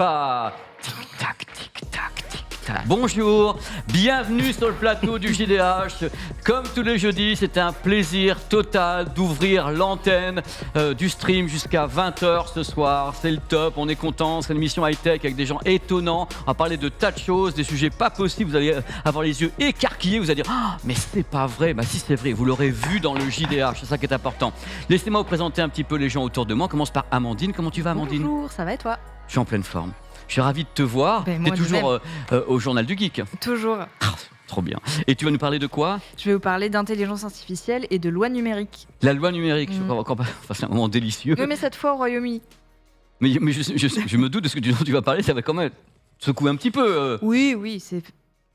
pas. Tic-tac, tic-tac, tic-tac. Bonjour, bienvenue sur le plateau du JDH. Comme tous les jeudis, c'est un plaisir total d'ouvrir l'antenne du stream jusqu'à 20h ce soir. C'est le top, on est content, c'est une émission high-tech avec des gens étonnants. On va parler de tas de choses, des sujets pas possibles. Vous allez avoir les yeux écarquillés, vous allez dire « Ah, mais c'est pas vrai !» Bah si, c'est vrai, vous l'aurez vu dans le JDH, c'est ça qui est important. Laissez-moi vous présenter un petit peu les gens autour de moi. On commence par Amandine. Comment tu vas, Amandine? Bonjour, ça va et toi? Je suis en pleine forme. Je suis ravi de te voir. Ben, tu es moi toujours au Journal du Geek. Toujours. Ah, trop bien. Et tu vas nous parler de quoi? Je vais vous parler d'intelligence artificielle et de loi numérique. La loi numérique. Enfin, c'est un moment délicieux. Oui, mais cette fois au Royaume-Uni. Mais je me doute de ce dont tu vas parler. Ça va quand même secouer un petit peu. Oui,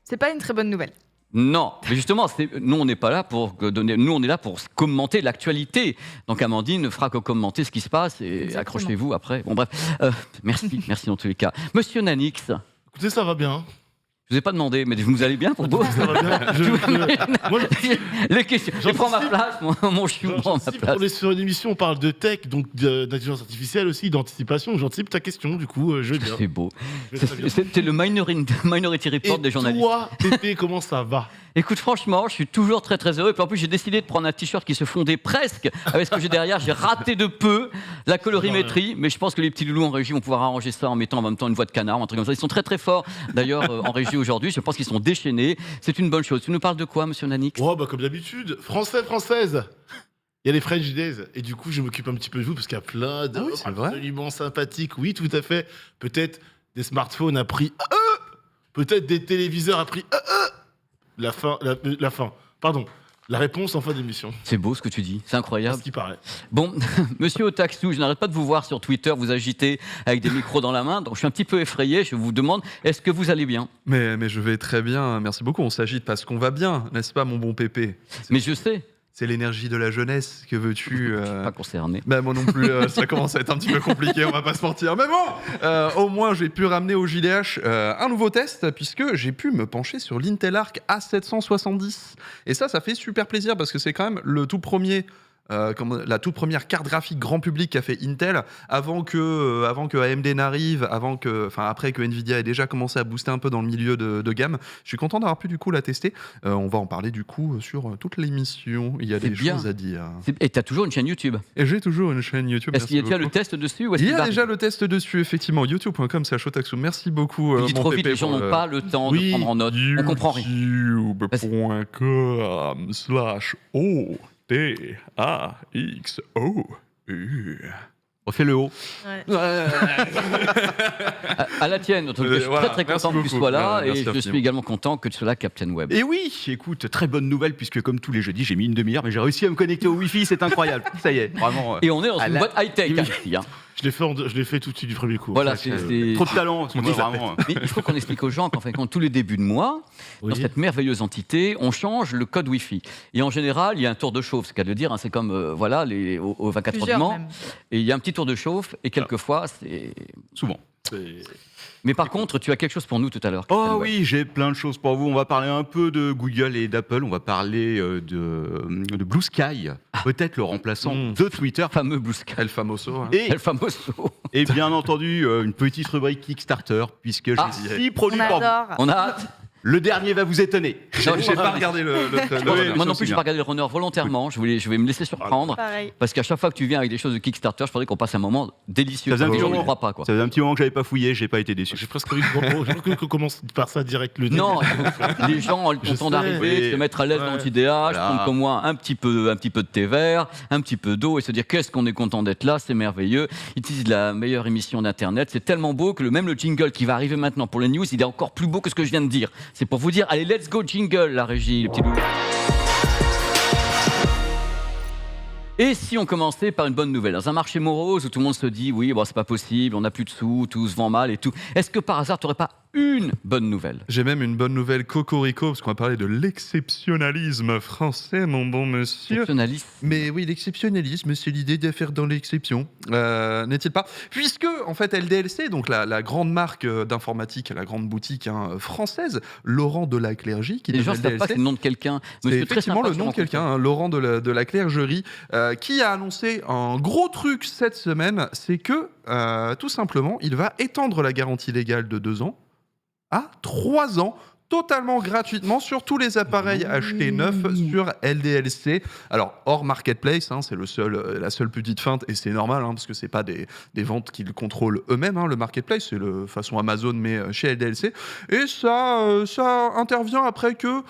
c'est pas une très bonne nouvelle. Non, mais justement, nous on n'est pas là pour donner. Nous on est là pour commenter l'actualité. Donc Amandine ne fera que commenter ce qui se passe et Exactement. accrochez-vous après. Bon bref, merci dans tous les cas. Monsieur Nanix, Écoutez, ça va bien. je vous ai pas demandé, mais vous allez bien pour vous? Ça va bien. Moi, Les questions. Je prends ma place, mon chou prend ma j'anticipe, place. on est sur une émission, on parle de tech, donc d'intelligence artificielle aussi, d'anticipation. J'anticipe ta question, du coup, je vais bien. C'est beau. Je vais très bien. C'était le Minority Report Et des journalistes. toi, Pépé, comment ça va? Écoute, franchement, je suis toujours très très heureux. Et puis en plus, j'ai décidé de prendre un t-shirt qui se fondait presque avec ce que j'ai derrière. J'ai raté de peu la colorimétrie, mais je pense que les petits loulous en régie vont pouvoir arranger ça en mettant en même temps une voix de canard ou un truc comme ça. Ils sont très très forts d'ailleurs en régie aujourd'hui. Je pense qu'ils sont déchaînés. C'est une bonne chose. Tu nous parles de quoi, monsieur Nanix? Oh, bah, comme d'habitude, française. Il y a les French Days, et du coup, je m'occupe un petit peu de vous parce qu'il y a plein d'offres c'est vrai absolument sympathiques. Oui, tout à fait. Peut-être des smartphones à prix peut-être des téléviseurs à prix la fin. Pardon. La réponse en fin d'émission. C'est beau ce que tu dis. C'est C'est incroyable. ce qui paraît. Bon, monsieur Otaxou, je n'arrête pas de vous voir sur Twitter, vous agitez avec des micros dans la main. Donc je suis un petit peu effrayé. Je vous demande, est-ce que vous allez bien? Mais je vais très bien, merci beaucoup. On s'agite parce qu'on va bien, n'est-ce pas, mon bon Pépé? Mais je sais, C'est l'énergie de la jeunesse, que veux-tu je suis pas concerné. Bah moi non plus, ça commence à être un petit peu compliqué, on va pas se mentir. Mais bon, au moins j'ai pu ramener au JDH un nouveau test, puisque j'ai pu me pencher sur l'Intel Arc A770. Et ça fait super plaisir, parce que c'est quand même le tout premier... la toute première carte graphique grand public qu'a fait Intel avant que AMD n'arrive, après que Nvidia ait déjà commencé à booster un peu dans le milieu de gamme. Je suis content d'avoir pu du coup la tester. On va en parler du coup sur toute l'émission. Il y a C'est des bien. choses à dire. Et tu as toujours une chaîne YouTube. Et j'ai toujours une chaîne YouTube. Est-ce qu'il y a merci déjà le beaucoup. test dessus ou est-ce Il qu'il y a va déjà le test dessus, effectivement. YouTube.com/Otaxou. Merci beaucoup. Il dit mon trop vite, Pépé, les gens pour n'ont le- pas le temps de prendre en note. On comprend rien. YouTube.com/OTAXOU. Refais le haut. Ouais. À la tienne, en tout cas, je suis Voilà, très merci content que tu beaucoup. sois là Merci et je suis infiniment. également content que tu sois là, Captain Web. Et oui, écoute, très bonne nouvelle puisque comme tous les jeudis, j'ai mis une demi-heure, mais j'ai réussi à me connecter au Wi-Fi, c'est incroyable. Ça y est, vraiment. Et on est dans à une la- boîte high-tech Oui. ici. Hein. Je l'ai fait tout de suite du premier coup. Voilà, Ça, c'est... Trop de talent, parce que moi, vraiment. Mais il faut qu'on explique aux gens qu'en fait, tous les débuts de mois, Oui. dans cette merveilleuse entité, on change le code Wi-Fi. Et en général, il y a un tour de chauffe, c'est qu'à le dire, hein, c'est comme aux 24 heures du Plusieurs Mans. même. Et il y a un petit tour de chauffe, et quelquefois, c'est... Souvent. C'est- Mais par contre, tu as quelque chose pour nous tout à l'heure. Captain Oh Web. oui, j'ai plein de choses pour vous. On va parler un peu de Google et d'Apple. On va parler de Blue Sky, peut-être le remplaçant de Twitter. Fameux Blue Sky. El Famoso. Hein. Et, El Famoso. et bien entendu, une petite rubrique Kickstarter, puisque j'ai Ah. 6 produits On pour vous. adore. On a hâte. Le dernier va vous étonner. Non, J'ai pas regardé le Oui, Moi non c'est plus, je bien. vais pas regarder le runner volontairement. Je vais me laisser surprendre. Pareil. Parce qu'à chaque fois que tu viens avec des choses de Kickstarter, je pensais qu'on passe un moment délicieux. Ça faisait un Les petit gens ne moment. croient pas, quoi. Ça faisait un petit moment que j'avais pas fouillé, j'ai pas été déçu. J'ai presque envie qu'on commence par ça direct le début. Non, les gens ont le Je temps sais. d'arriver, de Oui. se mettre à l'aise Ouais. dans l'anti-DH, Voilà. prendre comme moi un petit peu de thé vert, un petit peu d'eau et se dire qu'est-ce qu'on est content d'être là, c'est merveilleux. Ils utilisent la meilleure émission d'Internet. C'est tellement beau que même le jingle qui va arriver maintenant pour les news, il est encore plus beau que ce que je viens de dire. C'est pour vous dire, allez, let's go jingle, la régie, les petits loups. Et si on commençait par une bonne nouvelle, dans un marché morose où tout le monde se dit oui, bon, c'est pas possible, on n'a plus de sous, tout se vend mal et tout, est-ce que par hasard tu n'aurais pas une bonne nouvelle. J'ai même une bonne nouvelle cocorico, parce qu'on va parler de l'exceptionnalisme français, mon bon monsieur. Exceptionnaliste. Mais oui, l'exceptionnalisme, c'est l'idée de faire dans l'exception, n'est-il pas? Puisque, en fait, LDLC, donc la grande marque d'informatique, la grande boutique française, Laurent de la Clergie, qui Les gens ne savent pas que c'est le nom de quelqu'un. c'est effectivement le nom de quelqu'un, hein, Laurent de la Clergerie, qui a annoncé un gros truc cette semaine, c'est que, tout simplement, il va étendre la garantie légale de 2 ans à 3 ans, totalement gratuitement sur tous les appareils achetés neufs sur LDLC. Alors, hors marketplace, hein, c'est la seule petite feinte, et c'est normal, hein, parce que c'est pas des ventes qu'ils contrôlent eux-mêmes, hein, le marketplace, c'est le façon Amazon, mais chez LDLC. Et ça intervient après que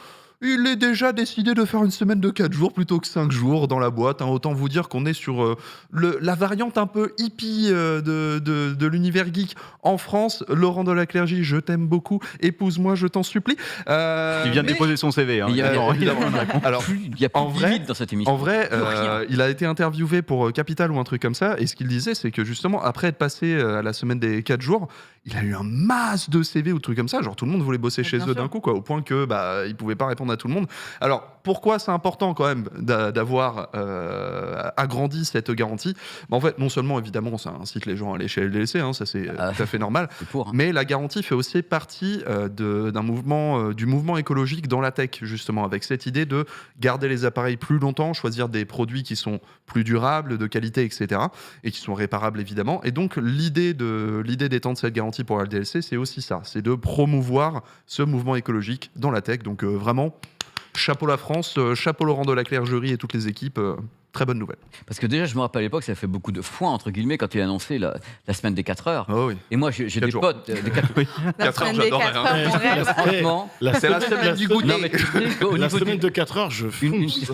il est déjà décidé de faire une semaine de 4 jours plutôt que 5 jours dans la boîte. Hein. Autant vous dire qu'on est sur la variante un peu hippie de l'univers geek en France. Laurent de la Clergie, je t'aime beaucoup. Épouse-moi, je t'en supplie. Il vient de déposer son CV. Hein. Il y a Alors, il y a plus en de vrai- limite dans cette émission. En vrai, Rien. il a été interviewé pour Capital ou un truc comme ça, et ce qu'il disait, c'est que justement, après être passé à la semaine des 4 jours, il a eu un masse de CV ou de trucs comme ça, genre tout le monde voulait bosser chez bien eux sûr. d'un coup, quoi, au point que il pouvait pas répondre à tout le monde. Alors, pourquoi c'est important quand même d'avoir agrandi cette garantie? En fait, non seulement, évidemment, ça incite les gens à aller chez LDLC, hein, ça c'est tout à fait normal, C'est pour. Hein. mais la garantie fait aussi partie d'un mouvement, du mouvement écologique dans la tech, justement, avec cette idée de garder les appareils plus longtemps, choisir des produits qui sont plus durables, de qualité, etc., et qui sont réparables, évidemment. Et donc, l'idée d'étendre cette garantie pour LDLC, c'est aussi ça, c'est de promouvoir ce mouvement écologique dans la tech. Donc, vraiment, chapeau la France, chapeau Laurent de la Clergerie et toutes les équipes. Très bonne nouvelle. Parce que déjà, je me rappelle à l'époque, ça fait beaucoup de foin, entre guillemets, quand il a annoncé la semaine des 4 heures. Oh oui. Et moi, j'ai 4 des jours. potes des 4 heures. La 4 heures, semaine des j'adorais, 4 hein. heures, mon rêve. Franchement, C'est la semaine du goûter. non, mais tu sais qu'au La niveau semaine du- de 4 heures, je fonce.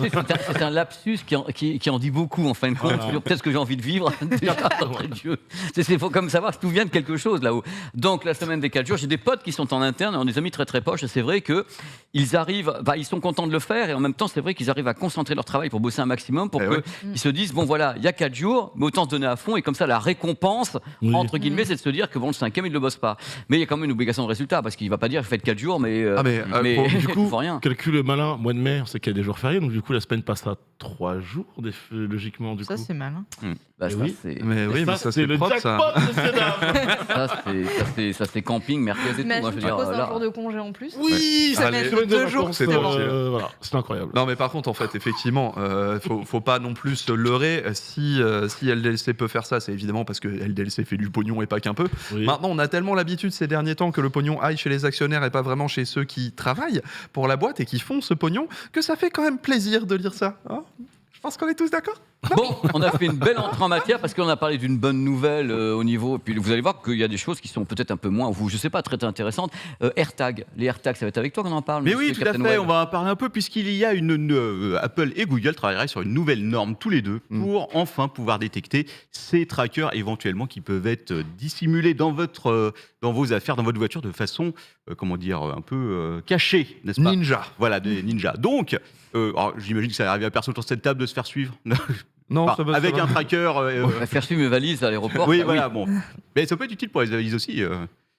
c'est un lapsus qui en dit beaucoup en fin de compte Voilà. sur peut-être ce que j'ai envie de vivre. Déjà, d'entrée de jeu. Il faut comme savoir que tout vient de quelque chose là-haut. Donc la semaine des 4 jours, j'ai des potes qui sont en interne, et on des amis très très proches, et c'est vrai que ils arrivent, ils sont contents de le faire, et en même temps c'est vrai qu'ils arrivent à concentrer leur travail pour bosser un maximum, pour Eh qu'ils ouais. se disent bon voilà, il y a 4 jours, mais autant se donner à fond, et comme ça la récompense Oui. entre guillemets, c'est de se dire que bon, le 5e il ne le bosse pas. Mais il y a quand même une obligation de résultat, parce qu'il va pas dire je fais 4 jours, mais Du coup, il faut rien. calcul malin, mois de mai, c'est qu'il y a des jours fériés, donc du coup, la semaine passe à 3 jours, logiquement, du Ça, coup. c'est mal. Hein. Bah, Eh ça, oui. c'est- Mais oui, mais ça c'est c'est le propre, jackpot, ça. messieurs, dames. ça, c'est camping, mercredi et tout. Imagine, Moi, je veux tu dire, poses un là, jour de congé en plus. Oui, Ça ça met fait deux deux jours, jours, c'est parti. voilà, c'est incroyable. Non, mais par contre, en fait, effectivement, faut pas non plus se leurrer. Si LDLC peut faire ça, c'est évidemment parce que LDLC fait du pognon et pas qu'un peu. Oui. Maintenant, on a tellement l'habitude ces derniers temps que le pognon aille chez les actionnaires et pas vraiment chez ceux qui travaillent pour la boîte et qui font ce pognon, que ça fait quand même plaisir de lire ça. Hein, je pense qu'on est tous d'accord. Bon, on a fait une belle entrée en matière parce qu'on a parlé d'une bonne nouvelle au niveau. Et puis vous allez voir qu'il y a des choses qui sont peut-être un peu moins, ou je sais pas, très intéressantes. AirTag, les AirTags, ça va être avec toi qu'on en parle. Mais monsieur oui, tout à Captain fait, Web. on va en parler un peu puisqu'il y a Apple et Google travailleraient sur une nouvelle norme tous les deux pour enfin pouvoir détecter ces trackers éventuellement qui peuvent être dissimulés dans vos affaires, dans votre voiture de façon, un peu cachée, n'est-ce pas? Ninja. Voilà, des ninjas. Donc, alors, j'imagine que ça arrive à personne autour de cette table de se faire suivre. Non, Enfin, ça va. avec ça va. un tracker. On va faire suivre mes valises à l'aéroport. Oui, ça, voilà, bon. Mais ça peut être utile pour les valises aussi.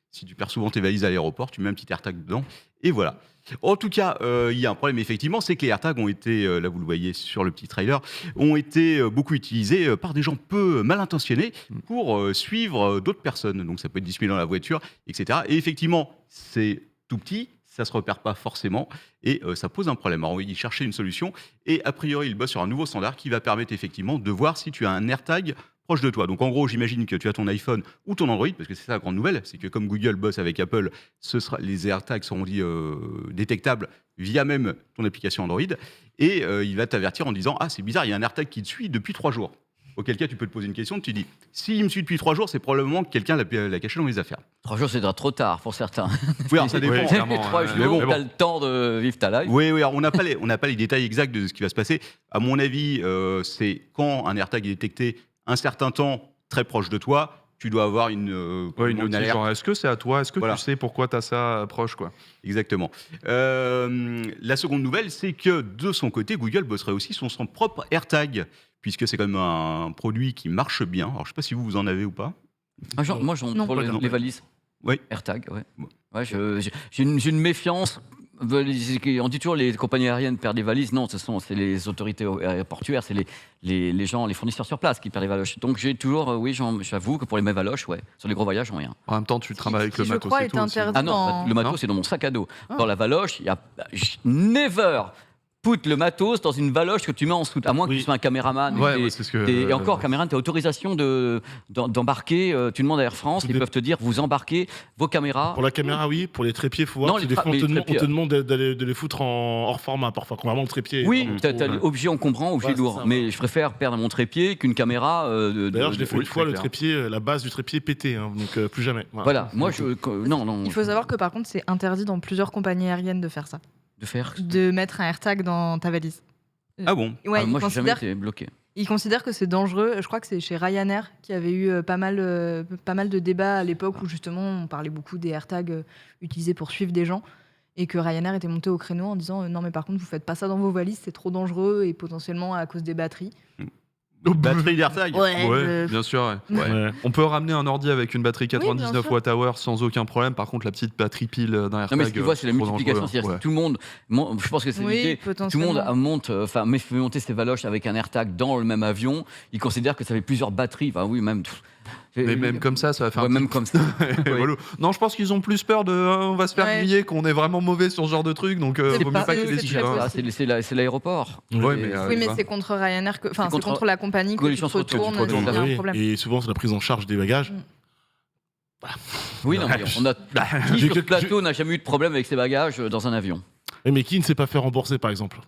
Si tu perds souvent tes valises à l'aéroport, tu mets un petit AirTag dedans. Et voilà. En tout cas, il y a un problème, effectivement, c'est que les AirTags ont été, là vous le voyez sur le petit trailer, ont été beaucoup utilisés par des gens peu mal intentionnés pour suivre d'autres personnes. Donc ça peut être dissimulé dans la voiture, etc. Et effectivement, c'est tout petit, ça se repère pas forcément et ça pose un problème. Alors ils cherchaient une solution et a priori ils bossent sur un nouveau standard qui va permettre effectivement de voir si tu as un AirTag proche de toi. Donc en gros, j'imagine que tu as ton iPhone ou ton Android, parce que c'est ça la grande nouvelle, c'est que comme Google bosse avec Apple, les AirTags seront détectables via même ton application Android et il va t'avertir en disant « Ah, c'est bizarre, il y a un AirTag qui te suit depuis 3 jours ». Auquel cas, tu peux te poser une question, tu dis « S'il me suit depuis 3 jours, c'est probablement que quelqu'un l'a caché dans mes affaires ». 3 jours, c'est déjà trop tard pour certains. Oui, alors ça dépend. Oui, clairement, 3 mais jours, bon. t'as le temps de vivre ta life. Oui, alors on n'a pas les détails exacts de ce qui va se passer. À mon avis, c'est quand un AirTag est détecté un certain temps très proche de toi, tu dois avoir une Notice, alerte. genre, est-ce que c'est à toi? Est-ce que Voilà. tu sais pourquoi tu as ça proche, quoi? Exactement. La seconde nouvelle, c'est que de son côté, Google bosserait aussi sur son propre AirTag, puisque c'est quand même un produit qui marche bien. Alors je ne sais pas si vous en avez ou pas. Moi, j'en Non. pour Pas les grave. valises. Oui. AirTag, ouais. Ouais, j'ai une méfiance. On dit toujours les compagnies aériennes perdent des valises. Non, c'est les autorités portuaires, c'est les gens, les fournisseurs sur place qui perdent les valoches. Donc j'ai toujours, j'avoue que pour les valoches, sur les gros voyages, rien. En même temps, tu travailles avec qui, le je matos crois, et est tout. aussi. interdit. Ah non, Dans- le matos, Non. c'est dans mon sac à dos. Dans la valoche, il y a never put le matos dans une valoche que tu mets en soute, à moins que Oui. tu sois un caméraman. Ouais, ouais, c'est ce que. Et encore, caméraman, tu as autorisation d'embarquer. Tu demandes à Air France, ils peuvent te dire vous embarquez vos caméras. Pour la caméra, oui. Pour les trépieds, faut voir. Non, parce que les des fois, on les te demande- on trépieds, te demande de les foutre en hors format parfois. Quand vraiment le trépied. est Oui, vraiment tu as trop- objet encombrant, objet Ouais, c'est lourd. ça, Mais je préfère perdre mon trépied qu'une caméra. D'ailleurs, je l'ai fait oui, une fois, c'est le clair. trépied, la base du trépied pété. Donc plus jamais. Voilà, moi, non. Il faut savoir que par contre, c'est interdit dans plusieurs compagnies aériennes de faire ça. De faire. De mettre un AirTag dans ta valise. Ah bon? Ouais, Moi, j'ai jamais considèrent été bloqué. ils considèrent que c'est dangereux. Je crois que c'est chez Ryanair qui avait eu pas mal de débats à l'époque où justement on parlait beaucoup des AirTags utilisés pour suivre des gens et que Ryanair était monté au créneau en disant non mais par contre vous faites pas ça dans vos valises, c'est trop dangereux et potentiellement à cause des batteries. Batterie d'AirTag. Ouais, bien sûr. Ouais. Ouais. On peut ramener un ordi avec une batterie bien 99 sûr. Wh sans aucun problème. Par contre, la petite batterie pile d'un Non, AirTag. mais ce que tu vois, c'est la trop multiplication. dangereux. C'est-à-dire Ouais. que tout le monde. Je pense que c'est Oui, l'idée. Tout le potentiellement. monde fait monter ses valoches avec un AirTag dans le même avion. Ils considèrent que ça fait plusieurs batteries. Enfin, oui, même. Mais même comme ça va faire. Ouais, un même petit- comme ça. Oui. Relou. Non, je pense qu'ils ont plus peur de. On va se faire Ouais. griller, qu'on est vraiment mauvais sur ce genre de truc. Donc, C'est vaut mieux pas- pas qu'ils c'est les très suivent. possible. hein. C'est l'aéroport. Ouais, Et- mais, Oui, mais ça. c'est contre Ryanair, enfin C'est c'est contre la compagnie que les tu gens te se retournent, retournes, tu te il y a retournes. un Oui, problème. et souvent, c'est la prise en charge des bagages. Oui, non, mais on a. Qui sur ce plateau n'a jamais eu de problème avec ses bagages dans un avion? Mais qui ne s'est pas fait rembourser, par exemple?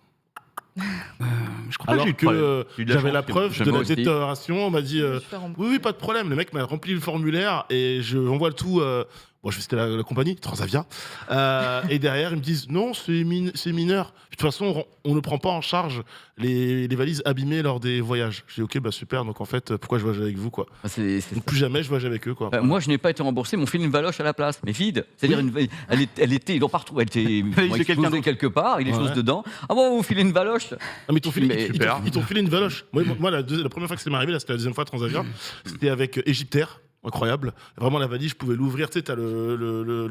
Je crois pas Alors que j'ai eu de que problème. J'ai eu de la j'avais chance, la preuve de moi la aussi. détérioration, on m'a dit Je me suis fait rembourser. oui, pas de problème. Le mec m'a rempli le formulaire et j'envoie le tout. Bon, c'était la compagnie, Transavia. Et derrière, ils me disent non, c'est mineur. De toute façon, on ne prend pas en charge les valises abîmées lors des voyages. Je dis ok, bah super. Donc en fait, pourquoi je voyage avec vous, quoi? Donc plus jamais je voyage avec eux, quoi. Moi, je n'ai pas été remboursé, m'ont filé une valoche à la place, mais vide. C'est-à-dire, elle était, ils l'ont pas retrouvée, elle était Valise de quelqu'un exposée d'autre. quelque part, il y a des Ouais. choses dedans. Ah bon, vous filez une valoche? Ah, mais ils t'ont filé, Mais- ils t'ont filé une valoche. Moi, la première fois que c'est m'arrivé, là, c'était la deuxième fois Transavia, c'était avec Egyptair. Incroyable. Vraiment, la valise, je pouvais l'ouvrir. Tu sais, t'as le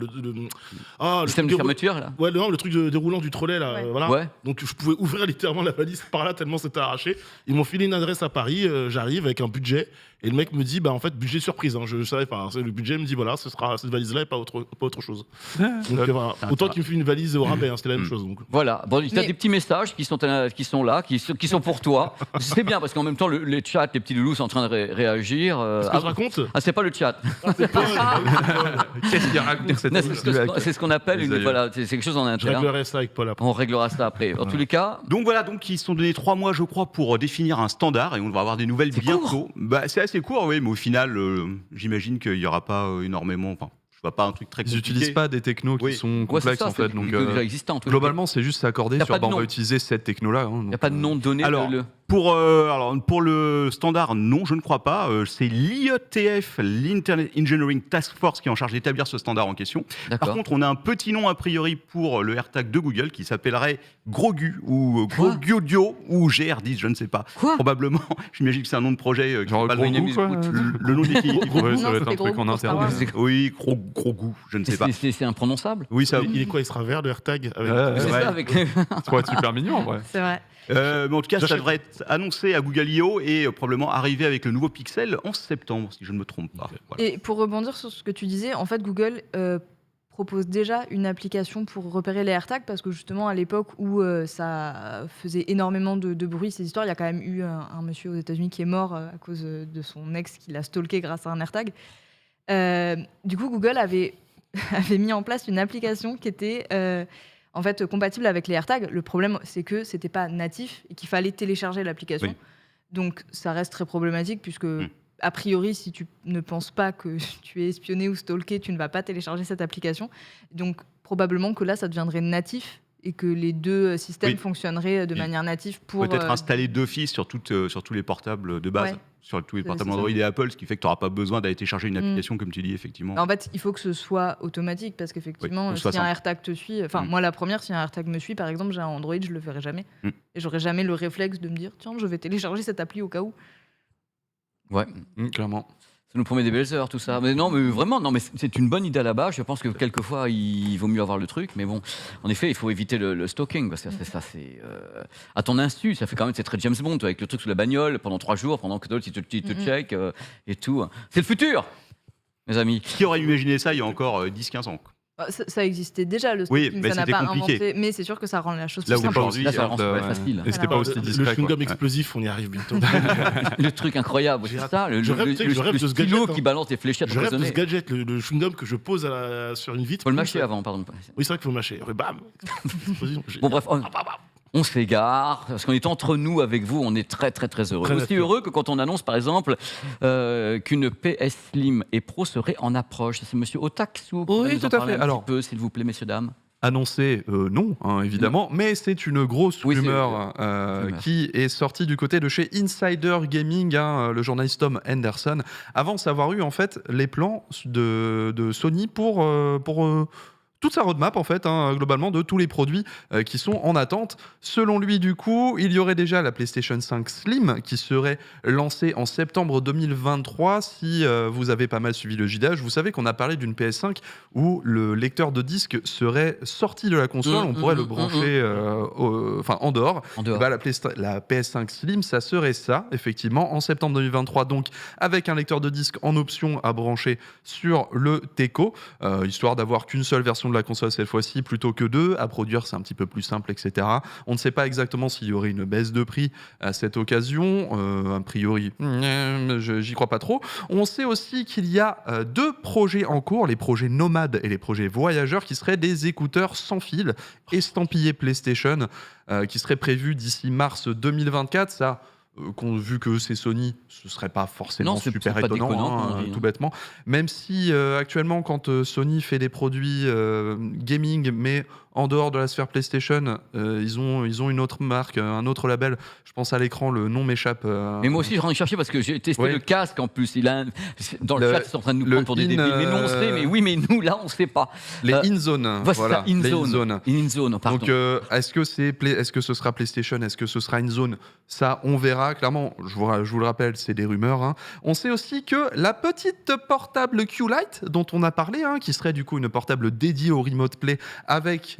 Système de fermeture, là? Ouais, non, le truc de déroulant du trolley, là. Ouais. Voilà. Ouais. Donc, je pouvais ouvrir littéralement la valise par là, tellement c'était arraché. Ils m'ont filé une adresse à Paris. J'arrive avec un budget. Et le mec me dit, bah, en fait, budget surprise. Hein, je savais pas. Le budget me dit, voilà, ce sera cette valise-là et pas autre chose. Donc, voilà. Autant qu'il me file une valise au rabais, hein, c'était la même chose. Donc. Voilà, bon, tu as Mais- des petits messages qui sont là, qui sont pour toi. C'est bien parce qu'en même temps, les chats, les petits loulous sont en train de réagir. Ce que je raconte, C'est pas le chat. Qu'est-ce qu'il raconte cette Non, histoire c'est ce qu'on appelle Les aïeux. c'est quelque chose en je interne. réglerai ça avec Paul après. On réglera ça après. En tous les cas, Donc voilà, donc ils se sont donné 3 mois, je crois, pour définir un standard et on va avoir des nouvelles C'est bientôt. Bah, c'est assez court, oui, mais au final, j'imagine qu'il n'y aura pas énormément. Enfin, je vois pas un truc très Ils compliqué. n'utilisent pas des technos qui Oui. sont ouais, c'est complexes ça, en fait. c'est Donc, déjà existant. globalement, c'est juste s'accorder Y a sur pas de on nom. va utiliser cette techno-là. il n'y a pas de nom donné. Alors, Pour le standard, non, je ne crois pas. C'est l'IETF, l'Internet Engineering Task Force, qui est en charge d'établir ce standard en question. Par D'accord. contre, on a un petit nom a priori pour le AirTag de Google qui s'appellerait Grogu ou Quoi Grogiodio ou GR10, je ne sais pas. Quoi Probablement. J'imagine que c'est un nom de projet. qui Genre n'est pas gros le nom. goût, quoi. Le nom définitif. Ouais, Non, ça va être un c'était truc gros en pour Star interne. Wars. Oui, gros goût, je ne sais pas. C'est imprononçable. Oui, ça. Il est quoi? Il sera vert, le AirTag avec... Ouais, C'est Ouais. ça avec. Ça pourrait être super mignon en vrai. C'est vrai. Mais en tout cas, ça J'achète. devrait être annoncé à Google I.O. et probablement arriver avec le nouveau Pixel en septembre, si je ne me trompe pas. Voilà. Et pour rebondir sur ce que tu disais, en fait, Google propose déjà une application pour repérer les AirTags parce que justement, à l'époque où ça faisait énormément de bruit, ces histoires, il y a quand même eu un monsieur aux États-Unis qui est mort à cause de son ex qui l'a stalké grâce à un AirTag. Du coup, Google avait mis en place une application qui était en fait compatible avec les AirTags. Le problème, c'est que c'était pas natif et qu'il fallait télécharger l'application. Oui. Donc, ça reste très problématique puisque a priori, si tu ne penses pas que tu es espionné ou stalké, tu ne vas pas télécharger cette application. Donc, probablement que là, ça deviendrait natif et que les deux systèmes Oui. fonctionneraient de Oui. manière native pour... Peut-être installé d'office sur tous les portables de base, Ouais. sur tous les C'est portables ça. Android et Apple, ce qui fait que tu n'auras pas besoin d'aller télécharger une application, comme tu dis, effectivement. En fait, il faut que ce soit automatique parce qu'effectivement, Oui, que ce si soit un simple. AirTag te suit, enfin moi la première, si un AirTag me suit, par exemple, j'ai un Android, je le ferai jamais Mm. et j'aurai jamais le réflexe de me dire tiens, je vais télécharger cette appli au cas où. Ouais. Clairement. Ça nous promet des belles heures, tout ça. Mais non, mais vraiment, non, mais c'est une bonne idée à la base. Je pense que quelquefois, il vaut mieux avoir le truc. Mais bon, en effet, il faut éviter le stalking. Parce que c'est à ton insu. Ça fait quand même, c'est très James Bond, toi, avec le truc sous la bagnole pendant 3 jours, pendant que d'autres, ils te check et tout. C'est le futur, mes amis. Qui aurait imaginé ça il y a encore 10-15 ans quoi. Ça existait déjà, le Oui, stalking, mais ça n'a c'était pas compliqué. inventé, mais c'est sûr que ça rend la chose Là plus où simple. aujourd'hui, Là, ça rend ça ouais. facile. Et c'était pas aussi Le discret. chewing-gum quoi. explosif, on y arrive bientôt. Le truc incroyable, c'est ça. Je rêve, tu sais que je rêve de ce stylo gadget, hein. qui balance des fléchettes Je rêve de ce empoisonnées. gadget, le chewing-gum que je pose sur une vitre. Faut le mâcher avant, pardon. Oui, c'est vrai qu'il faut le mâcher. Après, bam. Explosion. Bon, bref, on s'égare, parce qu'on est entre nous avec vous, on est très très très heureux. Très Aussi naturel. heureux que quand on annonce par exemple qu'une PS Slim et Pro serait en approche. C'est monsieur Otaksu qui Oui, va nous tout en à parler fait. un Alors- petit peu, s'il vous plaît, messieurs, dames. Annoncé, non, hein, évidemment, mais c'est une grosse Oui, c'est rumeur rumeur. qui est sortie du côté de chez Insider Gaming, hein, le journaliste Tom Henderson, avant d'avoir eu en fait les plans de Sony pour toute sa roadmap en fait, hein, globalement, de tous les produits qui sont en attente. Selon lui, du coup, il y aurait déjà la PlayStation 5 Slim qui serait lancée en septembre 2023. Si vous avez pas mal suivi le JDH, vous savez qu'on a parlé d'une PS5 où le lecteur de disque serait sorti de la console, on pourrait le brancher en dehors. En dehors. Bah, la PS5 Slim, ça serait ça, effectivement, en septembre 2023, donc avec un lecteur de disque en option à brancher sur le Teco, histoire d'avoir qu'une seule version de la console cette fois-ci plutôt que deux. À produire, c'est un petit peu plus simple, etc. On ne sait pas exactement s'il y aurait une baisse de prix à cette occasion. A priori, j'y crois pas trop. On sait aussi qu'il y a 2 projets en cours, les projets Nomade et les projets Voyageurs, qui seraient des écouteurs sans fil estampillés PlayStation, qui seraient prévus d'ici mars 2024. Ça, vu que c'est Sony, ce serait pas forcément Non, c'est super pas étonnant, déconnant, hein, comme on dit, tout hein. bêtement. Même si actuellement, quand Sony fait des produits gaming, mais en dehors de la sphère PlayStation, ils ont une autre marque, un autre label. Je pense à l'écran, le nom m'échappe. Mais moi aussi, je rentre chercher parce que j'ai testé Oui. le casque en plus. Dans le Le- chat, ils sont en train de nous le prendre pour des débiles. Mais nous, on sait. Mais oui, mais nous, là, on ne sait pas. Les Euh, InZone, Voici voilà, ça, les InZone. InZone, pardon. Donc, est-ce que ce sera PlayStation, est-ce que ce sera InZone? Ça, on verra. Clairement, je vous le rappelle, c'est des rumeurs, hein. On sait aussi que la petite portable Q-Lite, dont on a parlé, hein, qui serait du coup une portable dédiée au Remote Play, avec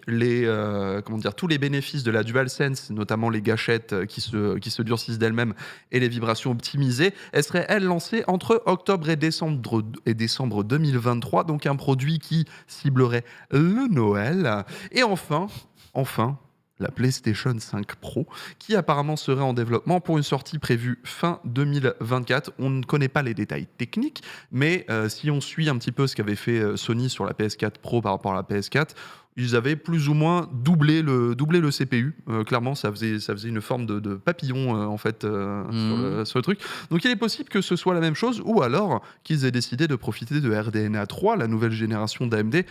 tous les bénéfices de la DualSense, notamment les gâchettes qui se durcissent d'elles-mêmes et les vibrations optimisées, elle serait, elle, lancée entre octobre et décembre 2023, donc un produit qui ciblerait le Noël. Et enfin, la PlayStation 5 Pro, qui apparemment serait en développement pour une sortie prévue fin 2024. On ne connaît pas les détails techniques, mais si on suit un petit peu ce qu'avait fait Sony sur la PS4 Pro par rapport à la PS4, ils avaient plus ou moins doublé le CPU. Clairement, ça faisait une forme de papillon en fait sur le truc. Donc il est possible que ce soit la même chose, ou alors qu'ils aient décidé de profiter de RDNA 3, la nouvelle génération d'AMD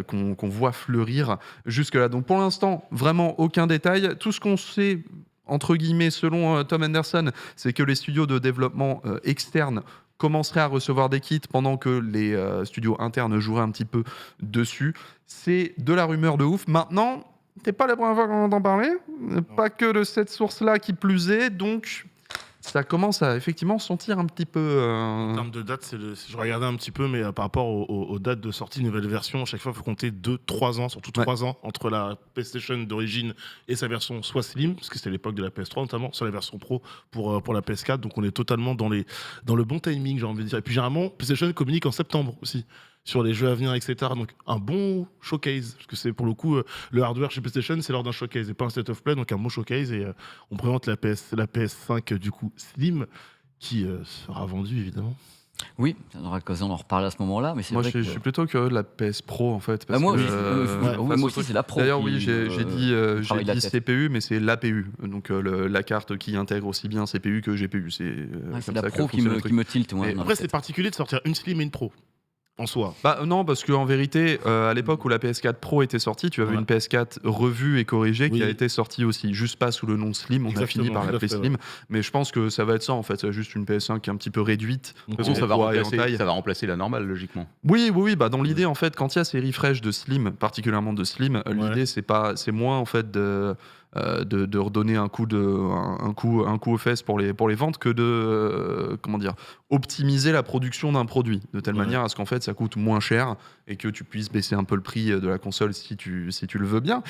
qu'on voit fleurir jusque-là. Donc pour l'instant, vraiment aucun détail. Tout ce qu'on sait, entre guillemets, selon Tom Henderson, c'est que les studios de développement externes commenceraient à recevoir des kits pendant que les studios internes joueraient un petit peu dessus. C'est de la rumeur de ouf. Maintenant, c'est pas la première fois qu'on entend parler, pas que de cette source-là qui plus est, donc ça commence à effectivement sentir un petit peu... En termes de date, je regardais un petit peu, mais par rapport aux dates de sortie, nouvelle version, à chaque fois, il faut compter 2-3 ans, surtout 3 ans, entre la PlayStation d'origine et sa version soit Slim, parce que c'était l'époque de la PS3 notamment, soit la version Pro pour la PS4. Donc on est totalement dans le bon timing, j'ai envie de dire. Et puis généralement, PlayStation communique en septembre aussi sur les jeux à venir, etc. Donc un bon showcase, parce que c'est pour le coup, le hardware chez PlayStation, c'est lors d'un showcase et pas un state of play, donc un bon showcase. Et on présente la PS5 du coup Slim, qui sera vendue évidemment. Oui, on aura l'occasion d'en reparler à ce moment-là. Mais c'est Moi, vrai je suis plutôt curieux de la PS Pro, en fait. Bah, moi aussi, face moi au aussi, truc. c'est la Pro. D'ailleurs, qui, oui, j'ai travaille la dit tête. CPU, mais c'est l'APU. Donc, la carte qui intègre aussi bien CPU que GPU. C'est Ouais, c'est comme la ça que Pro qui fonctionne le me, truc. qui me tilte. Moi, Mais dans la Après, tête. c'est particulier de sortir une Slim et une Pro en soi. Bah non, parce qu'en vérité, à l'époque où la PS4 Pro était sortie, tu avais Ouais. une PS4 revue et corrigée qui Oui. a été sortie aussi, juste pas sous le nom Slim, on a Exactement, fini par tout à l'appeler fait, Slim, mais je pense que ça va être ça en fait, c'est juste une PS5 qui est un petit peu réduite. Donc, De toute façon, en poids et en taille. ça va remplacer la normale, logiquement. Oui, bah dans l'idée en fait, quand il y a ces refresh de Slim, particulièrement de Slim, l'idée c'est moins en fait de redonner un coup aux fesses pour les ventes que de optimiser la production d'un produit de telle manière à ce qu'en fait ça coûte moins cher et que tu puisses baisser un peu le prix de la console si tu le veux bien.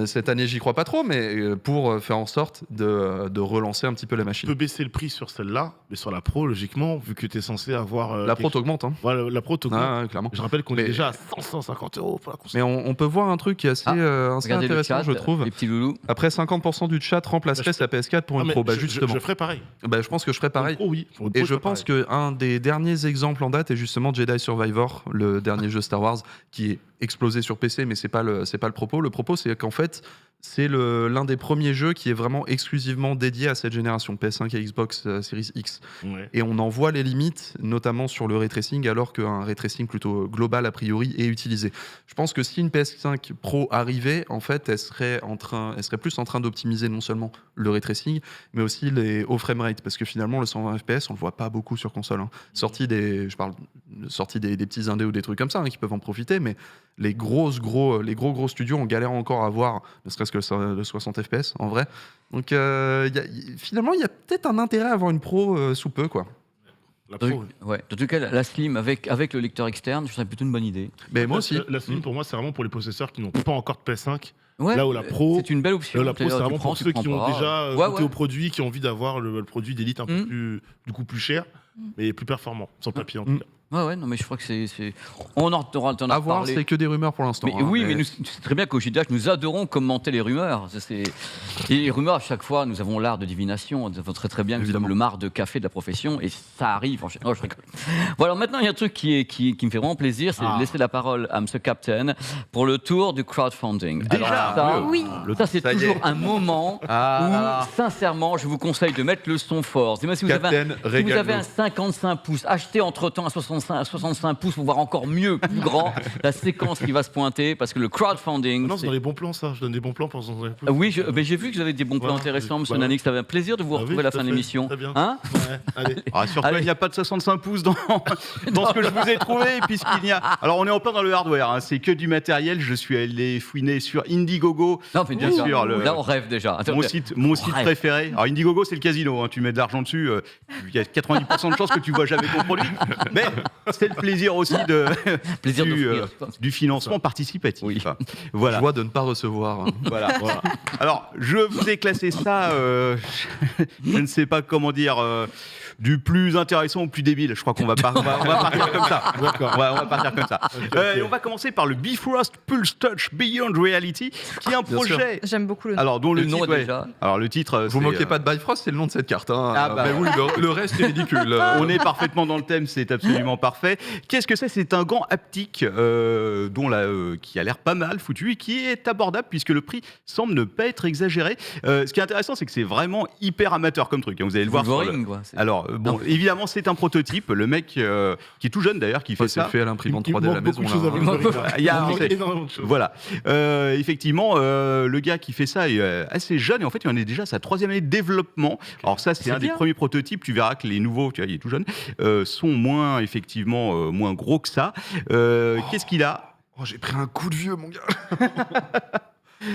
Cette année j'y crois pas trop, mais pour faire en sorte de relancer un petit peu la Tu machine. peux baisser le prix sur celle-là, mais sur la Pro, logiquement, vu que tu es censé avoir. La Pro t'augmente, hein. Voilà, la Pro t'augmente. Ah, ouais, clairement. Je rappelle qu'on est Mais- déjà à 150 € pour la console. Mais on peut voir un truc qui est assez Regardez le intéressant, chat, je trouve. les petits loulous. Après, 50% du chat remplacerait sa PS4 pour une mais Pro. Bah, je justement. ferais pareil. Bah, je pense que je ferais pareil. Pour une Pro, oui. Pour une Et Pro, je ferais pense pareil. qu'un des derniers exemples en date est justement Jedi Survivor, le dernier jeu Star Wars, qui est explosé sur PC, mais c'est pas le propos. Le propos, c'est qu'en fait, c'est l'un des premiers jeux qui est vraiment exclusivement dédié à cette génération PS5 et Xbox Series X. Ouais. Et on en voit les limites, notamment sur le ray tracing, alors qu'un ray tracing plutôt global a priori est utilisé. Je pense que si une PS5 Pro arrivait, en fait, elle serait plus en train d'optimiser non seulement le ray tracing, mais aussi les hauts framerate, parce que finalement le 120 FPS, on le voit pas beaucoup sur console. Hein. Sorti des petits indés ou des trucs comme ça qui peuvent en profiter, mais les gros studios, on galère encore à avoir, ne serait-ce que le 60 FPS en vrai. Donc finalement, il y a peut-être un intérêt à avoir une Pro sous peu, quoi. La Pro, oui. Ouais. En tout cas, la Slim avec le lecteur externe, je serais plutôt une bonne idée. Mais moi aussi. La Slim, pour moi, c'est vraiment pour les possesseurs qui n'ont pas encore de PS5. Ouais, Là où la Pro- c'est une belle option. La Pro, c'est Tu vraiment prends, pour tu ceux prends qui ont pas. déjà Ouais, goûté ouais. au produit, qui ont envie d'avoir le produit d'élite un peu plus cher, mais plus performant, sans papier en tout cas. Ouais, non, mais je crois que c'est. On aura le temps À de voir, parler. c'est que des rumeurs pour l'instant. Mais hein, oui, mais nous, c'est très bien qu'au JDH, nous adorons commenter les rumeurs. Et les rumeurs, à chaque fois, nous avons l'art de divination. Nous savons très très bien que nous Évidemment. sommes le marc de café de la profession, et ça arrive. Oh, je rigole. Voilà, maintenant, il y a un truc qui me fait vraiment plaisir, c'est de laisser la parole à M. Captain pour le tour du crowdfunding. Déjà, Alors, ça, Oui. ça, c'est Ça y toujours est. un moment où, sincèrement, je vous conseille de mettre le son fort. Dis-moi si vous avez Captain, si vous régale-nous. avez un 55 pouces, achetez entre-temps un 65 pouces pour voir encore mieux, plus grand, la séquence qui va se pointer, parce que le crowdfunding... Non, c'est c'est- dans les bons plans, ça. Je donne des bons plans pour 150 pouces. Oui, mais j'ai vu que vous avez des bons plans Voilà, intéressants, monsieur voilà. Nanix. Ça avait un plaisir de vous Ah oui, retrouver à la tout à fin de fait. l'émission. Très bien. Hein Ouais, allez. Rassure-toi, Allez. il n'y a pas de 65 pouces dans ce que je vous ai trouvé, puisqu'il y a. Alors, on est en plein dans le hardware, hein, c'est que du matériel. Je suis allé fouiner sur Indiegogo, Non, mais bien sûr. Là, on rêve déjà. Attends, Mon site rêve. préféré. Alors, Indiegogo, c'est le casino. Hein, tu mets de l'argent dessus, il y a 90% de chances que tu vois jamais ton produit. Mais c'est le plaisir aussi Plaisir du, d'offrir. du financement participatif. Oui. Voilà. Joie de ne pas recevoir. Voilà. Alors, je vous ai classé ça, je ne sais pas comment dire, du plus intéressant au plus débile. Je crois qu'on va, on va partir comme ça. D'accord. On va partir comme ça. Et on va commencer par le Bifrost Pulse Touch Beyond Reality, qui est un Bien projet. J'aime beaucoup le nom. Alors, dont le Le nom titre, est déjà. Alors, le titre. Vous c'est, moquez pas de Bifrost, c'est le nom de cette carte. Hein. Ah bah. Mais oui, le reste est ridicule. On est parfaitement dans le thème, c'est absolument parfait. Qu'est-ce que c'est ? C'est un gant haptique qui a l'air pas mal foutu et qui est abordable puisque le prix semble ne pas être exagéré. Ce qui est intéressant, c'est que c'est vraiment hyper amateur comme truc. Hein. Vous allez le voir. sur le- Wolverine, quoi. C'est- Alors, bon, évidemment, c'est un prototype. Le mec qui est tout jeune d'ailleurs, qui fait C'est ça. fait à l'imprimante Il 3D à la manque beaucoup maison. de choses à Là. Wolverine, là. Il y a- manque c'est- énormément de choses. Voilà. Effectivement, le gars qui fait ça est assez jeune et en fait, il en est déjà à sa 3e année de développement. Alors ça, c'est C'est un des bien. premiers prototypes. Tu verras que les nouveaux, tu vois, il est tout jeune, sont moins effectivement moins gros que ça. Qu'est-ce qu'il a ? Oh, j'ai pris un coup de vieux, mon gars.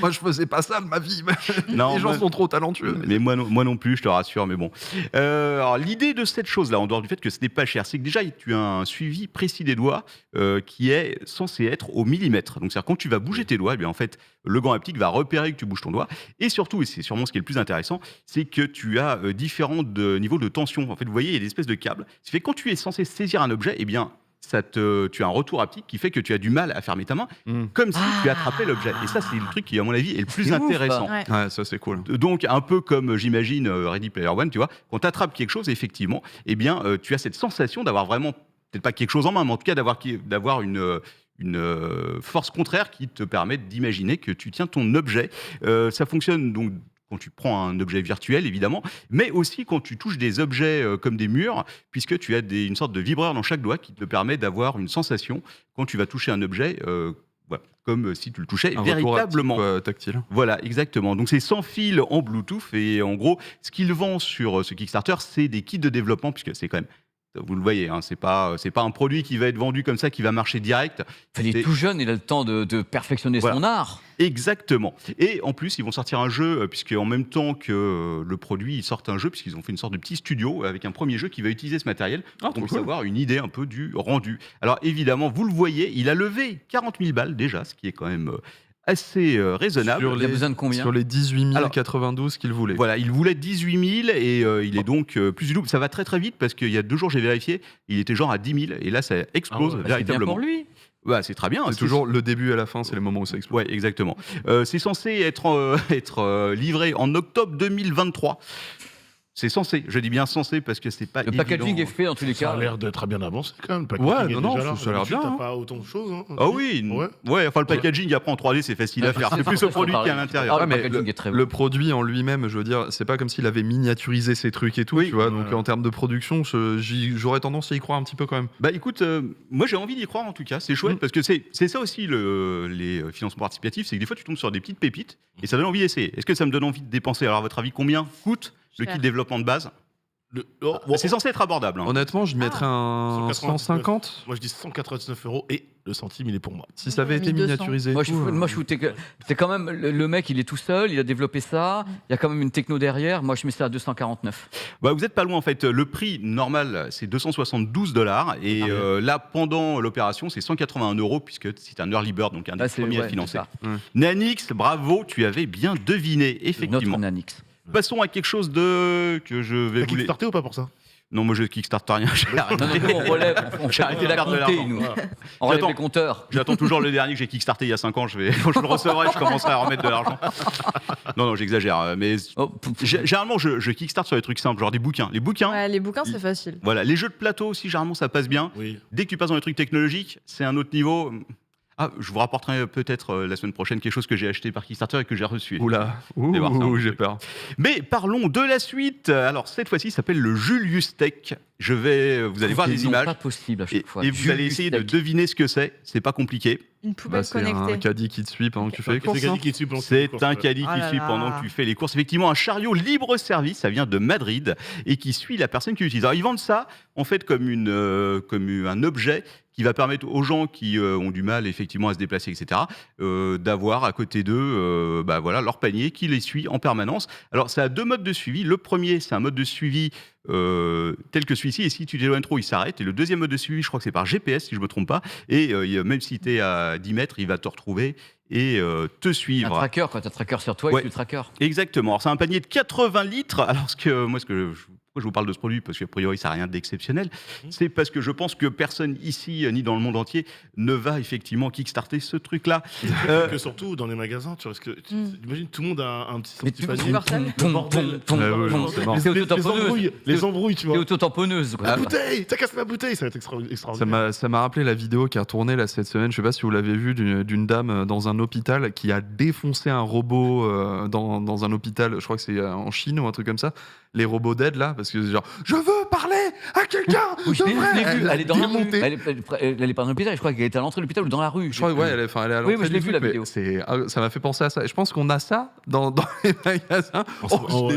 Moi, je faisais pas ça de ma vie. Non, Les gens moi- sont trop talentueux. Mais moi non plus, je te rassure, mais bon. Alors, l'idée de cette chose-là, en dehors du fait que ce n'est pas cher, c'est que déjà, tu as un suivi précis des doigts qui est censé être au millimètre. Donc, c'est-à-dire, quand tu vas bouger tes doigts, eh bien, en fait, le gant haptique va repérer que tu bouges ton doigt. Et surtout, et c'est sûrement ce qui est le plus intéressant, c'est que tu as différents niveaux de tension. En fait, vous voyez, il y a des espèces de câbles. Ce qui fait que quand tu es censé saisir un objet, eh bien, tu as un retour haptique qui fait que tu as du mal à fermer ta main, comme si tu attrapais l'objet. Et ça, c'est le truc qui, à mon avis, est le plus C'est ouf, intéressant. Ouais. Ouais, ça c'est cool. Donc, un peu comme, j'imagine, Ready Player One, tu vois, quand tu attrapes quelque chose, effectivement, eh bien, tu as cette sensation d'avoir vraiment, peut-être pas quelque chose en main, mais en tout cas d'avoir une force contraire qui te permet d'imaginer que tu tiens ton objet. Ça fonctionne donc quand tu prends un objet virtuel, évidemment, mais aussi quand tu touches des objets comme des murs, puisque tu as une sorte de vibreur dans chaque doigt qui te permet d'avoir une sensation quand tu vas toucher un objet, voilà, comme si tu le touchais Un retour véritablement. haptique, quoi, tactile. Voilà, exactement. Donc c'est sans fil en Bluetooth et en gros, ce qu'il vend sur ce Kickstarter, c'est des kits de développement puisque c'est quand même, vous le voyez, hein, c'est pas un produit qui va être vendu comme ça, qui va marcher direct. Il est C'est- tout jeune, il a le temps de perfectionner Voilà. son art. Exactement. Et en plus, ils vont sortir un jeu, puisque en même temps que le produit, ils sortent un jeu, puisqu'ils ont fait une sorte de petit studio avec un premier jeu qui va utiliser ce matériel pour qu'on puisse avoir une idée un peu du rendu. Alors évidemment, vous le voyez, il a levé 40 000 balles déjà, ce qui est quand même assez raisonnable. Il a besoin de combien? Sur les 18 092 qu'il voulait. Voilà, il voulait 18 000 et il est donc plus du double. Ça va très très vite parce qu'il y a 2 jours, j'ai vérifié, il était genre à 10 000 et là, ça explose C'est bien véritablement. pour lui. Bah, c'est très bien. C'est toujours le début et la fin, c'est le moment où ça explose. Ouais, exactement. C'est censé être livré en octobre 2023. C'est censé, je dis bien censé parce que c'est pas Le évident. packaging est fait dans tous les Ça cas. a l'air d'être bien avancé quand même. Le Ouais, packaging est non, déjà là. ça a l'air bien, T'as hein. pas autant de choses. Hein, Ah oui, Ouais. enfin le packaging après en 3D c'est facile à faire. C'est plus au produit qu'à l'intérieur. Ah, Ouais, le mais packaging est très bon. le produit en lui-même, je veux dire, c'est pas comme s'il avait miniaturisé ses trucs et tout, Oui. tu vois. Donc Ouais. en termes de production, j'aurais tendance à y croire un petit peu quand même. Bah écoute, moi j'ai envie d'y croire en tout cas, c'est chouette parce que c'est ça aussi les financements participatifs, c'est que des fois tu tombes sur des petites pépites et ça donne envie d'essayer. Est-ce que ça me donne envie de dépenser? Alors à votre avis, combien coûte le Cher. kit développement de base? Bon, C'est censé être abordable. Hein. Honnêtement, je mettrais un 199. 150 moi je dis 199 € et le centime il est pour moi. si ça avait On a été mis 200. miniaturisé. et Moi, tout, je foutais que c'est quand même le mec, il est tout seul, il a développé ça. Il y a quand même une techno derrière. Moi, je mets ça à 249. Bah, vous êtes pas loin en fait. Le prix normal c'est 272 $ et là pendant l'opération c'est 181 € puisque c'est un early bird donc un des Là, c'est premiers à ouais, financer. c'est ça. Nanix, bravo, tu avais bien deviné Notre effectivement. Nanix. Passons à quelque chose que je vais T'as vous. kickstarté ou pas pour ça? Non, moi je kickstarte rien. J'ai arrêté. Non, nous, on relève, on J'ai arrête arrêté de de la perdre de compter, l'argent. nous. Voilà. On relève J'attends. les compteurs. J'attends toujours le dernier que j'ai kickstarté il y a 5 ans. Je le recevrai, je commencerai à remettre de l'argent. Non, j'exagère. Mais Oh, pouf, pouf. généralement, je kickstarte sur des trucs simples, genre des bouquins. Les bouquins, Ouais, les bouquins, c'est facile. voilà. Les jeux de plateau aussi, généralement, ça passe bien. Oui. Dès que tu passes dans les trucs technologiques, c'est un autre niveau. Ah, je vous rapporterai peut-être la semaine prochaine quelque chose que j'ai acheté par Kickstarter et que j'ai reçu. Oula, allez voir ça, j'ai peur. Mais parlons de la suite. Alors, cette fois-ci, ça s'appelle le Julius Tech. Vous allez voir Des les noms images. pas possible à Et, chaque fois. et vous allez Julius essayer de Tech. deviner ce que c'est. C'est pas compliqué. Une poubelle C'est un connectée. caddie qui te suit pendant que tu fais les C'est courses. Gadi hein. qui est dessus pendant que tu C'est fais les courses, un ouais. caddie Oh qui là suit là. pendant que tu fais les courses. Effectivement, un chariot libre-service, ça vient de Madrid et qui suit la personne qui l'utilise. Alors, ils vendent ça en fait comme un objet qui va permettre aux gens qui ont du mal effectivement à se déplacer, etc., d'avoir à côté d'eux leur panier qui les suit en permanence. Alors, ça a 2 modes de suivi. Le premier, c'est un mode de suivi tel que celui-ci, et si tu t'éloignes trop, il s'arrête. Et le deuxième mode de suivi, je crois que c'est par GPS, si je ne me trompe pas. Et même si tu es à 10 mètres, il va te retrouver et te Un suivre. tracker, quand tu as un tracker sur toi, Ouais. il suit le tracker. Exactement. Alors, c'est un panier de 80 litres. Alors, pourquoi je vous parle de ce produit? Parce qu'a priori, ça n'a rien d'exceptionnel. C'est parce que je pense que personne ici, ni dans le monde entier, ne va effectivement kickstarter ce truc-là. Que surtout dans les magasins, tu vois, parce que imagine tout le monde a un petit Mais sorti tu panier. peux faire ça Tom, bordel. tom, Ouais, ouais, tom, c'est tom. marrant. C'est Les auto-tamponneuse. embrouilles, tu C'est vois. auto-tamponneuse, quoi. La bouteille, t'as cassé la bouteille, ça va être Ça extraordinaire. m'a rappelé la vidéo qui a tourné là, cette semaine, je sais pas si vous l'avez vu, d'une dame dans un hôpital qui a défoncé un robot dans un hôpital, je crois que c'est en Chine ou un truc comme ça, les robots d'aide là, parce que genre, je veux parler à quelqu'un Oui, je de l'ai vrai. vue, elle est dans la rue. démonté. Elle est pas dans l'hôpital, je crois qu'elle était à l'entrée de l'hôpital ou dans la rue. Je crois, ouais, elle est à Oui, l'entrée mais je du l'ai vu, truc, la mais vidéo. ça m'a fait penser à ça. Et je pense qu'on a ça dans les magasins.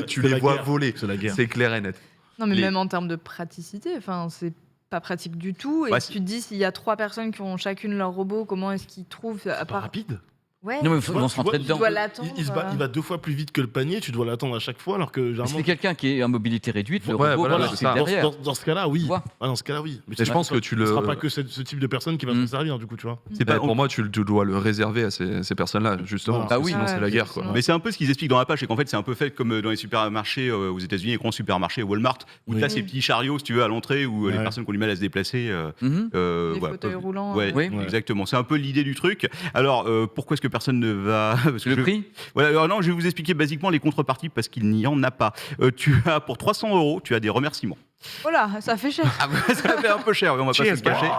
Tu c'est les la vois guerre. voler. C'est la guerre. C'est clair et net. Non, mais Les- même en termes de praticité, enfin, c'est pas pratique du tout. Et Ouais, tu te dis, s'il y a 3 personnes qui ont chacune leur robot, comment est-ce qu'ils trouvent à Pas part. rapide. Ouais, Non, mais Tu ils vont vois, se rentrer tu tu dedans. dois l'attendre. Il va 2 fois plus vite que le panier, tu dois l'attendre à chaque fois, alors que Mais généralement. c'est quelqu'un qui est en mobilité réduite, le Ouais, robot, voilà, c'est c'est ça. derrière. Dans ce cas-là, oui. Tu vois. Ah, dans ce cas-là, oui. Mais Et je pense que tu ce le. sera pas que ce type de personne qui va Mm. se servir, du coup, tu vois. C'est pas, Pour moi, tu dois le réserver à ces personnes-là, justement. Voilà. parce que Bah oui. sinon, c'est la Ouais, guerre, quoi. sinon- Mais c'est un peu ce qu'ils expliquent dans la page, c'est qu'en fait c'est un peu fait comme dans les supermarchés aux États-Unis, les grands supermarchés, Walmart, où Oui. tu as ces petits chariots, si tu veux, à l'entrée, où les Ouais. personnes qui ont du mal à se déplacer. Mhm. Les voilà, fauteuils peuvent- roulants. Ouais, Oui. exactement. C'est un peu l'idée du truc. Alors, pourquoi est-ce que personne ne va parce que Le je- prix Voilà, alors non, je vais vous expliquer basiquement les contreparties parce qu'il n'y en a pas. Tu as pour 300 €, tu as des remerciements. Voilà, ça fait cher. Ah, ça fait un peu cher, oui, on va pas se le cacher.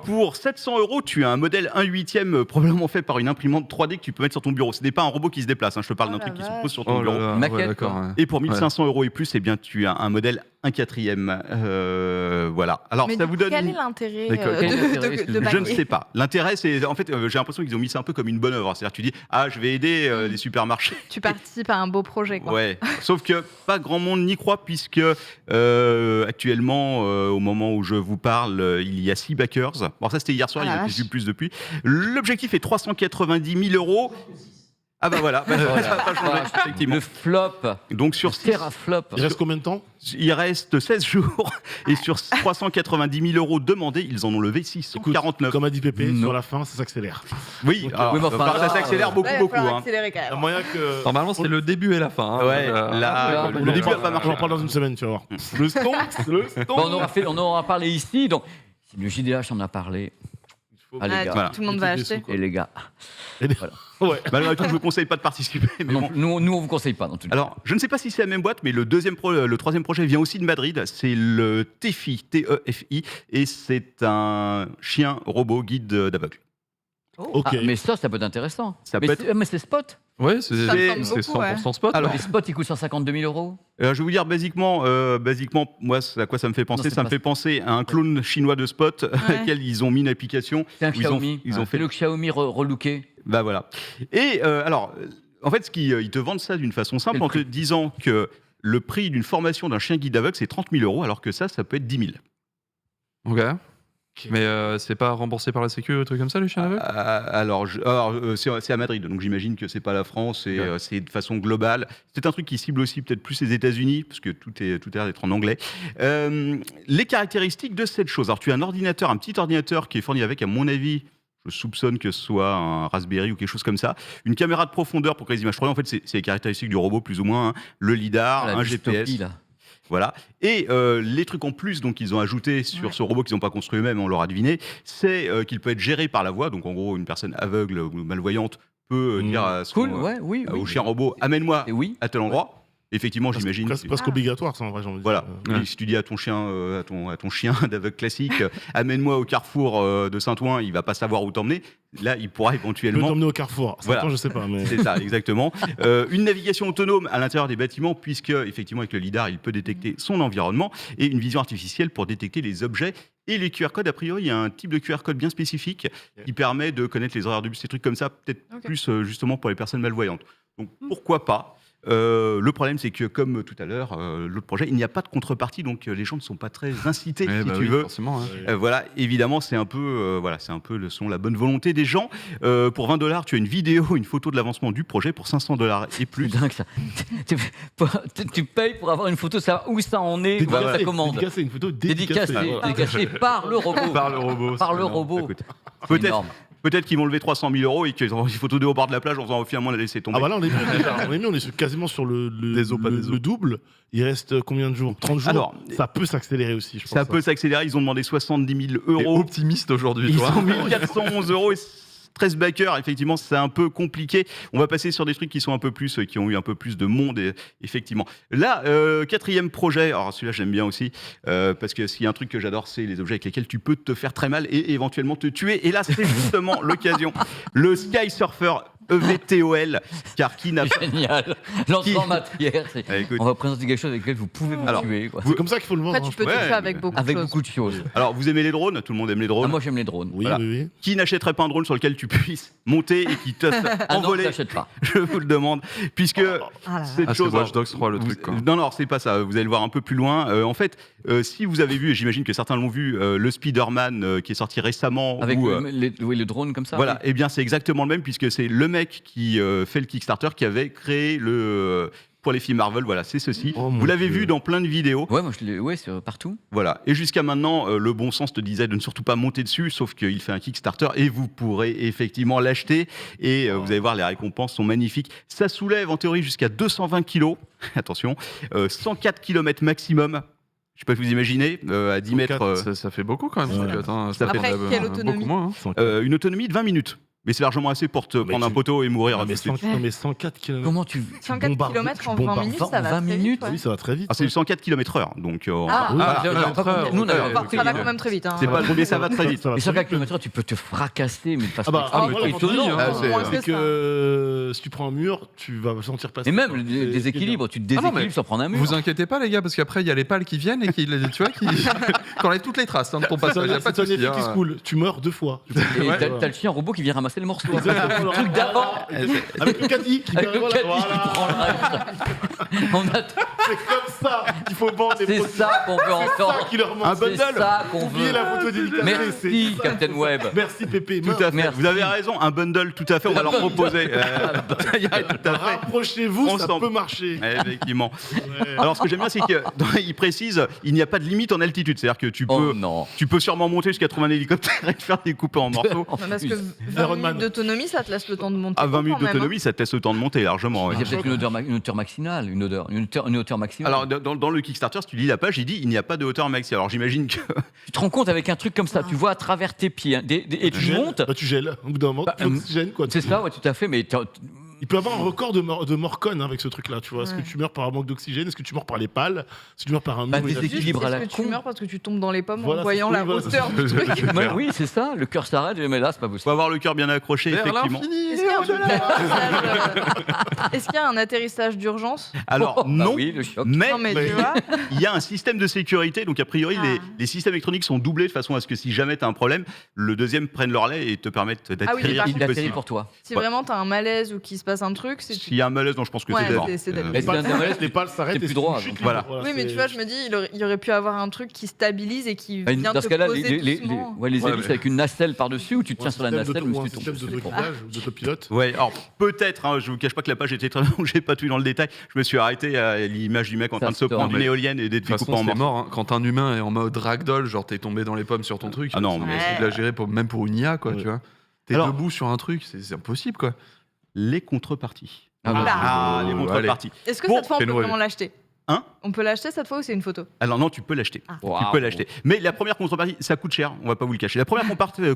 Pour 700 €, tu as un modèle 1/8 probablement fait par une imprimante 3D que tu peux mettre sur ton bureau. Ce n'est pas un robot qui se déplace, hein, je te parle Oh d'un la truc qui se vache. pose sur ton Oh là bureau. là, Maquette, ouais, d'accord. quoi. ouais. Et pour 1500 € et plus, eh bien, tu as un modèle 1/4. Voilà. Alors, Mais ça du vous coup, donne. quel est l'intérêt Mais quel est l'intérêt, de excuse-moi. Je ne baguer sais pas. L'intérêt, c'est. En fait, j'ai l'impression qu'ils ont mis ça un peu comme une bonne œuvre. C'est-à-dire, tu dis, ah, je vais aider les supermarchés. Tu participes à un beau projet, quoi. Ouais. Sauf que pas grand monde n'y croit, puisque Actuellement, au moment où je vous parle, il y a 6 backers. Bon, ça c'était hier soir, Ah il y la en a vache. eu plus depuis. L'objectif est 390 000 €. Ah bah voilà, ça n'a pas changé, effectivement. Le flop. Donc sur Le teraflop. Il reste combien de temps? il reste 16 jours et sur 390 000 € demandés, ils en ont levé Écoute, 649. comme a dit Pépé, Non. sur la fin, ça s'accélère. Oui, alors, Oui, mais enfin, ça là, s'accélère beaucoup, Ouais, il va beaucoup. falloir Hein. accélérer quand Il y a même. moyen que. Normalement, c'est le début et la fin. Hein. Ouais, là, on le en début parle- n'a pas marché. On en parle dans une semaine, tu vas voir. Le stonk. Bon, on aura parlé ici, donc si le JDH en a parlé. Allez, Ah, gars. Voilà. Tout le monde va acheter. Et les gars. Ouais. Malgré tout, je ne vous conseille pas de participer. Mais Non, bon. nous, on vous conseille pas dans tout. Alors, je ne sais pas si c'est la même boîte, mais le troisième projet vient aussi de Madrid. C'est le TEFI, T-E-F-I, et c'est un chien robot guide d'aveugle. Ok. Ah, mais ça peut être intéressant. Ça mais peut c'est- mais c'est Spot. Ouais, Ça me semble c'est beaucoup, 100% spot. Alors, Les Spots, ils coûtent 152 000 €. Je vais vous dire basiquement, moi, à quoi ça me fait penser Non, c'est Ça me pas fait penser à un clone chinois de Spot, à lequel ils ont mis une application. C'est un où ils ont- Xiaomi. ils ont fait C'est le Xiaomi relooké. Bah voilà. Et alors, en fait, ils te vendent ça d'une façon simple Quel en te disant que le prix d'une formation d'un chien guide aveugle, c'est 30 000 €, alors que ça peut être 10 000. Ok. Mais c'est pas remboursé par la Sécu, un truc comme ça, les chiens aveugles Alors, c'est à Madrid, donc j'imagine que c'est pas la France, et Ouais. c'est de façon globale. C'est un truc qui cible aussi peut-être plus les États-Unis, parce que tout a l'air d'être en anglais. Les caractéristiques de cette chose. Alors, tu as un petit ordinateur qui est fourni avec, à mon avis, je soupçonne que ce soit un Raspberry ou quelque chose comme ça. Une caméra de profondeur pour que les images 3D, en fait, c'est les caractéristiques du robot plus ou moins. Hein. Le lidar, La un dystopie, GPS. là. Voilà. Et les trucs en plus donc qu'ils ont ajouté sur ce robot qu'ils n'ont pas construit eux-mêmes, on l'aura deviné, c'est qu'il peut être géré par la voix. Donc en gros, une personne aveugle ou malvoyante peut dire à Cool, ouais, oui. au chien robot, amène-moi Et oui. à tel endroit. Effectivement, j'imagine. Presque obligatoire, ça, en vrai, j'ai envie de Voilà. dire. Et si tu dis à ton chien, à ton chien d'aveugle classique, amène-moi au carrefour de Saint-Ouen, il va pas savoir où t'emmener. Là, il pourra Je peux éventuellement. t'emmener au Carrefour. Voilà. Attends, je sais pas, mais. C'est ça, exactement. Une navigation autonome à l'intérieur des bâtiments, puisque, effectivement, avec le lidar, il peut détecter son environnement, et une vision artificielle pour détecter les objets et les QR codes. A priori, il y a un type de QR code bien spécifique qui permet de connaître les horaires de bus, ces trucs comme ça, peut-être Ok. plus justement pour les personnes malvoyantes. Donc, pourquoi pas. Le problème, c'est que, comme tout à l'heure, l'autre projet, il n'y a pas de contrepartie, donc les gens ne sont pas très incités, Eh si bah tu oui, veux. forcément. Hein. Voilà, évidemment, c'est un peu, la bonne volonté des gens. Pour 20 $, tu as une vidéo, une photo de l'avancement du projet. Pour 500 $ et plus, C'est dingue ça. Tu payes pour avoir une photo, ça, où ça en est, où Dédicacé, ça commande. dédicacé, une photo Dédicacé, dédicacée. dédicacé par le robot. Par le robot. Par le c'est énorme. robot. écoute, C'est peut-être énorme. peut-être qu'ils vont lever 300 000 € et qu'ils auront une photo de au bord de la plage en faisant finalement la laisser tomber. Ah bah là, on est mieux déjà. On est quasiment sur Des os, pas des os. le double. Il reste combien de jours? 30 jours. Alors, ça peut s'accélérer aussi, je pense. ça peut s'accélérer. Ils ont demandé 70 000 T'es €. optimiste aujourd'hui, Ils toi. ont 1411 € et 13 backers. Effectivement, c'est un peu compliqué. On va passer sur des trucs qui sont un peu plus, qui ont eu un peu plus de monde, effectivement. Là, quatrième projet. Alors celui-là, j'aime bien aussi parce que s'il y a un truc que j'adore, c'est les objets avec lesquels tu peux te faire très mal et éventuellement te tuer. Et là, c'est justement l'occasion. Le Sky Surfer EVTOL, car qui n'a pas. Génial. L'entrée en matière. c'est- Ah, écoute. On va présenter quelque chose avec lequel vous pouvez vous Alors, tuer. Quoi. C'est comme ça qu'il faut le vendre. Après, hein, tu peux je tout Ouais, faire avec beaucoup de Avec choses. beaucoup de choses. Alors, vous aimez les drones? Tout le monde aime les drones. Ah, moi, j'aime les drones. pense. Oui, Voilà. oui, oui. Qui n'achèterait pas un drone sur lequel tu puisses monter et qui te Ah non, je envoler? l'achète pas. Je vous le demande, puisque Ah là là. cette Ah, c'est chose. Watch Dogs 3, le truc, quoi. Non, c'est pas ça. Vous allez le voir un peu plus loin. En fait, si vous avez vu, et j'imagine que certains l'ont vu, le Spider-Man qui est sorti récemment. Avec où, le drone comme ça. voilà, eh bien c'est exactement le même puisque c'est le mec qui fait le Kickstarter qui avait créé le pour les films Marvel. Voilà, c'est ceci. Oh, mon vous l'avez Dieu. vu dans plein de vidéos. Ouais, moi je l'ai. Ouais, c'est partout. Voilà. Et jusqu'à maintenant, le bon sens te disait de ne surtout pas monter dessus, sauf qu'il fait un Kickstarter et vous pourrez effectivement l'acheter. Et vous allez voir, les récompenses sont magnifiques. Ça soulève en théorie jusqu'à 220 kilos. Attention, 104 km maximum. Je sais pas si vous imaginez, à 10 mètres. 104, Ça fait beaucoup quand même. Ouais. 104, hein. Ça fait Après, quelle autonomie Beaucoup moins. Hein. Une autonomie de 20 minutes. Mais c'est largement assez pour te Mais prendre un tu- poteau et mourir. Non, tout mais, de suite. 104 km. Comment tu. 104 km en 20 minutes, ça va 20 très minutes, vite. ouais. Oui, ça va très vite. Ah, c'est 104 km/h. Donc, Ah, Oui, Ah, ah, non, pas comme- nous, on avait- Enfin, ça va quand même très vite. hein. c'est pas le premier, ça va très vite. Ça va Mais très 104 vite. km/h, tu peux te fracasser, mais de façon Ah bah, extrêmement voilà, étonnante. Ah, Moins C'est que que ça. si tu prends un mur, tu vas sentir passer. Et même quoi. le C'est- déséquilibre, tu te Ah non, déséquilibres mais sans prendre un mur. Vous inquiétez pas, les gars, parce qu'après, il y a les pales qui viennent et qui, tu vois, qui enlèvent toutes les traces hein, de ton C'est passage. Il y a pas de un souci. effet qui hein. se coule. Tu meurs 2 fois. Et Ouais, t'as voilà. t'as le chien robot qui vient ramasser c'est le morceau. Exactement. Le truc d'avant. Avec le caddie qui Avec le voilà, caddie voilà. qui prend le reste. On attend. C'est comme ça qu'il faut vendre les C'est produits. ça qu'on veut C'est ça entendre. qui leur manque. Un C'est bundle. ça qu'on Oubliez veut. la photo dédicacée. Merci, c'est ça. Captain Web. Merci Pépé. Tout à fait. Merci. Vous avez raison, un bundle, tout à fait, on va leur proposer. Tout à fait. Rapprochez-vous, ça Ensemble. peut marcher. Effectivement. Ouais. Alors, ce que j'aime bien, c'est qu'il précise, il n'y a pas de limite en altitude. C'est-à-dire que tu Oh peux, non. tu peux sûrement monter jusqu'à trouver un hélicoptère et te faire découper en morceaux. Non, parce que 20 Iron Man. minutes d'autonomie, ça te laisse le temps de monter. À 20 minutes quand même, hein. d'autonomie, ça te laisse le temps de monter largement. ouais. Il y a peut-être une hauteur maximale, une hauteur maximale. Alors, dans le Kickstarter, si tu lis la page, il dit il n'y a pas de hauteur maxi. Alors, j'imagine que. tu te rends compte avec un truc comme ça, tu vois à travers tes pieds, hein, et tu gèles. montes. Bah, tu gèles. Au bout d'un moment, Bah, tu oxygènes, quoi. C'est ça, ouais, tout à fait, mais Il peut avoir un record de Morcon avec ce truc-là, tu vois. Est-ce que tu meurs par un manque d'oxygène? Est-ce que tu meurs par les pales? Est-ce que tu meurs par un Bah, mur des inactif? équilibres à la Est-ce que tu con. meurs parce que tu tombes dans les pommes Voilà, en voyant oui, la voilà, hauteur c'est du ça. truc? Ouais, oui, c'est ça, le cœur s'arrête, mais là, c'est pas Faut possible. avoir le cœur bien accroché, Vers effectivement. l'infini. Est-ce qu'il y a un atterrissage, est-ce qu'il y a un atterrissage d'urgence? Alors, Oh, bah non. oui, le choc. Mais Non, mais mais- tu vois. il y a un système de sécurité, donc a priori les systèmes électroniques sont doublés de façon à ce que si jamais tu as un problème, le deuxième prenne le relais et te permette Ah oui, d'atterrir par si Il atterrit possible. pour toi. Si Ouais. vraiment t'as un malaise ou qu'il se passe un truc, c'est. S'il y a un malaise, non, je pense que Ouais, c'est mort. c'est d'habitude. Mais Les pales c'est un- s'arrêtent, les pales s'arrêtent. c'est et plus droit, chute donc. libre. Voilà. Oui, mais c'est- tu vois, je me dis, il aurait pu avoir un truc qui stabilise et qui Bah, vient dans te ce cas-là, poser les doucement. hélices Ouais, avec mais- une nacelle par-dessus, ou tu te Ou tiens un sur la système nacelle, ou ou un si tu système tombes. de d'autopilage ou d'autopilote. Ouais, alors peut-être, hein, je vous cache pas que la page était très longue, j'ai pas tout eu dans le détail. Je me suis arrêté à l'image du mec en Ça train de se se prendre tord, une éolienne et d'être De toute découpé façon, en c'est morceaux. mort. Hein. Quand un humain est en mode ragdoll, genre t'es tombé dans les pommes sur ton truc, Ah non, c'est mais- difficile à gérer même pour une IA, quoi, Ouais. tu vois. T'es Alors- debout sur un truc, c'est impossible, quoi. Les contreparties. Ah, bah, Ah, les allez. contreparties. Est-ce que Bon, cette fois on peut fais-nous rêver. vraiment l'acheter? Hein? On peut l'acheter cette fois ou c'est une photo? Alors non, tu peux l'acheter. Ah. Tu Waouh. peux l'acheter. Mais la première contrepartie, ça coûte cher, on va pas vous le cacher. La première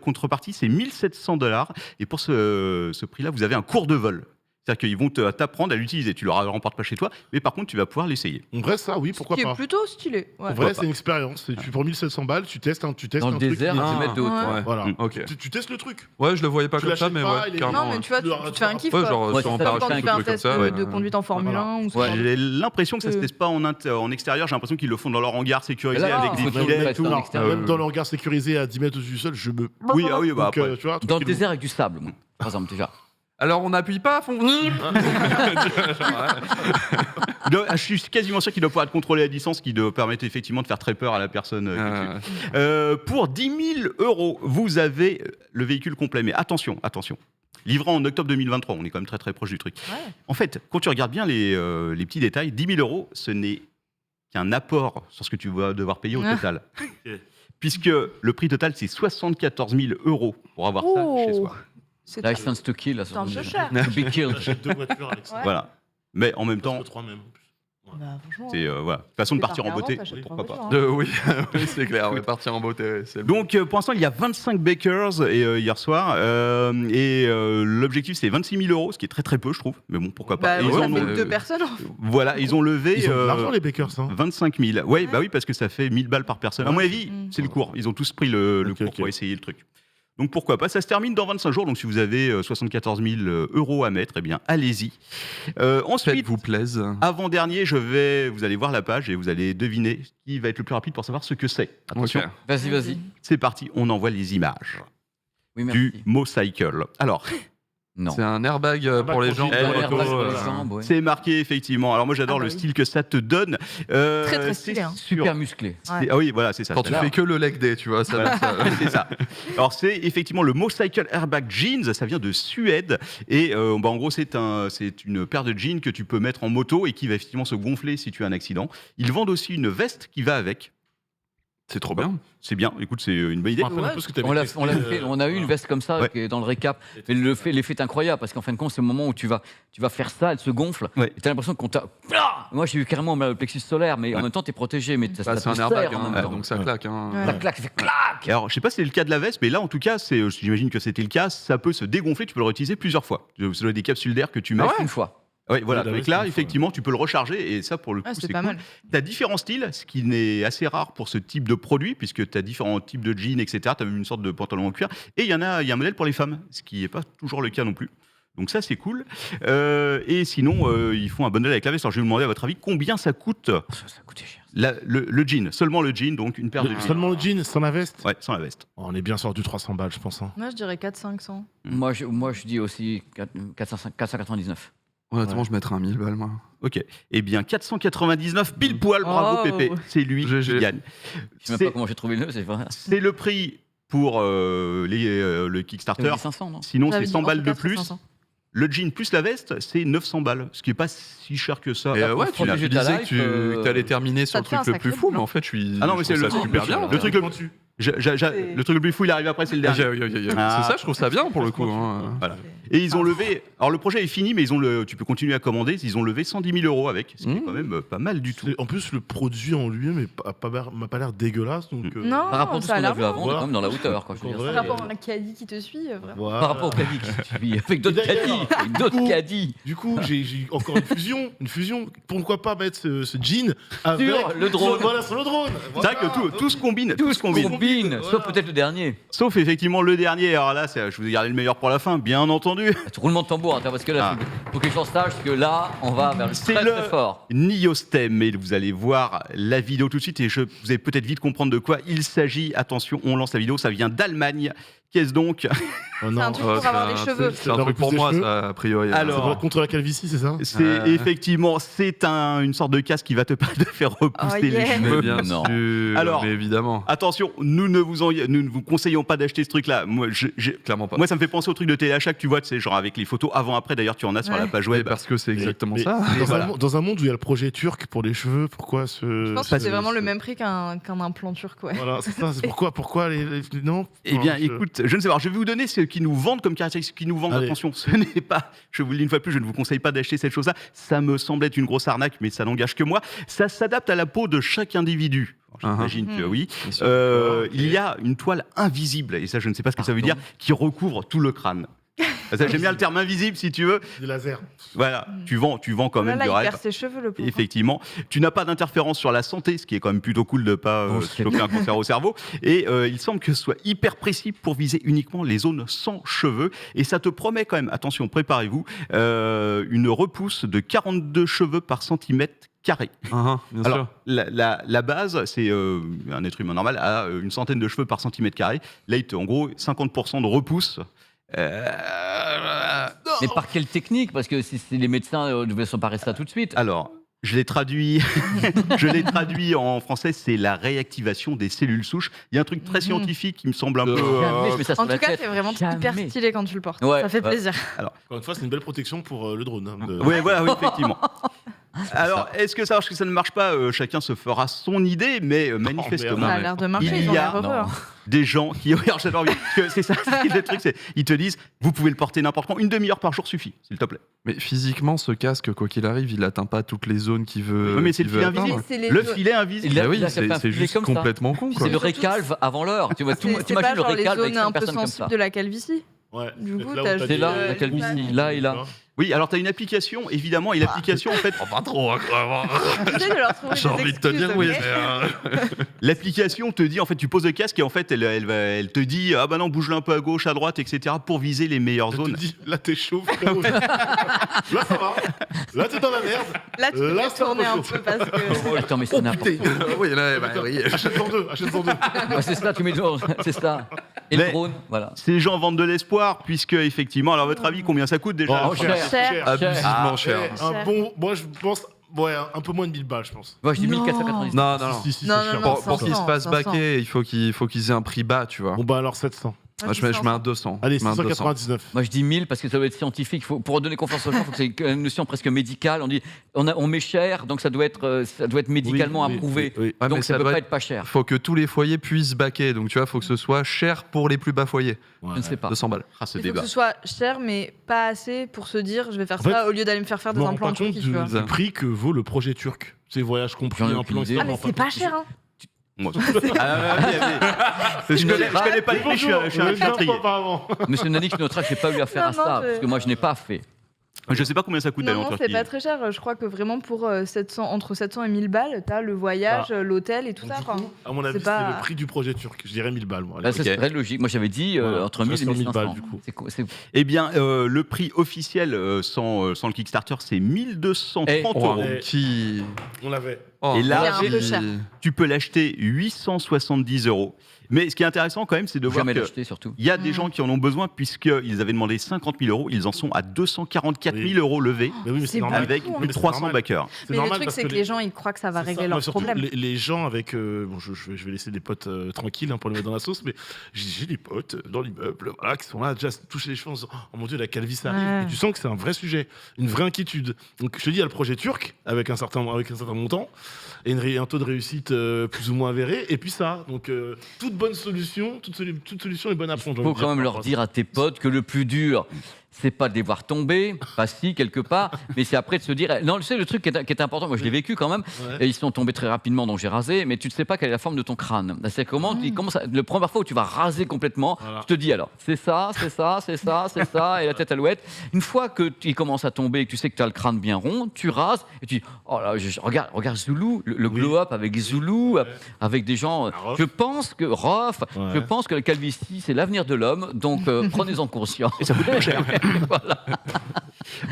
contrepartie, c'est 1700 $. Et pour ce prix-là, vous avez un cours de vol. C'est-à-dire qu'ils vont t'apprendre à l'utiliser. Tu ne le remportes pas chez toi, mais par contre, tu vas pouvoir l'essayer. En vrai, ça, oui, pourquoi Qui est pas. plutôt stylé. Ouais. En vrai, c'est une expérience. Pour 1700 balles, tu testes un truc. Dans le désert, qui- à 10 mètres de hauteur. Ouais. Voilà. Mm. Ok. Tu testes le truc. Ouais, je le voyais pas Tu comme ça, l'achètes mais pas, ouais, il est- carrément. Non, mais tu vois, tu te fais un kiff. Ouais, quoi. genre Ouais, sur un c'est ça, Comme quand parachute tu ou fais un truc comme test ça. ouais. de conduite en Formule Voilà. 1 ou ce Ouais. genre de- J'ai l'impression que ça se Euh. teste pas en extérieur. J'ai l'impression qu'ils le font dans leur hangar sécurisé Là, avec faut des qu'ils le filets et fassent tout. en Non, extérieur. même dans le regard sécurisé à 10 mètres au-dessus du sol, je me. Oui, ah oui, bah Donc, après. tu vois, Dans le tranquillou. désert avec du sable, moi, par exemple, déjà. Alors on n'appuie pas à fond. Je suis quasiment sûr qu'il doit pouvoir être contrôlé à distance, qui doit permettre effectivement de faire très peur à la personne. Pour 10 000 €, vous avez le véhicule complet. Mais attention, attention. Livré en octobre 2023, on est quand même très très proche du truc. Ouais. En fait, quand tu regardes bien les petits détails, 10 000 €, ce n'est qu'un apport sur ce que tu vas devoir payer au Ah. total. Ok. Puisque le prix total, c'est 74 000 € pour avoir ça chez soi. C'est License to kill, là, un peu cher. To be killed. J'achète 2 voitures avec ça. Ouais. Voilà. Mais en même temps, Presque 3 même. en plus. Bah, franchement, c'est voilà. Façon de c'est partir en par beauté. avant, t'achètes trois Pourquoi pas. voitures, hein. Oui, oui, c'est clair. Ouais, partir en beauté, ouais, c'est le Donc pour l'instant, il y a 25 bakers hier soir. L'objectif, c'est 26 000 €, ce qui est très très peu, je trouve. Mais bon, pourquoi pas. Bah, Et oui, ils ça en fait ont- que deux personnes. Voilà, ils ont levé Ils ont de l'argent, les Bakers. Hein. 25 000. Ouais, bah oui, parce que ça fait 1000 balles par personne. À mon avis, Mm. c'est le cours. Ils ont tous pris le Ok, cours ok. pour essayer le truc. Donc pourquoi pas. Ça se termine dans 25 jours. Donc si vous avez 74 000 € à mettre, eh bien allez-y. Ensuite, Faites-vous plaise. avant-dernier, vous allez voir la page et vous allez deviner qui va être le plus rapide pour savoir ce que c'est. Attention, Ok. Vas-y, vas-y. c'est parti. On envoie les images Oui, merci. du Mocycle. Alors, Non. C'est un airbag pour les gens. Eh, Pour les les motos, airbag sur les jambes, ouais. c'est marqué effectivement. Alors moi, j'adore Ah bah le oui. style que ça te donne. Très, très c'est stylé, hein. Super musclé. Ouais. Ah oui, voilà, c'est ça. Quand tu Là, fais que le leg day, tu vois, ça. Voilà. ça- c'est ça. Alors c'est effectivement le Mocycle Airbag Jeans, ça vient de Suède et en gros c'est une paire de jeans que tu peux mettre en moto et qui va effectivement se gonfler si tu as un accident. Ils vendent aussi une veste qui va avec. C'est trop bien. C'est bien, écoute, c'est une bonne idée. On rappelle un peu ce que t'avais On l'a testé, fait, on a eu une veste comme ça ouais. qui est dans le récap. Mais l'effet est incroyable parce qu'en fin de compte, c'est le moment où tu vas faire ça, elle se gonfle. Ouais. Et t'as l'impression qu'on t'a. Ah moi, j'ai eu carrément le plexus solaire, mais en Ouais. même temps, t'es protégé. Mais ça Bah, c'est un te airbag, serre en hein, même temps. donc ça claque. Hein. Ouais. Ça claque, ça fait clac. Alors je sais pas si c'est le cas de la veste, mais là en tout cas, j'imagine que c'était le cas, ça peut se dégonfler, tu peux le réutiliser plusieurs fois. Ça doit être des capsules d'air que tu mets. Une fois. Ouais, voilà. Oui, la Donc veste, là, une fois, effectivement, tu peux le recharger et ça, pour le coup, Ah, c'est c'est pas cool. mal. Tu as différents styles, ce qui n'est assez rare pour ce type de produit, puisque tu as différents types de jeans, etc. Tu as même une sorte de pantalon en cuir. Et il y a un modèle pour les femmes, ce qui n'est pas toujours le cas non plus. Donc ça, c'est cool. Et sinon, ils font un bundle avec la veste. Alors je vais vous demander à votre avis combien ça coûte Ça coûtait cher. le jean. Seulement le jean, donc une paire de jeans. Seulement le jean, sans la veste. Ouais, sans la veste. Oh, on est bien sur du 300 balles, je pense. Hein. Moi, je dirais 400-500. Moi, je dis aussi 499. Honnêtement, Ouais. je mettrais 1000 balles, moi. Ok. Eh bien, 499, pile poil, bravo Oh. Pépé. C'est lui qui GG. gagne. Je sais même C'est- pas comment j'ai trouvé le nœud, c'est vrai. C'est le prix pour le Kickstarter. 500, non? Sinon, J'avais c'est dit 100 entre balles de 400 et plus. 500. Le jean plus la veste, c'est 900 balles, ce qui est pas si cher que ça. Et Ah, ouais, au tu, final. protéger tu ta disais life, que tu allais terminer sur ça le te fait truc un le plus sacré fou, mais boulot. en fait, Ah non, mais c'est je le trouve ça super bien. le truc le truc le plus fou, il arrive après, c'est le Ah, dernier. C'est ça, je trouve ça bien pour le coup. hein. Voilà. Et ils ont levé. Alors le projet est fini, mais tu peux continuer à commander. Ils ont levé 110 000 € avec, ce qui est quand même pas mal du tout. En plus, le produit en lui-même m'a pas l'air dégueulasse. Donc, Non, Par rapport à tout ce ça a qu'on a l'air vu bon. avant, on est Voilà. quand même dans la hauteur. Quoi, je veux dire. En vrai, Par rapport à un caddie qui te suit, vraiment. voilà. Par rapport au caddie qui se suit, avec d'autres D'ailleurs, caddies. Avec d'autres caddies. Du coup, j'ai encore une fusion. Pourquoi pas mettre ce jean avec Sur le drone. Voilà, sur le drone. C'est vrai que tout se combine. Tout se combine. Combine, sauf Voilà. peut-être le dernier. Sauf effectivement le dernier. Alors là, je vous ai gardé le meilleur pour la fin, bien entendu. Roulement de tambour, hein, parce que là, faut que les gens sachent que là, on va vers le C'est très le- très fort. Niostem, et vous allez voir la vidéo tout de suite et vous allez peut-être vite comprendre de quoi il s'agit. Attention, on lance la vidéo, ça vient d'Allemagne. Qu'est-ce donc? Oh C'est un truc Oh, pour c'est avoir un des truc- cheveux. C'est un Leur truc pour repousse moi, des ça, a priori. Alors- Ça va contre la calvitie, c'est ça C'est effectivement, c'est une sorte de casque qui va te permettre de faire repousser Oh, les yeah. cheveux. Mais bien Non. sûr, Alors- mais évidemment. Attention, nous ne vous conseillons pas d'acheter ce truc-là. Moi, Clairement pas. moi, ça me fait penser au truc de téléachat que tu vois, tu sais, genre avec les photos avant-après. D'ailleurs, tu en as sur la Ouais. page Ouais, web. parce que c'est exactement Mais ça. voilà. Dans un monde où il y a le projet turc pour les cheveux, pourquoi ce. Je pense que c'est vraiment le même prix qu'un implant turc, ouais. Voilà, c'est ça. C'est pourquoi non Eh bien, Enfin, écoute, je ne sais pas. Alors, je vais vous donner ce qu'ils nous vendent comme caractéristiques. Ce qu'ils nous vendent, Allez. attention, ce n'est pas, je vous le dis une fois de plus, je ne vous conseille pas d'acheter cette chose-là. Ça me semble être une grosse arnaque, mais ça n'engage que moi. Ça s'adapte à la peau de chaque individu. Alors, j'imagine que oui. Bien sûr. Ok. Il y a une toile invisible, et ça, je ne sais pas ce que ça veut dire, qui recouvre tout le crâne. Ça, j'aime bien le terme invisible, si tu veux. Des lasers. Voilà, tu vends quand même Là, du il rêve. perd ses cheveux, le pauvre. Effectivement, tu n'as pas d'interférence sur la santé, ce qui est quand même plutôt cool de pas Oh, c'est choper un cancer au cerveau. Et il semble que ce soit hyper précis pour viser uniquement les zones sans cheveux. Et ça te promet quand même, attention, préparez-vous, une repousse de 42 cheveux par centimètre carré. Bien sûr. Alors, la base, c'est un être humain normal a une centaine de cheveux par centimètre carré. Là, en gros, 50% de repousse. Mais par quelle technique? Parce que si les médecins devaient s'emparer de ça tout de suite. Alors, je l'ai traduit, en français, c'est la réactivation des cellules souches. Il y a un truc très scientifique qui me semble un peu. Jamais je mets ça sur En la tout cas, tête. c'est vraiment Jamais. hyper stylé quand tu le portes. Ouais, Ça fait ouais. plaisir. Encore une fois, c'est une belle protection pour le drone. Hein, de- Oui, voilà, oui, effectivement. Alors, est-ce que ça marche, que ça ne marche pas chacun se fera son idée, mais manifestement, Ça a l'air de marcher, Il ils ont y a- l'air heureux. non. hein. des gens qui. Regarde, j'adore. Parce que c'est ça, c'est le truc, c'est ils te disent, vous pouvez le porter n'importe quand, une demi-heure par jour suffit, s'il te plaît. Mais physiquement, ce casque, quoi qu'il arrive, il atteint pas toutes les zones qu'il veut. Oui, mais c'est le qu'il veut filet atteindre. invisible. C'est les Le zones- filet invisible. Il a- Ah oui, il a fait un c'est filet juste comme ça. complètement con. C'est Quoi. le récalve avant l'heure. Tu vois, C'est t'imagines pas le genre les récalve avec zones un 5 peu personnes comme ça. sensibles de la calvitie. Ouais. Du Peut-être coup, là où t'as t'as C'est des- là, la calvitie, là et là. Oui, alors tu as une application, évidemment, et l'application, en fait, Pas trop, J'essaie de leur trouver J'ai des envie de te excuses, dire oui. ok l'application te dit, en fait, tu poses le casque et en fait, elle te dit, ah bah non, bouge-le un peu à gauche, à droite, etc., pour viser les meilleures Je te zones. dis, là t'es chaud, frérot. Là ça va. Là t'es dans la merde. Là, tu peux Là, te tourner ça un va peu parce que. Oh putain, mais c'est n'importe quoi. Oui, là, bah, oui. Achète-en deux, achète-en deux. Ouais, c'est ça, tu mets deux, c'est ça. Et Mais- le drone, voilà. Ces gens vendent de l'espoir, puisque, effectivement, alors, à votre avis, combien ça coûte déjà Oh, cher. Cher. Abusivement Eh, cher. un bon, moi je pense, ouais, un peu moins de 1000 balles, je pense. Moi, je dis Non. 1490. Non, non, non. Si, Non, c'est non, cher. non, Pour qu'ils se 500, fassent 500. baquer, il faut qu'ils aient un prix bas, tu vois. Bon bah alors 700. Moi, Je mets un 200. Allez, Je mets un 200. 699. Moi, je dis 1000 parce que ça doit être scientifique. Pour donner confiance aux gens, il faut que c'est une notion presque médicale. On dit, on met cher, donc ça doit être médicalement Oui, approuvé. oui, oui. Ouais, mais Donc ça peut doit pas être- être pas cher. faut que tous les foyers puissent baquer. Donc, tu vois, faut que ce soit cher pour les plus bas foyers. Je ne sais pas. 200 balles. Ah, ce Il faut que débat. ce soit cher, mais pas assez pour se dire je vais faire En fait, ça au lieu d'aller me faire faire Je des me rends implants pas en compte Turquie, tu vois. du prix que vaut le projet turc. C'est voyage compris, J'en ai un aucune plan, idée. etc. Ah, mais c'est pas cher, hein. Moi, je connais pas les prix, je suis un Bonjour, intrigué. apparemment. Monsieur Nani, tu noteras que j'ai pas eu affaire à Non, non, ça, je- parce que moi, je n'ai pas fait. Je sais pas combien ça coûte d'aller en Non, Turquie. c'est pas très cher. Je crois que vraiment pour 700, entre 700 et 1000 balles, t'as le voyage, l'hôtel et tout Donc, ça. du Enfin, coup, à mon avis, c'est pas- c'était le prix du projet turc. Je dirais 1000 balles, moi. Là, ça Ok. serait logique. Moi, j'avais dit Voilà. entre 1000 et 500 000 1500. balles, du coup. Eh bien, le prix officiel sans le Kickstarter, c'est 1230 Oh, Oh, euros. mon petit. On l'avait. Oh, Et là, c'est un peu cher. Tu peux l'acheter 870 euros. Mais ce qui est intéressant quand même, c'est de voir Jamais que l'acheter, surtout. il y a des gens qui en ont besoin puisqu'ils avaient demandé 50 000 euros. Ils en sont à 244 000 euros levés Mais oui, mais C'est c'est normal. avec beaucoup, hein. plus de 300 backers. C'est Mais le normal truc, parce c'est que les gens, ils croient que ça va c'est régler ça. leurs Moi, surtout, problèmes. les gens avec. Bon, je vais laisser des potes tranquilles pour les mettre dans la sauce, mais j'ai des potes dans l'immeuble voilà, qui sont là, déjà toucher les cheveux en disant oh mon dieu, la calvitie arrive. Ouais. Et tu sens que c'est un vrai sujet, une vraie inquiétude. Donc je te dis, il y a le projet turc avec un certain montant et un taux de réussite plus ou moins avéré, et puis ça. Donc toute bonne solution, toute solution est bonne à prendre. Il faut quand même leur dire à tes potes que le plus dur, c'est pas de les voir tomber, pas si quelque part, mais c'est après de se dire. Non, tu sais, le truc qui est important, moi je l'ai vécu quand même, Ouais. et ils sont tombés très rapidement, donc j'ai rasé, mais tu ne sais pas quelle est la forme de ton crâne. C'est comment, la première fois où tu vas raser complètement, Voilà. je te dis alors, c'est ça, c'est ça, c'est ça, c'est ça, et la tête alouette. Une fois que tu commences à tomber et que tu sais que tu as le crâne bien rond, tu rases, et tu dis, oh là, regarde Zulu, le Oui. glow-up avec Zulu, avec des gens. Rof. Je pense que, Rof, Ouais. je pense que la calvitie, c'est l'avenir de l'homme, donc prenez-en conscience. Et ça coûte pas cher.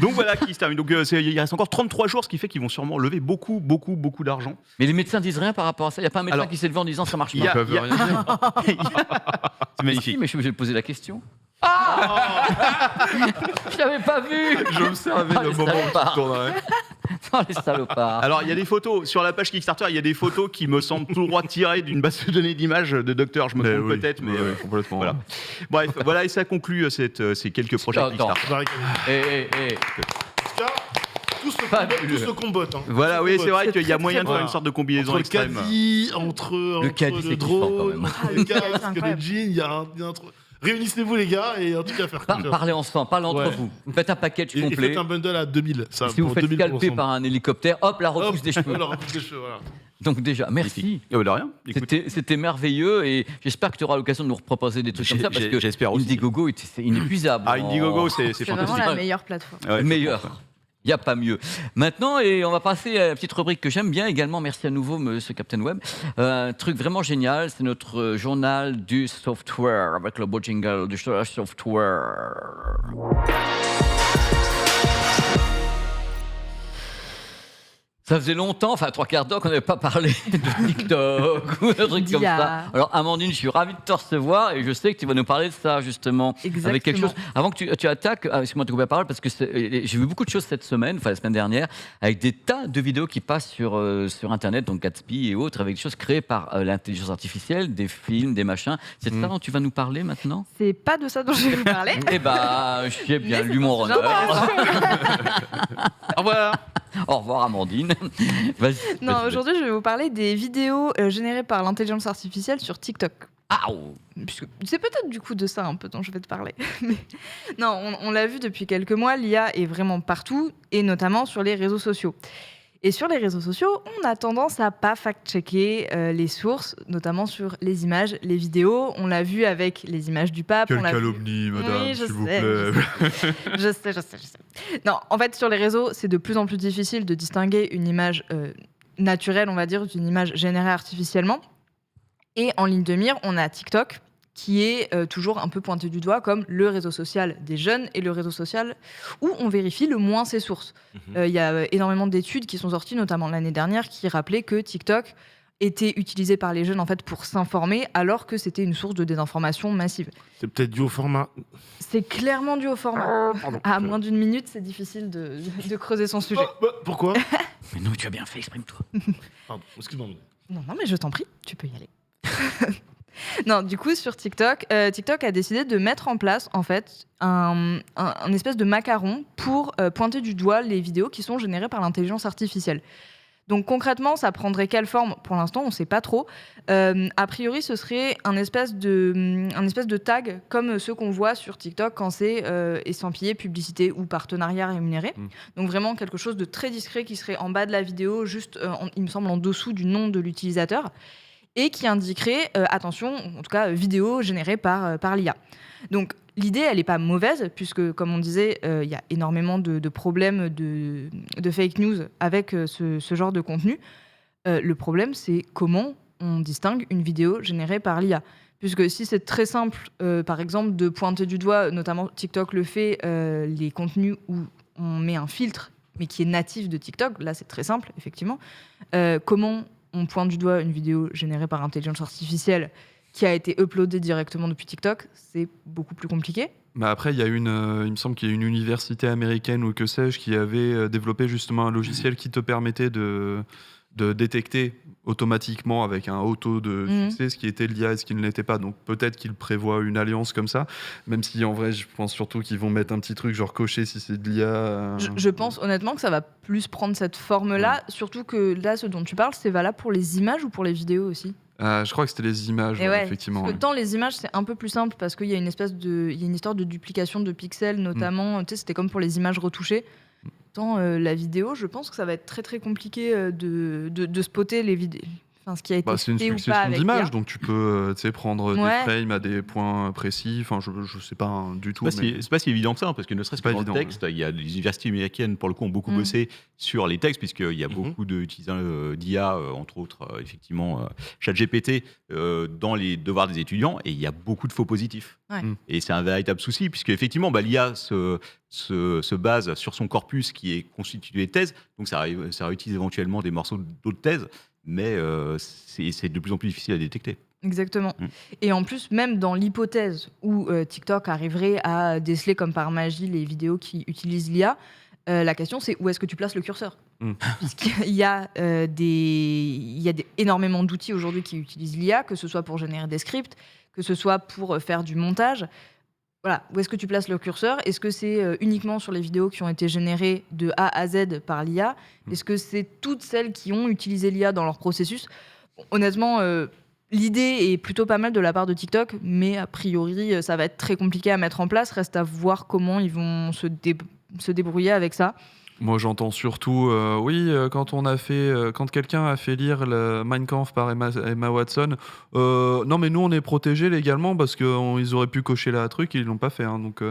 Donc voilà qui se termine. Donc il reste encore 33 jours, ce qui fait qu'ils vont sûrement lever beaucoup d'argent. Mais les médecins disent rien par rapport à ça. Il n'y a pas un médecin Alors, qui s'est levé en disant ça marche il y pas. a- Ils peuvent rien dire. C'est magnifique. Si, mais je vais poser la question. Ah Je l'avais pas vu. J'observais Ah, le les moment où salopards. tu tournerais. Oh, les salopards. Alors, il y a des photos sur la page Kickstarter, il y a des photos qui me semblent tout droit tirées d'une base de données d'images de docteur. Je me trompe oui. peut-être, mais Ouais, complètement. voilà. Bref, voilà, et ça conclut ces quelques projets Attends. Kickstarter. Ça va ricaner. Eh. En tout cas, tout se Fabuleux. combotte. Hein. Voilà, Tout se oui, c'est combotte. vrai C'est qu'il y a très, moyen de très faire bon. une sorte de combinaison Entre le extrême. caddie, entre caddie, c'est le kiffant, quand drone, même. entre Ah, le le caddie, casque, c'est le incroyable. jean, il y a un truc. Réunissez-vous les gars et en tout cas faire comme ça. Parlez ensemble, parlez entre Ouais. vous. Faites un package Et complet. faites un bundle à 2000. Ça, Si vous pour faites 2000 pour scalper ensemble. par un hélicoptère, hop, la repousse Hop, des cheveux. la repousse des cheveux, voilà. Donc déjà, merci. De rien. Écoute, C'était merveilleux et j'espère que tu auras l'occasion de nous proposer des trucs comme ça parce que j'espère aussi. Indiegogo, c'est inépuisable. Ah, Indiegogo, c'est C'est vraiment fantastique. la meilleure plateforme. Ouais, Le meilleur. Il n'y a pas mieux. Maintenant, et on va passer à la petite rubrique que j'aime bien également. Merci à nouveau, monsieur Captain Web. Un truc vraiment génial, c'est notre journal du software avec le beau jingle du software. Ça faisait longtemps, enfin 3/4 d'heure qu'on n'avait pas parlé de TikTok ou un truc comme D'IA. ça. Alors Amandine, je suis ravi de te recevoir et je sais que tu vas nous parler de ça justement. Exactement. Avec quelque chose. Avant que tu attaques, excuse-moi de te couper la parole parce que j'ai vu beaucoup de choses cette semaine, enfin la semaine dernière, avec des tas de vidéos qui passent sur Internet, donc Gatsby et autres, avec des choses créées par l'intelligence artificielle, des films, des machins. C'est de ça dont tu vas nous parler maintenant? C'est pas de ça dont je vais vous parler. Eh ben, j'ai bien lu mon c'est honneur. Au revoir. Au revoir Amandine. Vas-y. Non, vas-y. aujourd'hui, je vais vous parler des vidéos générées par l'intelligence artificielle sur TikTok. Ah, oh. Puisque c'est peut-être du coup de ça un peu dont je vais te parler. Mais non, on l'a vu depuis quelques mois, l'IA est vraiment partout, et notamment sur les réseaux sociaux. Et sur les réseaux sociaux, on a tendance à pas fact-checker les sources, notamment sur les images, les vidéos. On l'a vu avec les images du pape. Quelle on l'a vu- calomnie, madame, Oui, je s'il vous sais, plaît. Je sais. Non, en fait, sur les réseaux, c'est de plus en plus difficile de distinguer une image naturelle, on va dire, d'une image générée artificiellement. Et en ligne de mire, on a TikTok, qui est toujours un peu pointé du doigt comme le réseau social des jeunes et le réseau social où on vérifie le moins ses sources. Il y a énormément d'études qui sont sorties, notamment l'année dernière, qui rappelaient que TikTok était utilisé par les jeunes en fait pour s'informer, alors que c'était une source de désinformation massive. C'est peut-être dû au format. C'est clairement dû au format. Pardon. À moins d'une minute, c'est difficile de creuser son sujet. Oh, bah, pourquoi Mais non, tu as bien fait, exprime-toi. Pardon, excuse-moi. Non, mais je t'en prie, tu peux y aller. Non, du coup, sur TikTok, TikTok a décidé de mettre en place, en fait, un espèce de macaron pour pointer du doigt les vidéos qui sont générées par l'intelligence artificielle. Donc concrètement, ça prendrait quelle forme? Pour l'instant, on ne sait pas trop. A priori, ce serait un espèce de tag comme ceux qu'on voit sur TikTok quand c'est estampillé publicité ou partenariat rémunéré. Donc vraiment quelque chose de très discret qui serait en bas de la vidéo, juste, il me semble, en dessous du nom de l'utilisateur, et qui indiquerait, attention, en tout cas, vidéo générée par l'IA. Donc l'idée, elle n'est pas mauvaise, puisque, comme on disait, il y a énormément de problèmes de fake news avec ce genre de contenu. Le problème, c'est comment on distingue une vidéo générée par l'IA. Puisque si c'est très simple, par exemple, de pointer du doigt, notamment TikTok le fait, les contenus où on met un filtre, mais qui est natif de TikTok, là c'est très simple, effectivement. Comment on pointe du doigt une vidéo générée par intelligence artificielle qui a été uploadée directement depuis TikTok, c'est beaucoup plus compliqué. Bah après, il me semble qu'il y a une université américaine ou que sais-je qui avait développé justement un logiciel qui te permettait de détecter automatiquement avec un haut taux de succès ce qui était l'IA et ce qui ne l'était pas. Donc peut-être qu'ils prévoient une alliance comme ça, même si en vrai je pense surtout qu'ils vont mettre un petit truc genre cocher si c'est de l'IA. Je pense honnêtement que ça va plus prendre cette forme-là, surtout que là ce dont tu parles c'est valable pour les images ou pour les vidéos aussi. Je crois que c'était les images, effectivement. Parce que tant les images, c'est un peu plus simple parce qu'il y a une histoire de duplication de pixels, notamment. Tu sais, c'était comme pour les images retouchées. Tant la vidéo, je pense que ça va être très très compliqué de spotter les vidéos. Enfin, ce qui a été c'est une fait ou pas succession avec d'images, l'IA. donc tu peux prendre des frames à des points précis. Enfin, je sais pas du tout. C'est pas si évident que ça, parce que ne serait-ce que dans le texte, il y a les universités américaines, pour le coup, ont beaucoup bossé sur les textes, puisqu'il y a beaucoup d'utilisateurs d'IA, entre autres, effectivement, ChatGPT, dans les devoirs des étudiants, et il y a beaucoup de faux positifs. Ouais. Et c'est un véritable souci, puisque effectivement, l'IA se base sur son corpus qui est constitué de thèses, donc ça réutilise éventuellement des morceaux d'autres thèses, mais c'est de plus en plus difficile à détecter. Exactement. Et en plus, même dans l'hypothèse où TikTok arriverait à déceler comme par magie les vidéos qui utilisent l'IA, la question c'est où est-ce que tu places le curseur. Puisqu'il y a, énormément d'outils aujourd'hui qui utilisent l'IA, que ce soit pour générer des scripts, que ce soit pour faire du montage. Voilà, où est-ce que tu places le curseur ? Est-ce que c'est uniquement sur les vidéos qui ont été générées de A à Z par l'IA ? Est-ce que c'est toutes celles qui ont utilisé l'IA dans leur processus ? Honnêtement, l'idée est plutôt pas mal de la part de TikTok, mais a priori, ça va être très compliqué à mettre en place. Reste à voir comment ils vont se débrouiller avec ça. Moi, j'entends surtout, quand quelqu'un a fait lire le Mein Kampf par Emma Watson, non, mais nous, on est protégés légalement parce qu'ils auraient pu cocher là un truc, ils l'ont pas fait. Donc,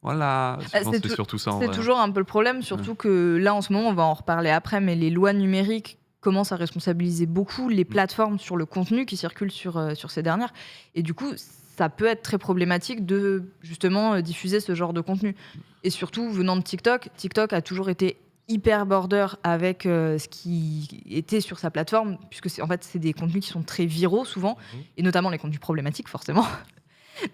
voilà. C'est surtout ça. C'est toujours un peu le problème, surtout que là, en ce moment, on va en reparler après, mais les lois numériques commencent à responsabiliser beaucoup les plateformes sur le contenu qui circule sur ces dernières. Et du coup, ça peut être très problématique de justement diffuser ce genre de contenu. Et surtout, venant de TikTok, TikTok a toujours été hyper border avec ce qui était sur sa plateforme, puisque c'est des contenus qui sont très viraux souvent, et notamment les contenus problématiques forcément.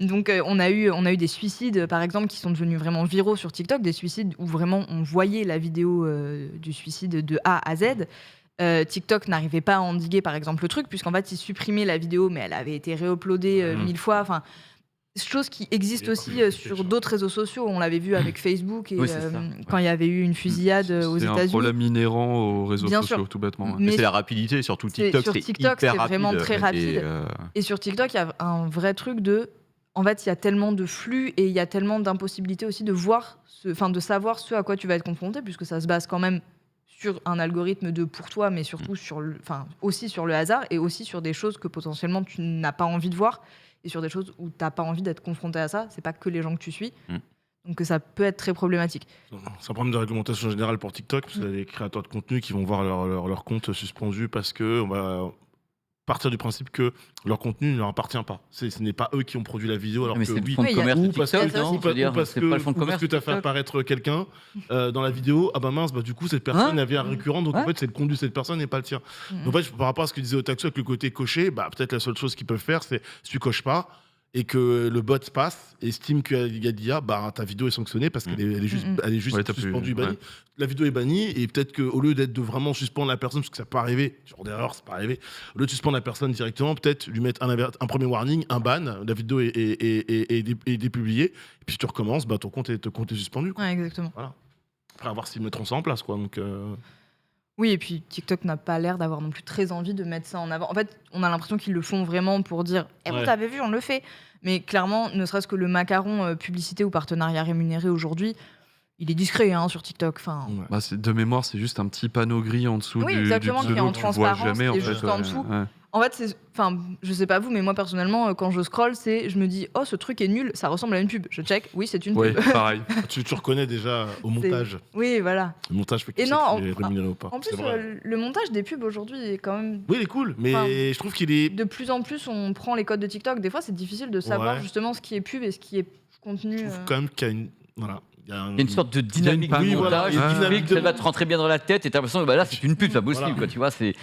Donc on a eu des suicides par exemple qui sont devenus vraiment viraux sur TikTok, des suicides où vraiment on voyait la vidéo du suicide de A à Z. TikTok n'arrivait pas à endiguer par exemple le truc, puisqu'en fait ils supprimaient la vidéo mais elle avait été réuploadée 1000 fois, enfin chose qui existe aussi sur d'autres réseaux sociaux. On l'avait vu avec Facebook et quand il y avait eu une fusillade aux États-Unis. C'est un problème inhérent aux réseaux sociaux, tout bêtement. Mais c'est la rapidité, surtout TikTok, sur TikTok, c'est vraiment très rapide. Et sur TikTok, il y a un vrai truc de... En fait, il y a tellement de flux et il y a tellement d'impossibilités aussi de de savoir ce à quoi tu vas être confronté, puisque ça se base quand même sur un algorithme de pour toi, mais surtout aussi sur le hasard et aussi sur des choses que potentiellement tu n'as pas envie de voir et sur des choses où tu n'as pas envie d'être confronté à ça. C'est pas que les gens que tu suis. Donc ça peut être très problématique. C'est un problème de réglementation générale pour TikTok, parce qu'il y a des créateurs de contenu qui vont voir leur compte suspendu parce qu'on va partir du principe que leur contenu ne leur appartient pas. Ce n'est pas eux qui ont produit la vidéo, alors mais que c'est le fonds de commerce de TikTok, non ? Je veux dire, c'est pas le fonds de commerce parce que tu as fait apparaître quelqu'un dans la vidéo, ah bah mince, du coup cette personne avait un récurrent, donc en fait c'est le compte de cette personne et pas le tien. Donc en fait, par rapport à ce que disait Otaxo avec le côté coché, peut-être la seule chose qu'ils peuvent faire, c'est si tu coches pas et que le bot passe et estime qu'il y a d'IA, ta vidéo est sanctionnée parce qu'elle est juste suspendue, bannie. La vidéo est bannie et peut-être qu'au lieu de vraiment suspendre la personne, parce que ça peut arriver, genre d'erreur, ça peut arriver, au lieu de suspendre la personne directement, peut-être lui mettre un premier warning, un ban, la vidéo est dépubliée, et puis si tu recommences, ton compte est suspendu. Ouais, exactement. Voilà. Après, à voir s'ils mettront ça en place, quoi. Donc, Oui, et puis TikTok n'a pas l'air d'avoir non plus très envie de mettre ça en avant. En fait, on a l'impression qu'ils le font vraiment pour dire « vous avez vu, on le fait ». Mais clairement, ne serait-ce que le macaron publicité ou partenariat rémunéré aujourd'hui, il est discret sur TikTok. De mémoire, c'est juste un petit panneau gris en dessous du exactement, pseudo qui est en que tu vois transparence, jamais. qui est juste en dessous. En fait, je sais pas vous, mais moi personnellement, quand je scroll, je me dis, oh, ce truc est nul, ça ressemble à une pub. Je check, oui, c'est une Oui, pub. pareil. Tu reconnais déjà au montage. Oui, voilà. Le montage fait que Et tu sais non, qu'il est rémunéré ou pas. En plus, C'est vrai. le montage des pubs aujourd'hui est quand même. Oui, il est cool, mais Enfin, je trouve qu'il est. De plus en plus, on prend les codes de TikTok. Des fois, c'est difficile de savoir Ouais. justement ce qui est pub et ce qui est contenu. Je trouve quand même qu'il y a une. Voilà. Il y a Il y a une sorte de dynamique Oui, de voilà, montage, il y a une qui fait dynamique que ça de- va te rentrer bien dans la tête et t'as l'impression que bah là c'est une pub, c'est pas possible, Voilà. quoi, tu vois, c'est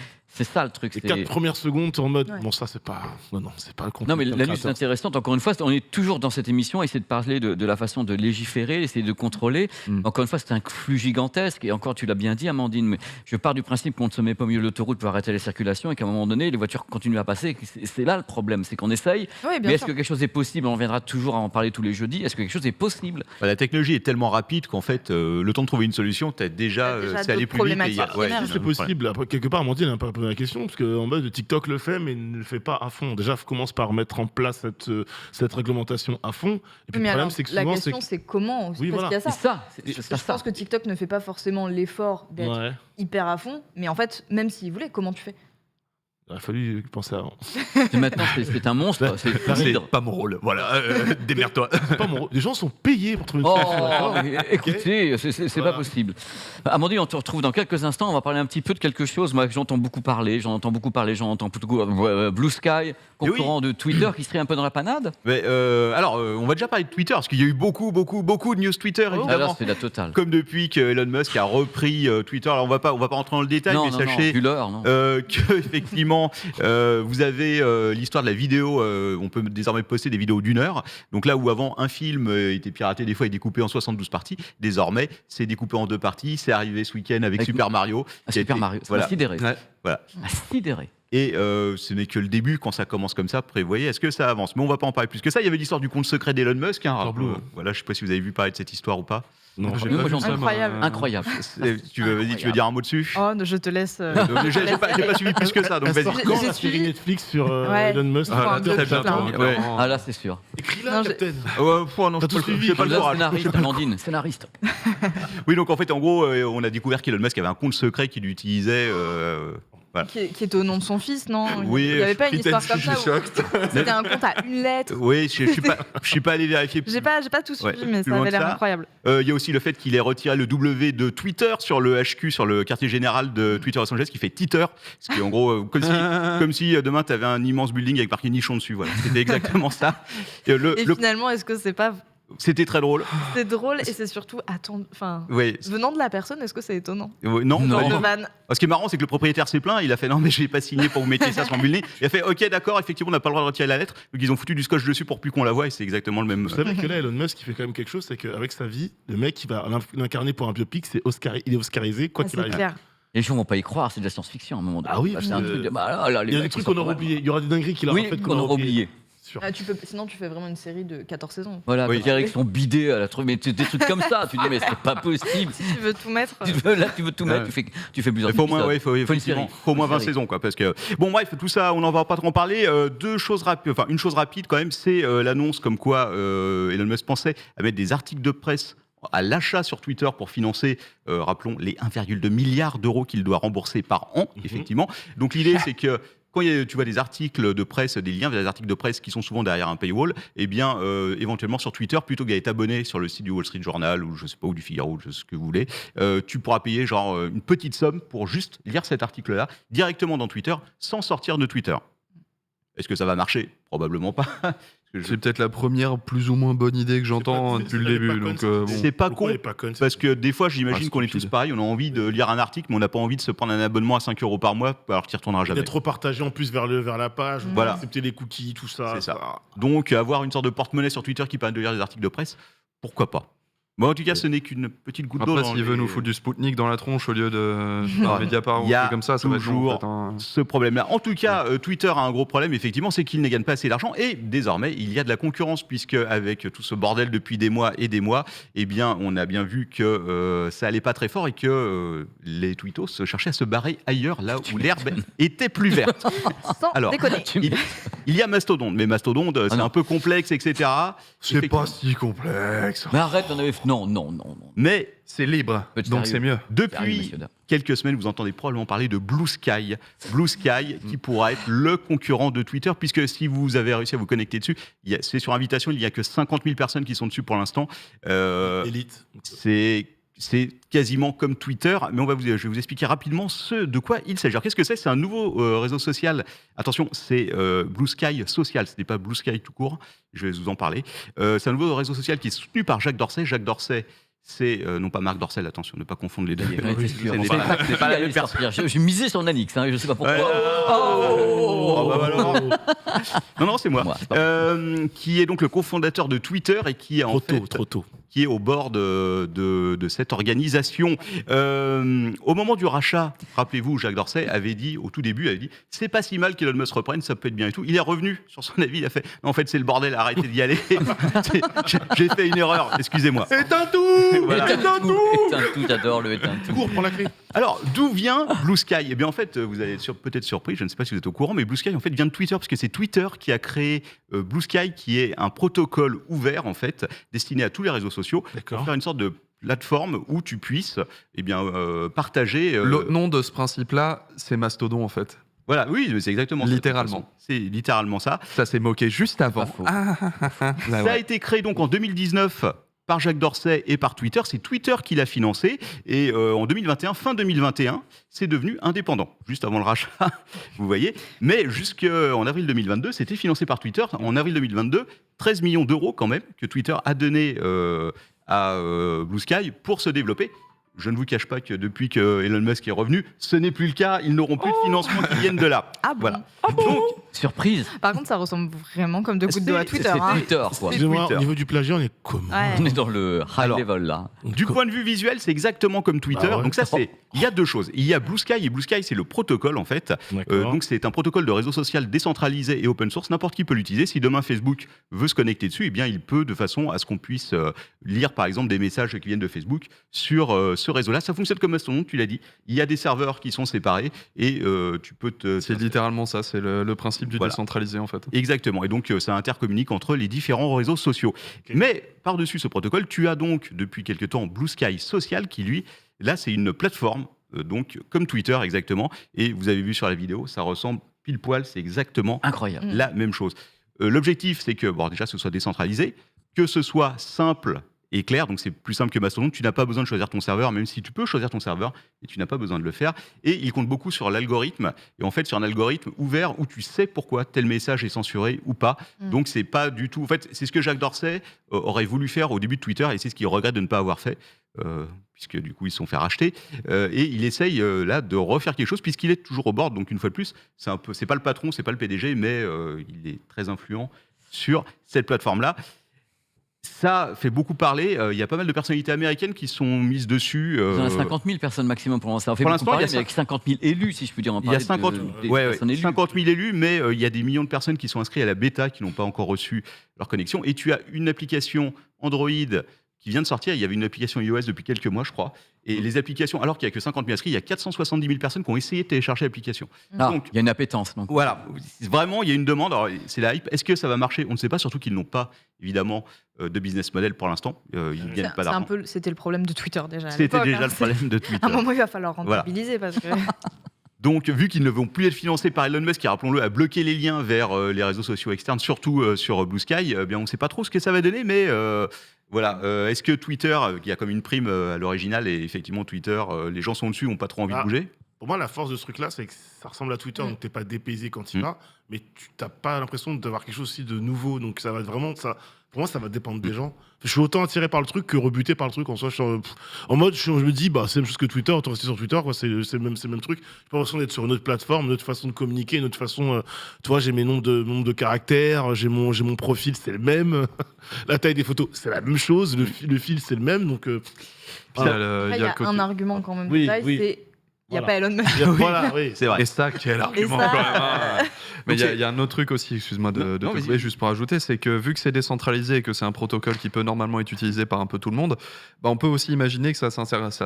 ça le truc. Les c'est- 4 premières secondes, t'es en mode. Ouais. Bon, ça, c'est pas. Non, c'est pas le contenu. Non mais d'un la nuit c'est créateur. intéressant, encore une fois, on est toujours dans cette émission, essayer de parler de la façon de légiférer, essayer de contrôler. Encore une fois, c'est un flux gigantesque, et encore tu l'as bien dit Amandine, mais je pars du principe qu'on ne se met pas au milieu de l'autoroute pour arrêter les circulations et qu'à un moment donné, les voitures continuent à passer. C'est là le problème, c'est qu'on essaye, Oui, mais bien est-ce sûr. que quelque chose est possible? On reviendra toujours à en parler tous les jeudis, est-ce que quelque chose est possible? Bah, la technologie est tellement rapide qu'en fait, le temps de trouver une solution, t'as déjà, T'as déjà c'est allé d'autres plus vite. Et il y a- problématiques ouais, qui émergent. C'est possible. Après, quelque part, Amandine a un peu posé la question, parce qu'en base, TikTok le fait, mais ne le fait pas à fond. Déjà, commence par mettre en place cette réglementation à fond. Et puis, Oui, le mais problème, alors, c'est que la souvent, question, c'est comment Oui, parce voilà. qu'il y a C'est ça. ça, c'est Je ça. pense que TikTok ne fait pas forcément l'effort d'être Ouais. hyper à fond, mais en fait, même s'il voulait, comment tu fais? Il a fallu penser avant. Et maintenant c'est un monstre, c'est C'est l'hydre. pas mon rôle. Voilà, démerde-toi. C'est pas mon rôle. Les gens sont payés pour trouver une Oh, solution. d'accord mais écoutez, c'est Voilà. pas possible. Amandine, on te retrouve dans quelques instants. On va parler un petit peu de quelque chose. Moi, que j'entends beaucoup parler. J'en entends beaucoup. Blue Sky, concurrent de Twitter, qui serait un peu dans la panade. Mais, alors, on va déjà parler de Twitter, parce qu'il y a eu beaucoup de news Twitter, Ah là, évidemment. c'est la totale. Comme depuis que Elon Musk a repris Twitter. Alors, on va pas rentrer dans le détail, mais sachez vu l'heure, non. que effectivement, vous avez l'histoire de la vidéo. On peut désormais poster des vidéos d'1 heure. Donc là où avant un film était piraté des fois et découpé en 72 parties, désormais c'est découpé en 2 parties. C'est arrivé ce week-end avec Avec Super Mario. Ah, qui a Super été- Mario, ça Voilà. m'a sidéré. Ouais. Voilà. Ça m'a sidéré. Et ce n'est que le début. Quand ça commence comme ça, prévoyez, est-ce que ça avance? Mais on va pas en parler plus que ça. Il y avait l'histoire du compte secret d'Elon Musk. Hein, Blue. voilà, je sais pas si vous avez vu parler de cette histoire ou pas. Non, J'ai Moi, pas vu j'entends. ça, moi. Incroyable. Incroyable. Tu veux dire un mot dessus? Oh, je te laisse. J'ai pas suivi plus que ça, donc Elle vas-y. sort J'ai- quand j'ai la série suivi- Netflix sur Ouais. Elon Musk Ah, Ah, là, très Là, bientôt. hein. clairement. Ah là, c'est sûr. Écris-la, Ouais. Captain. Non, T'as je tout suivi. fais pas le Là, courage. scénariste, Amandine, scénariste. Oui, donc en fait, en gros, on a découvert qu'Elon Musk avait un compte secret qu'il utilisait. Voilà. Qui est au nom de son fils, non? Oui, Il n'y avait pas une histoire comme je suis ça où choqué. c'était un compte à une lettre. Oui, je suis pas allé vérifier. J'ai pas tout suivi, Ouais, mais plus ça loin avait que l'air ça. incroyable. Il y a aussi le fait qu'il ait retiré le W de Twitter sur le HQ, sur le quartier général de Twitter Los Angeles, qui fait Twitter. Ce qui est en gros comme si demain tu avais un immense building avec marqué nichon dessus. Voilà, c'était exactement ça. Et Et finalement, est-ce que c'est pas. C'était très drôle. C'est drôle et c'est surtout. Enfin. Oui. Venant de la personne, est-ce que c'est étonnant? Non, Non. non. De vanne. Ce qui est marrant, c'est que le propriétaire s'est plaint. Il a fait non, mais je n'ai pas signé pour vous mettre ça sur mon building. Il a fait ok, d'accord, effectivement, on n'a pas le droit de retirer la lettre. Donc ils ont foutu du scotch dessus pour plus qu'on la voie et c'est exactement le même. Vous savez que là, Elon Musk, il fait quand même quelque chose, c'est qu'avec sa vie, le mec qui va l'incarner pour un biopic, il est oscarisé, quoi Ah, qu'il c'est arrive. clair. Les gens vont pas y croire, c'est de la science-fiction à un moment donné. Ah oui, c'est un truc de. Bah, là, les Il y a des mecs, trucs ils sont qu'on aura quand même- oubliés. Il y aura des dingueries qu'il aura Oui, faites qu'on aura oublié. Sûr. Sinon, tu fais vraiment une série de 14 saisons. Voilà, Oui. oui. avec son bidet à la truc, mais des trucs comme ça. Tu dis, mais c'est pas possible. Si tu veux tout mettre. Là, tu veux tout mettre, Ouais. tu fais plusieurs Il faut au moins, épisodes. ouais, faut une effectivement, série. faut au moins Une 20 série. saisons, quoi. Parce que bon, bref, tout ça, on n'en va pas trop en parler. Deux choses rapides, enfin une chose rapide quand même, c'est l'annonce comme quoi Elon Musk pensait à mettre des articles de presse à l'achat sur Twitter pour financer, rappelons, les 1,2 milliard d'euros qu'il doit rembourser par an, effectivement. Donc l'idée, c'est que quand tu vois des articles de presse, des liens vers des articles de presse qui sont souvent derrière un paywall, eh bien, éventuellement sur Twitter, plutôt que d'être abonné sur le site du Wall Street Journal ou je sais pas, ou du Figaro, ou ce que vous voulez, tu pourras payer genre une petite somme pour juste lire cet article-là directement dans Twitter, sans sortir de Twitter. Est-ce que ça va marcher? Probablement pas. Parce que C'est peut-être la première plus ou moins bonne idée que j'entends C'est pas- depuis le c'est début. pas Donc, con, bon. c'est pas Pourquoi con. il est pas con, Parce que des fois, j'imagine Ah, qu'on est stupide. tous pareils, on a envie de lire un article, mais on n'a pas envie de se prendre un abonnement à 5 € par mois, alors qu'il ne retournera jamais. d'être repartagé en plus vers la page, Voilà. accepter les cookies, tout ça. C'est ça. Donc, avoir une sorte de porte-monnaie sur Twitter qui permet de lire des articles de presse, pourquoi pas? Bon, en tout cas, ce n'est qu'une petite goutte d'eau. Après, dans s'il veut les- nous foutre du Spoutnik dans la tronche au lieu de Ah, Mediapart ou il y un a truc comme ça, ça va être long, toujours en fait, hein. ce problème-là. En tout cas, Twitter a un gros problème, effectivement, c'est qu'il ne gagne pas assez d'argent. Et désormais, il y a de la concurrence, puisque avec tout ce bordel depuis des mois et des mois, eh bien, on a bien vu que ça allait pas très fort et que les tweetos cherchaient à se barrer ailleurs, là où l'herbe était plus verte. Sans Alors, déconner. Il y a Mastodon, mais Mastodon, c'est non. un peu complexe, etc. C'est pas si complexe. Mais arrête, Non. Mais C'est libre, Peu de donc sérieux. c'est mieux. Sérieux, depuis messieurs, dames. quelques semaines, vous entendez probablement parler de Blue Sky. Blue Sky qui pourra être le concurrent de Twitter, puisque si vous avez réussi à vous connecter dessus, c'est sur invitation, il n'y a que 50 000 personnes qui sont dessus pour l'instant. Élite. C'est quasiment comme Twitter, mais je vais vous expliquer rapidement de quoi il s'agit. Alors, qu'est-ce que c'est ? C'est un nouveau réseau social. Attention, c'est Blue Sky Social, ce n'est pas Blue Sky tout court, je vais vous en parler. C'est un nouveau réseau social qui est soutenu par Jacques Dorsey. Jacques Dorsey, c'est non pas Marc Dorcel, attention, ne pas confondre les deux. J'en étais sûr. Ce n'est Bon, pas- ce n'est pas la même sortir. personne. Je misais sur Nanix, je sais pas pourquoi. Oh, bah alors. Non, c'est moi. Moi, c'est pas Qui est donc le cofondateur de Twitter et qui est Trop tôt. qui est au bord de cette organisation. Au moment du rachat, rappelez-vous, Jacques Dorsey avait dit, au tout début, c'est pas si mal qu'Elon Musk reprenne, ça peut être bien et tout. Il est revenu sur son avis, il a fait, non, en fait, c'est le bordel, arrêtez d'y aller. J'ai fait une erreur, excusez-moi. Éteins tout. Voilà. Éteins tout, j'adore le éteins tout. Cours, prends la clé. Alors, d'où vient Blue Sky ? Eh bien, en fait, vous allez être peut-être surpris, je ne sais pas si vous êtes au courant, mais Blue Sky, en fait, vient de Twitter, parce que c'est Twitter qui a créé Blue Sky, qui est un protocole ouvert, en fait, destiné à tous les réseaux sociaux, pour D'accord. faire une sorte de plateforme où tu puisses partager... Le nom de ce principe-là, c'est Mastodon en fait. Voilà, oui, mais c'est exactement ça. Littéralement. C'est littéralement ça. Ça s'est moqué juste avant. Pas faux. Bah Ça a ouais. été créé donc en 2019 par Jacques Dorsey et par Twitter. C'est Twitter qui l'a financé. Et en 2021, fin 2021, c'est devenu indépendant, juste avant le rachat, vous voyez. Mais jusqu'en avril 2022, c'était financé par Twitter. En avril 2022, 13 millions d'euros quand même que Twitter a donné à Blue Sky pour se développer. Je ne vous cache pas que depuis que Elon Musk est revenu, ce n'est plus le cas. Ils n'auront plus de financement qui viennent de là. Ah bon Voilà. Donc, Surprise. Par contre, ça ressemble vraiment comme deux gouttes d'eau à Twitter. C'est hein. Twitter, quoi. C'est Excusez-moi, Twitter. au niveau du plagiat, on est comment Ouais. On est dans le high Alors, level, là. du point de vue visuel, c'est exactement comme Twitter. Bah ouais. Donc ça, il y a deux choses. Il y a Blue Sky, et Blue Sky, c'est le protocole, en fait. D'accord. Donc c'est un protocole de réseau social décentralisé et open source. N'importe qui peut l'utiliser. Si demain Facebook veut se connecter dessus, eh bien il peut, de façon à ce qu'on puisse lire, par exemple, des messages qui viennent de Facebook sur ce réseau-là. Ça fonctionne comme Mastodon, tu l'as dit. Il y a des serveurs qui sont séparés et tu peux C'est littéralement ça, c'est le principe du Voilà. décentralisé en fait. Exactement. Et donc, ça intercommunique entre les différents réseaux sociaux. Ok. Mais par-dessus ce protocole, tu as donc, depuis quelque temps, Blue Sky Social qui, lui, là, c'est une plateforme, donc comme Twitter exactement. Et vous avez vu sur la vidéo, ça ressemble pile poil, c'est exactement Incroyable. la même chose. L'objectif, c'est que, bon, déjà, ce soit décentralisé, que ce soit simple et clair, donc c'est plus simple que Mastodon, tu n'as pas besoin de choisir ton serveur, même si tu peux choisir ton serveur, et tu n'as pas besoin de le faire. Et il compte beaucoup sur l'algorithme, et en fait sur un algorithme ouvert où tu sais pourquoi tel message est censuré ou pas. Donc c'est pas du tout... En fait, c'est ce que Jacques Dorsey aurait voulu faire au début de Twitter, et c'est ce qu'il regrette de ne pas avoir fait, puisque du coup ils se sont fait racheter. Et il essaye là de refaire quelque chose, puisqu'il est toujours au board, donc une fois de plus, c'est pas le patron, c'est pas le PDG, mais il est très influent sur cette plateforme-là. Ça fait beaucoup parler. Il y a pas mal de personnalités américaines qui sont mises dessus. Il y en a 50 000 personnes maximum pour l'instant. Ça en fait Pour beaucoup l'instant, parler, il y a mais avec 50 000 élus, si je puis dire. En Il y a parler 50, des ouais, personnes élues. 50 000 élus, mais il y a des millions de personnes qui sont inscrites à la bêta, qui n'ont pas encore reçu leur connexion. Et tu as une application Android qui vient de sortir. Il y avait une application iOS depuis quelques mois, je crois. Et les applications, alors qu'il n'y a que 50 000 inscrits, il y a 470 000 personnes qui ont essayé de télécharger l'application. Ah, Donc, il y a une appétence. Donc. voilà, vraiment, il y a une demande. Alors, c'est la hype. Est-ce que ça va marcher ? On ne sait pas, surtout qu'ils n'ont pas, évidemment, de business model pour l'instant. Ils ne gagnent pas d'argent. C'était le problème de Twitter déjà. à C'était l'époque, déjà hein. le problème de Twitter. À un moment, il va falloir Voilà. rentabiliser parce que. Donc, vu qu'ils ne vont plus être financés par Elon Musk, qui, rappelons-le, a bloqué les liens vers les réseaux sociaux externes, surtout sur Blue Sky, bien, on ne sait pas trop ce que ça va donner, mais voilà. Est-ce que Twitter, qui a comme une prime à l'original, et effectivement, Twitter, les gens sont dessus, n'ont pas trop envie de bouger ? Pour moi, la force de ce truc-là, c'est que ça ressemble à Twitter, donc t'es pas dépaysé quand il vas, mais tu n'as pas l'impression d'avoir quelque chose aussi de nouveau. Donc ça va vraiment, pour moi, ça va dépendre des gens. Je suis autant attiré par le truc que rebuté par le truc. En soi, en mode, je me dis, bah, c'est la même chose que Twitter, autant rester sur Twitter, quoi. C'est le même truc. J'ai pas l'impression d'être sur une autre plateforme, une autre façon de communiquer, une autre façon. Tu vois, j'ai mes nombres de caractères, j'ai mon profil, c'est le même. La taille des photos, c'est la même chose. Le fil, c'est le même. Donc, Puis Après, il y a le un argument quand même de Oui, taille, oui. c'est. Il n'y a Voilà. pas Elon Musk. voilà, oui. C'est vrai. Et ça, quel argument ça, quand même, hein. Mais Donc il y a un autre truc aussi, excuse-moi de Non, te vas-y. couper, juste pour ajouter, c'est que vu que c'est décentralisé et que c'est un protocole qui peut normalement être utilisé par un peu tout le monde, bah on peut aussi imaginer que ça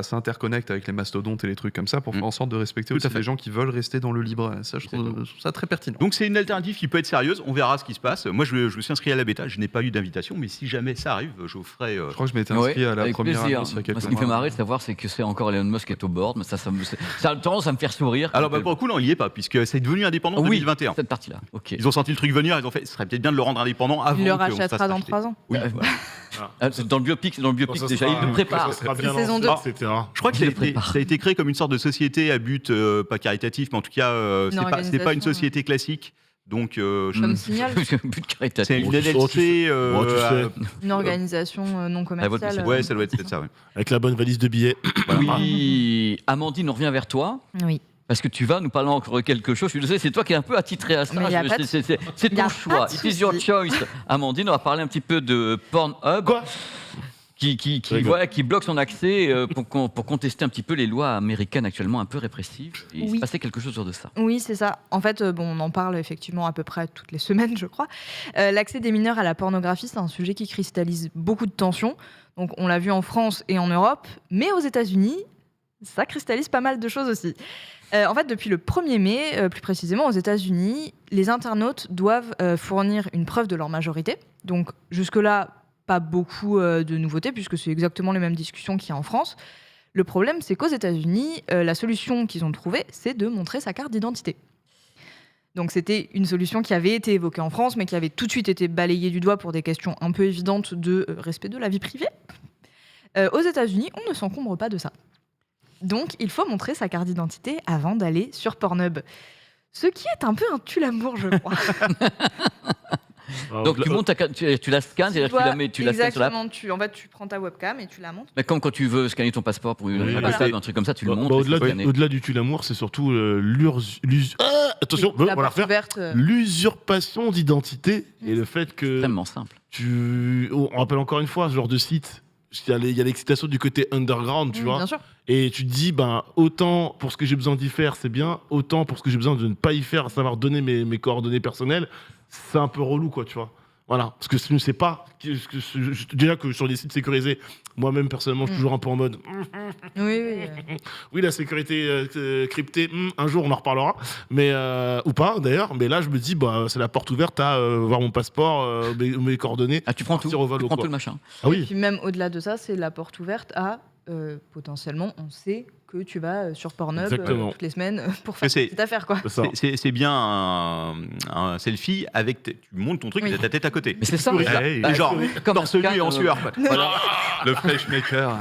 s'interconnecte avec les mastodontes et les trucs comme ça pour faire en sorte de respecter Tout aussi à fait. les gens qui veulent rester dans le libre. Ça, je trouve ça très pertinent. Donc c'est une alternative qui peut être sérieuse, on verra ce qui se passe. Moi je me suis inscrit à la bêta, je n'ai pas eu d'invitation, mais si jamais ça arrive, je vous ferai... Je crois que je m'étais inscrit à la avec première plaisir. annonce il y a Moi, quelques ce qui me fait mois. marrer de savoir, c'est que c'est encore Elon Musk qui est au board, mais ça a le tendance à me faire sourire. Alors bah, pour le coup, non, il n'y est pas, puisque c'est devenu indépendant en oui, 2021. cette partie-là. Ok. Ils ont senti le truc venir, ils ont fait, ce serait peut-être bien de le rendre indépendant avant Il le qu'on se fasse rachètera dans racheter. 3 ans. Oui, voilà. C'est dans le biopic, Ça déjà, sera- il le prépare. Ça sera bien C'est saison lancé, 2. etc. Je crois que Il le prépare. ça a été créé comme une sorte de société à but pas caritatif, mais en tout cas, c'est pas une organisation, société classique. Donc, Comme Signal, But caritatif. c'est une Oh, tu sais. LLC. Oh, tu sais. une organisation non commerciale. Ouais, ça doit être peut-être ça. Ouais. Avec la bonne valise de billets. Oui, Amandine, on revient vers toi. Oui. Parce que tu vas nous parler encore de quelque chose. Je suis désolé, c'est toi qui es un peu attitré à ça. Mais y a pas de- C'est y a ton pas choix. de It is your souci. choice. Amandine, on va parler un petit peu de Pornhub. Quoi qui Rigole. voilà, qui bloque son accès pour contester un petit peu les lois américaines actuellement un peu répressives. Et il se Oui. passait quelque chose autour de ça. Oui, c'est ça. En fait, on en parle effectivement à peu près toutes les semaines, je crois. L'accès des mineurs à la pornographie, c'est un sujet qui cristallise beaucoup de tensions. Donc, on l'a vu en France et en Europe, mais aux États-Unis, ça cristallise pas mal de choses aussi. En fait, depuis le 1er mai, plus précisément aux États-Unis, les internautes doivent fournir une preuve de leur majorité. Donc, jusque-là, pas beaucoup de nouveautés, puisque c'est exactement les mêmes discussions qu'il y a en France. Le problème, c'est qu'aux États-Unis, la solution qu'ils ont trouvée, c'est de montrer sa carte d'identité. Donc c'était une solution qui avait été évoquée en France, mais qui avait tout de suite été balayée du doigt pour des questions un peu évidentes de respect de la vie privée. Aux États-Unis, on ne s'encombre pas de ça. Donc il faut montrer sa carte d'identité avant d'aller sur Pornhub. Ce qui est un peu un tue-l'amour, je crois. Donc tu montes ta carte, tu la scannes, c'est-à-dire que tu la mets, tu la scannes sur la. Exactement. En fait, tu prends ta webcam et tu la montes. Mais comme quand tu veux scanner ton passeport pour une Oui, ambassade ou un truc comme ça, tu le montres. Au-delà et c'est scanné. au-delà du tue-l'amour, c'est surtout attention, La on va la porte refaire. ouverte, L'usurpation d'identité et le fait que Extrêmement simple. on rappelle encore une fois ce genre de site. Il y a l'excitation du côté underground, tu vois. Bien sûr. Et tu te dis, ben, autant pour ce que j'ai besoin d'y faire, c'est bien, autant pour ce que j'ai besoin de ne pas y faire, à savoir donner mes coordonnées personnelles, c'est un peu relou, quoi, tu vois. Voilà, parce que je ne sais pas, déjà que sur les sites sécurisés, moi-même personnellement, je suis toujours un peu en mode, Oui. oui, la sécurité cryptée, un jour on en reparlera, mais ou pas d'ailleurs, mais là je me dis, bah, c'est la porte ouverte à voir mon passeport, mes coordonnées. Ah, tu prends tout, Partir au vol tu au prends quoi. tout le machin. Ah Et oui, puis même au-delà de ça, c'est la porte ouverte à potentiellement, on sait que tu vas sur Pornhub Exactement. toutes les semaines pour faire c'est- cette affaire, quoi. c'est ça. C'est bien un selfie avec. Tu montes ton truc Oui. et t'as ta tête à côté. Mais c'est ça. Oui. Hey, Et genre, Comme torse un nu et en scan, sueur. Quoi. Voilà. le flashmaker.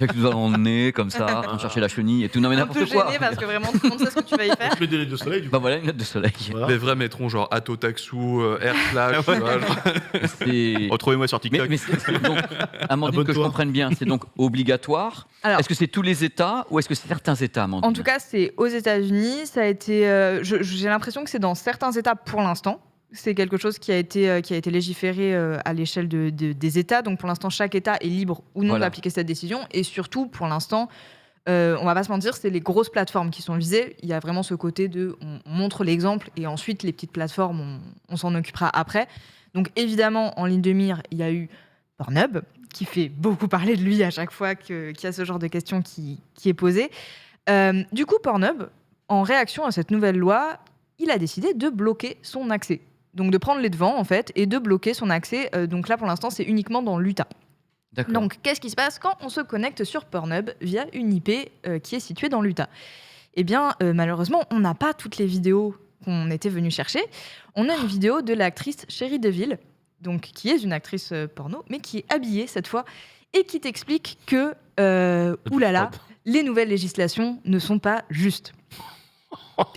Avec nous allons le nez comme ça, on chercher la chenille et tout. Non mais Un peu n'importe quoi. gêné parce que vraiment tout le monde sait ce que tu vas y faire. Je mets des lettres de soleil, du coup. Bah voilà une note de soleil. Voilà. Les vrais mettront genre Atotaxu, Airflash. tu vois, genre. C'est- Retrouvez-moi sur TikTok. Mais c'est donc, Amandine, que je Abonne-toi. comprenne bien, c'est donc obligatoire. Alors, Est-ce que c'est tous les États ou est-ce que c'est certains États, Amandine? en tout cas, c'est aux États-Unis. Ça a été. J'ai l'impression que c'est dans certains États pour l'instant. C'est quelque chose qui a été légiféré à l'échelle des États. Donc pour l'instant, chaque État est libre ou non Voilà. d'appliquer cette décision. Et surtout, pour l'instant, on va pas se mentir, c'est les grosses plateformes qui sont visées. Il y a vraiment ce côté de on montre l'exemple et ensuite les petites plateformes, on s'en occupera après. Donc évidemment, en ligne de mire, il y a eu Pornhub, qui fait beaucoup parler de lui à chaque fois qu'il y a ce genre de questions qui est posée. Du coup, Pornhub, en réaction à cette nouvelle loi, il a décidé de bloquer son accès. Donc de prendre les devants, en fait, et de bloquer son accès. Donc là, pour l'instant, c'est uniquement dans l'Utah. D'accord. Donc, qu'est-ce qui se passe quand on se connecte sur Pornhub via une IP qui est située dans l'Utah? Eh bien, malheureusement, on n'a pas toutes les vidéos qu'on était venu chercher. On a une vidéo de l'actrice Sherry DeVille, donc qui est une actrice porno, mais qui est habillée cette fois, et qui t'explique que, oulala, les nouvelles législations ne sont pas justes.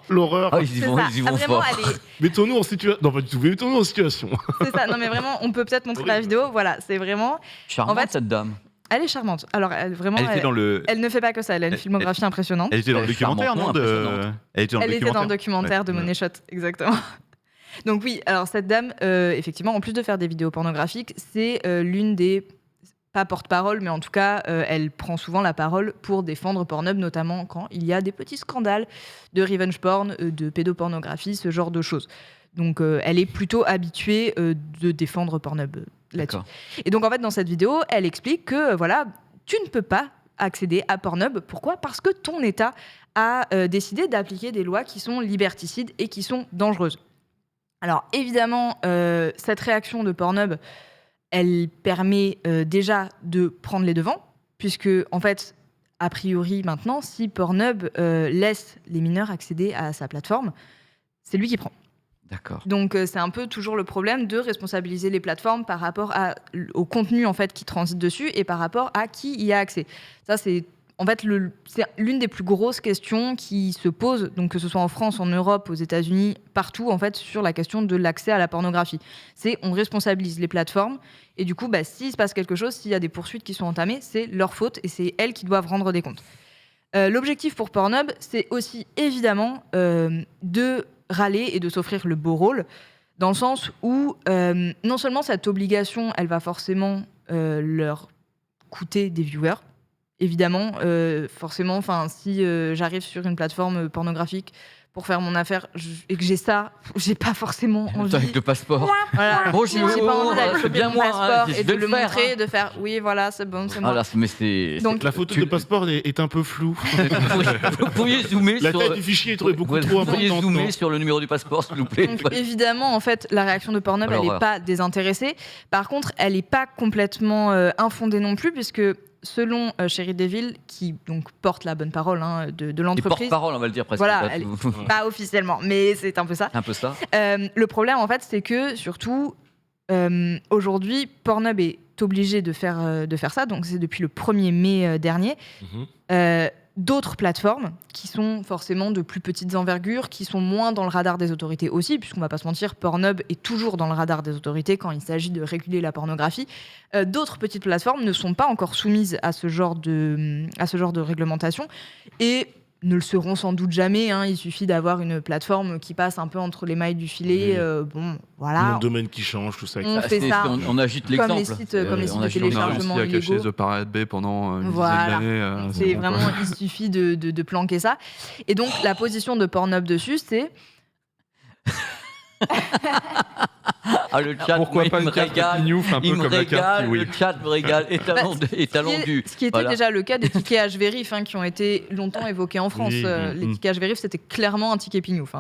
L'horreur. Ah, ils y C'est vont, ça. ils y vont Vraiment, fort. Mettons-nous en situation. Non, pas du tout. Mettons-nous en situation. c'est ça. Non, mais vraiment, on peut peut-être montrer la Horrible. vidéo. Voilà, c'est vraiment. Charmante En fait, cette dame. Elle est charmante. Alors, vraiment, Elle était dans le. elle ne fait pas que ça. Elle a une Elle- filmographie impressionnante. Elle était dans le Elle est documentaire, charmante, non impressionnante. Elle était dans le Elle était dans le documentaire de Ouais. Money Shot, exactement. Donc oui, alors cette dame, effectivement, en plus de faire des vidéos pornographiques, c'est l'une des pas porte-parole, mais en tout cas, elle prend souvent la parole pour défendre Pornhub, notamment quand il y a des petits scandales de revenge porn, de pédopornographie, ce genre de choses. Donc, elle est plutôt habituée de défendre Pornhub là-dessus. D'accord. Et donc, en fait, dans cette vidéo, elle explique que, voilà, tu ne peux pas accéder à Pornhub. Pourquoi ? Parce que ton État a décidé d'appliquer des lois qui sont liberticides et qui sont dangereuses. Alors, évidemment, cette réaction de Pornhub, elle permet déjà de prendre les devants, puisque, en fait, a priori, maintenant, si Pornhub laisse les mineurs accéder à sa plateforme, c'est lui qui prend. D'accord. Donc, c'est un peu toujours le problème de responsabiliser les plateformes par rapport au contenu, en fait, qui transite dessus et par rapport à qui y a accès. Ça, c'est... En fait, c'est l'une des plus grosses questions qui se posent, donc que ce soit en France, en Europe, aux États-Unis, partout, en fait, sur la question de l'accès à la pornographie. C'est on responsabilise les plateformes, et du coup, s'il se passe quelque chose, s'il y a des poursuites qui sont entamées, c'est leur faute, et c'est elles qui doivent rendre des comptes. L'objectif pour Pornhub, c'est aussi évidemment de râler et de s'offrir le beau rôle, dans le sens où non seulement cette obligation, elle va forcément leur coûter des viewers. Évidemment, forcément, si j'arrive sur une plateforme pornographique pour faire mon affaire et que j'ai ça, j'ai pas forcément envie. Avec le passeport. Voilà. Bonjour, J'ai pas envie d'aller c'est choper bien mon moi, passeport je et vais de le faire, montrer, de faire oui, voilà, c'est bon, c'est moi. Voilà, mais c'est. Donc, La photo de passeport est un peu floue. Vous pourriez zoomer La sur. taille du fichier est beaucoup Vous trop pourriez importante. zoomer non sur le numéro du passeport, s'il vous plaît. Donc, évidemment, en fait, la réaction de Pornhub, elle L'horreur. n'est pas désintéressée. Par contre, elle n'est pas complètement infondée non plus, puisque selon Sherry Deville, qui donc porte la bonne parole de Les l'entreprise, porte-parole, on va le dire presque. Voilà, pas elle- tout. pas officiellement, mais c'est un peu ça. Un peu ça. Le problème, en fait, c'est que surtout, aujourd'hui, Pornhub est obligé de faire ça. Donc, c'est depuis le 1er mai dernier. Mhm. D'autres plateformes qui sont forcément de plus petites envergures, qui sont moins dans le radar des autorités aussi, puisqu'on va pas se mentir, Pornhub est toujours dans le radar des autorités quand il s'agit de réguler la pornographie. D'autres petites plateformes ne sont pas encore soumises à ce genre de réglementation et ne le seront sans doute jamais. Il suffit d'avoir une plateforme qui passe un peu entre les mailles du filet. Oui. Bon, Le voilà. nom de domaine qui change, tout ça. On Ah, fait c'est- ça. on agite Comme l'exemple. les sites- comme les sites On de agite On a téléchargement réussi à cacher illégaux. The Pirate Bay pendant une Voilà. dizaine d'années. C'est bon, vraiment, quoi. il suffit de planquer ça. Et donc, la position de Pornhub dessus, c'est Ah, le chat, Pourquoi moi, pas il me une carte régale. Pignouf, un Il peu me comme la carte régale, Kiwi. le chat me régale. Étalon, du. ce qui était Voilà. déjà le cas des tickets HVerif qui ont été longtemps évoqués en France. Oui, Les tickets HVerif, c'était clairement un ticket pignouf.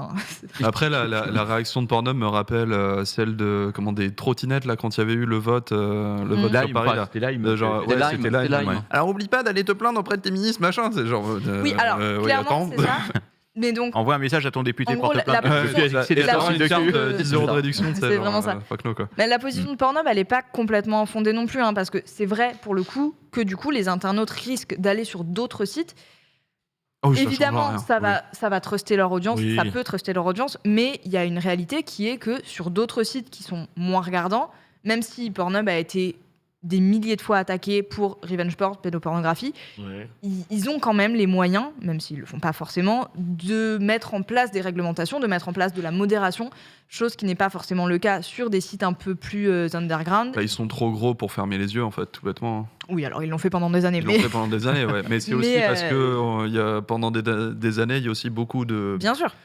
Après, la réaction de Pornhub me rappelle celle de des trottinettes là quand il y avait eu le vote sur Là, il me Paris. parle, Là. c'était là, il De me genre, C'était ouais, Lime, c'était c'était Lime, Lime. ouais. Alors oublie pas d'aller te plaindre auprès de tes ministres, machin. C'est genre. Oui, alors, oui, clairement, attends. c'est ça. Mais donc, Envoie un message à ton député En pour gros, te plaindre. la Ouais, position- C'est des la torsions une de carte cul. de 10 euros de réduction, C'est vraiment ça. Fuck no, quoi. mais la position de Pornhub, elle n'est pas complètement fondée non plus, parce que c'est vrai, pour le coup, que du coup, les internautes risquent d'aller sur d'autres sites. Oh, ça change Évidemment, rien. ça va truster leur audience, Oui. ça peut truster leur audience, mais il y a une réalité qui est que sur d'autres sites qui sont moins regardants, même si Pornhub a été des milliers de fois attaqué pour revenge porn, pédopornographie, Ouais. ils ont quand même les moyens, même s'ils le font pas forcément, de mettre en place des réglementations, de mettre en place de la modération, chose qui n'est pas forcément le cas sur des sites un peu plus underground. Bah, ils sont trop gros pour fermer les yeux, en fait, tout bêtement. Oui, alors ils l'ont fait pendant des années, Ils l'ont mais fait pendant des années, ouais. Mais c'est aussi Mais, parce que il y a, pendant des années, il y a aussi beaucoup de bien sûr.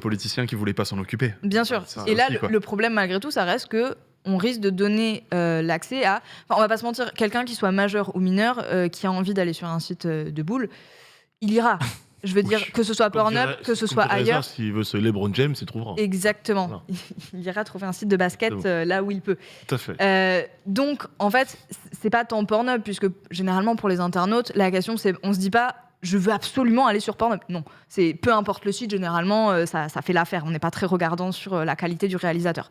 politiciens qui voulaient pas s'en occuper. Bien sûr. Ça Et là, aussi, quoi. le problème, malgré tout, ça reste que on risque de donner l'accès à... Enfin, on va pas se mentir, quelqu'un qui soit majeur ou mineur, qui a envie d'aller sur un site de boule, il ira. Je veux dire, que ce soit Pornhub, que ce soit ailleurs. S'il veut se LeBron James, il trouvera. Exactement. Non. Il ira trouver un site de basket là où il peut. Tout à fait. Donc, en fait, c'est pas tant Pornhub, puisque généralement, pour les internautes, la question, c'est... On se dit pas... Je veux absolument aller sur Pornhub. Non, c'est peu importe le site, généralement, ça fait l'affaire. On n'est pas très regardant sur la qualité du réalisateur.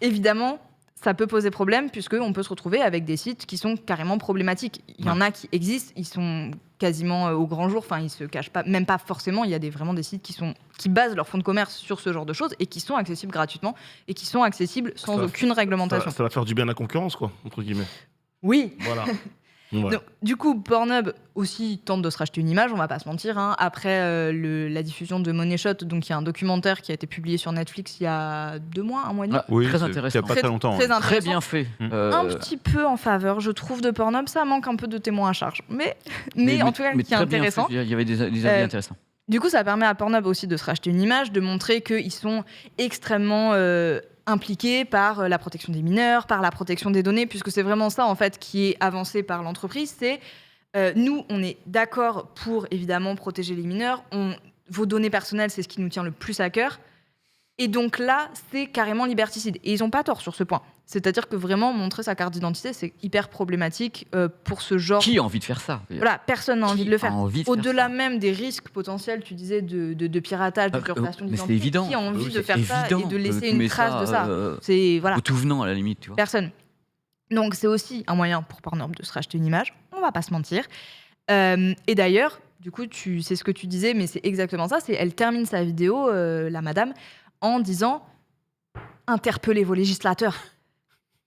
Évidemment, ça peut poser problème puisqu'on peut se retrouver avec des sites qui sont carrément problématiques. Il y en a qui existent, ils sont quasiment au grand jour, enfin ils se cachent pas, même pas forcément. Il y a vraiment des sites qui basent leur fonds de commerce sur ce genre de choses et qui sont accessibles gratuitement et qui sont accessibles sans Ça- aucune réglementation. Ça va faire du bien à la concurrence, quoi, entre guillemets. Oui, Voilà. Ouais. Donc, du coup, Pornhub aussi tente de se racheter une image, on va pas se mentir. Hein. Après la diffusion de Money Shot, donc il y a un documentaire qui a été publié sur Netflix il y a 2 mois, 1 mois et demi. Ah, Oui, très c'est- intéressant. il y a pas très longtemps. Très ouais. Très intéressant. bien fait. Un petit peu en faveur, je trouve, de Pornhub. Ça manque un peu de témoins à charge. Mais en tout cas, mais qui est très bien intéressant. fait. Il y avait des avis intéressants. Du coup, ça permet à Pornhub aussi de se racheter une image, de montrer qu'ils sont extrêmement impliqués par la protection des mineurs, par la protection des données, puisque c'est vraiment ça, en fait, qui est avancé par l'entreprise. C'est nous, on est d'accord pour, évidemment, protéger les mineurs. Vos données personnelles, c'est ce qui nous tient le plus à cœur. Et donc là, c'est carrément liberticide. Et ils n'ont pas tort sur ce point. C'est-à-dire que vraiment, montrer sa carte d'identité, c'est hyper problématique pour ce genre... Qui a envie de faire ça? Voilà, personne n'a envie de le faire. Au-delà même. même des risques potentiels, tu disais, de piratage, d'usurpation mais c'est d'identité, évident. qui a envie Oui, de faire ça évident et de que laisser tu mets une trace de ça ça, C'est voilà, Au tout venant, à la limite, tu vois. personne. Donc c'est aussi un moyen pour Pornhub de se racheter une image, on va pas se mentir. Et d'ailleurs, du coup, c'est ce que tu disais, mais c'est exactement ça, c'est elle termine sa vidéo, la madame, en disant « Interpellez vos législateurs ».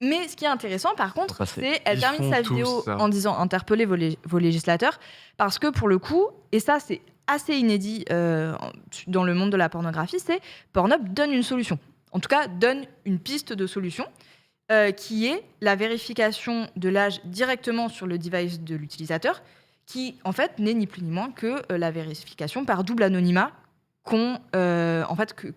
Mais ce qui est intéressant, par contre, passer. c'est elle Ils termine font sa tous vidéo ça. en disant « Interpellez vos législateurs », parce que pour le coup, et ça c'est assez inédit dans le monde de la pornographie, c'est Pornhub donne une solution. En tout cas, donne une piste de solution qui est la vérification de l'âge directement sur le device de l'utilisateur, qui en fait n'est ni plus ni moins que la vérification par double anonymat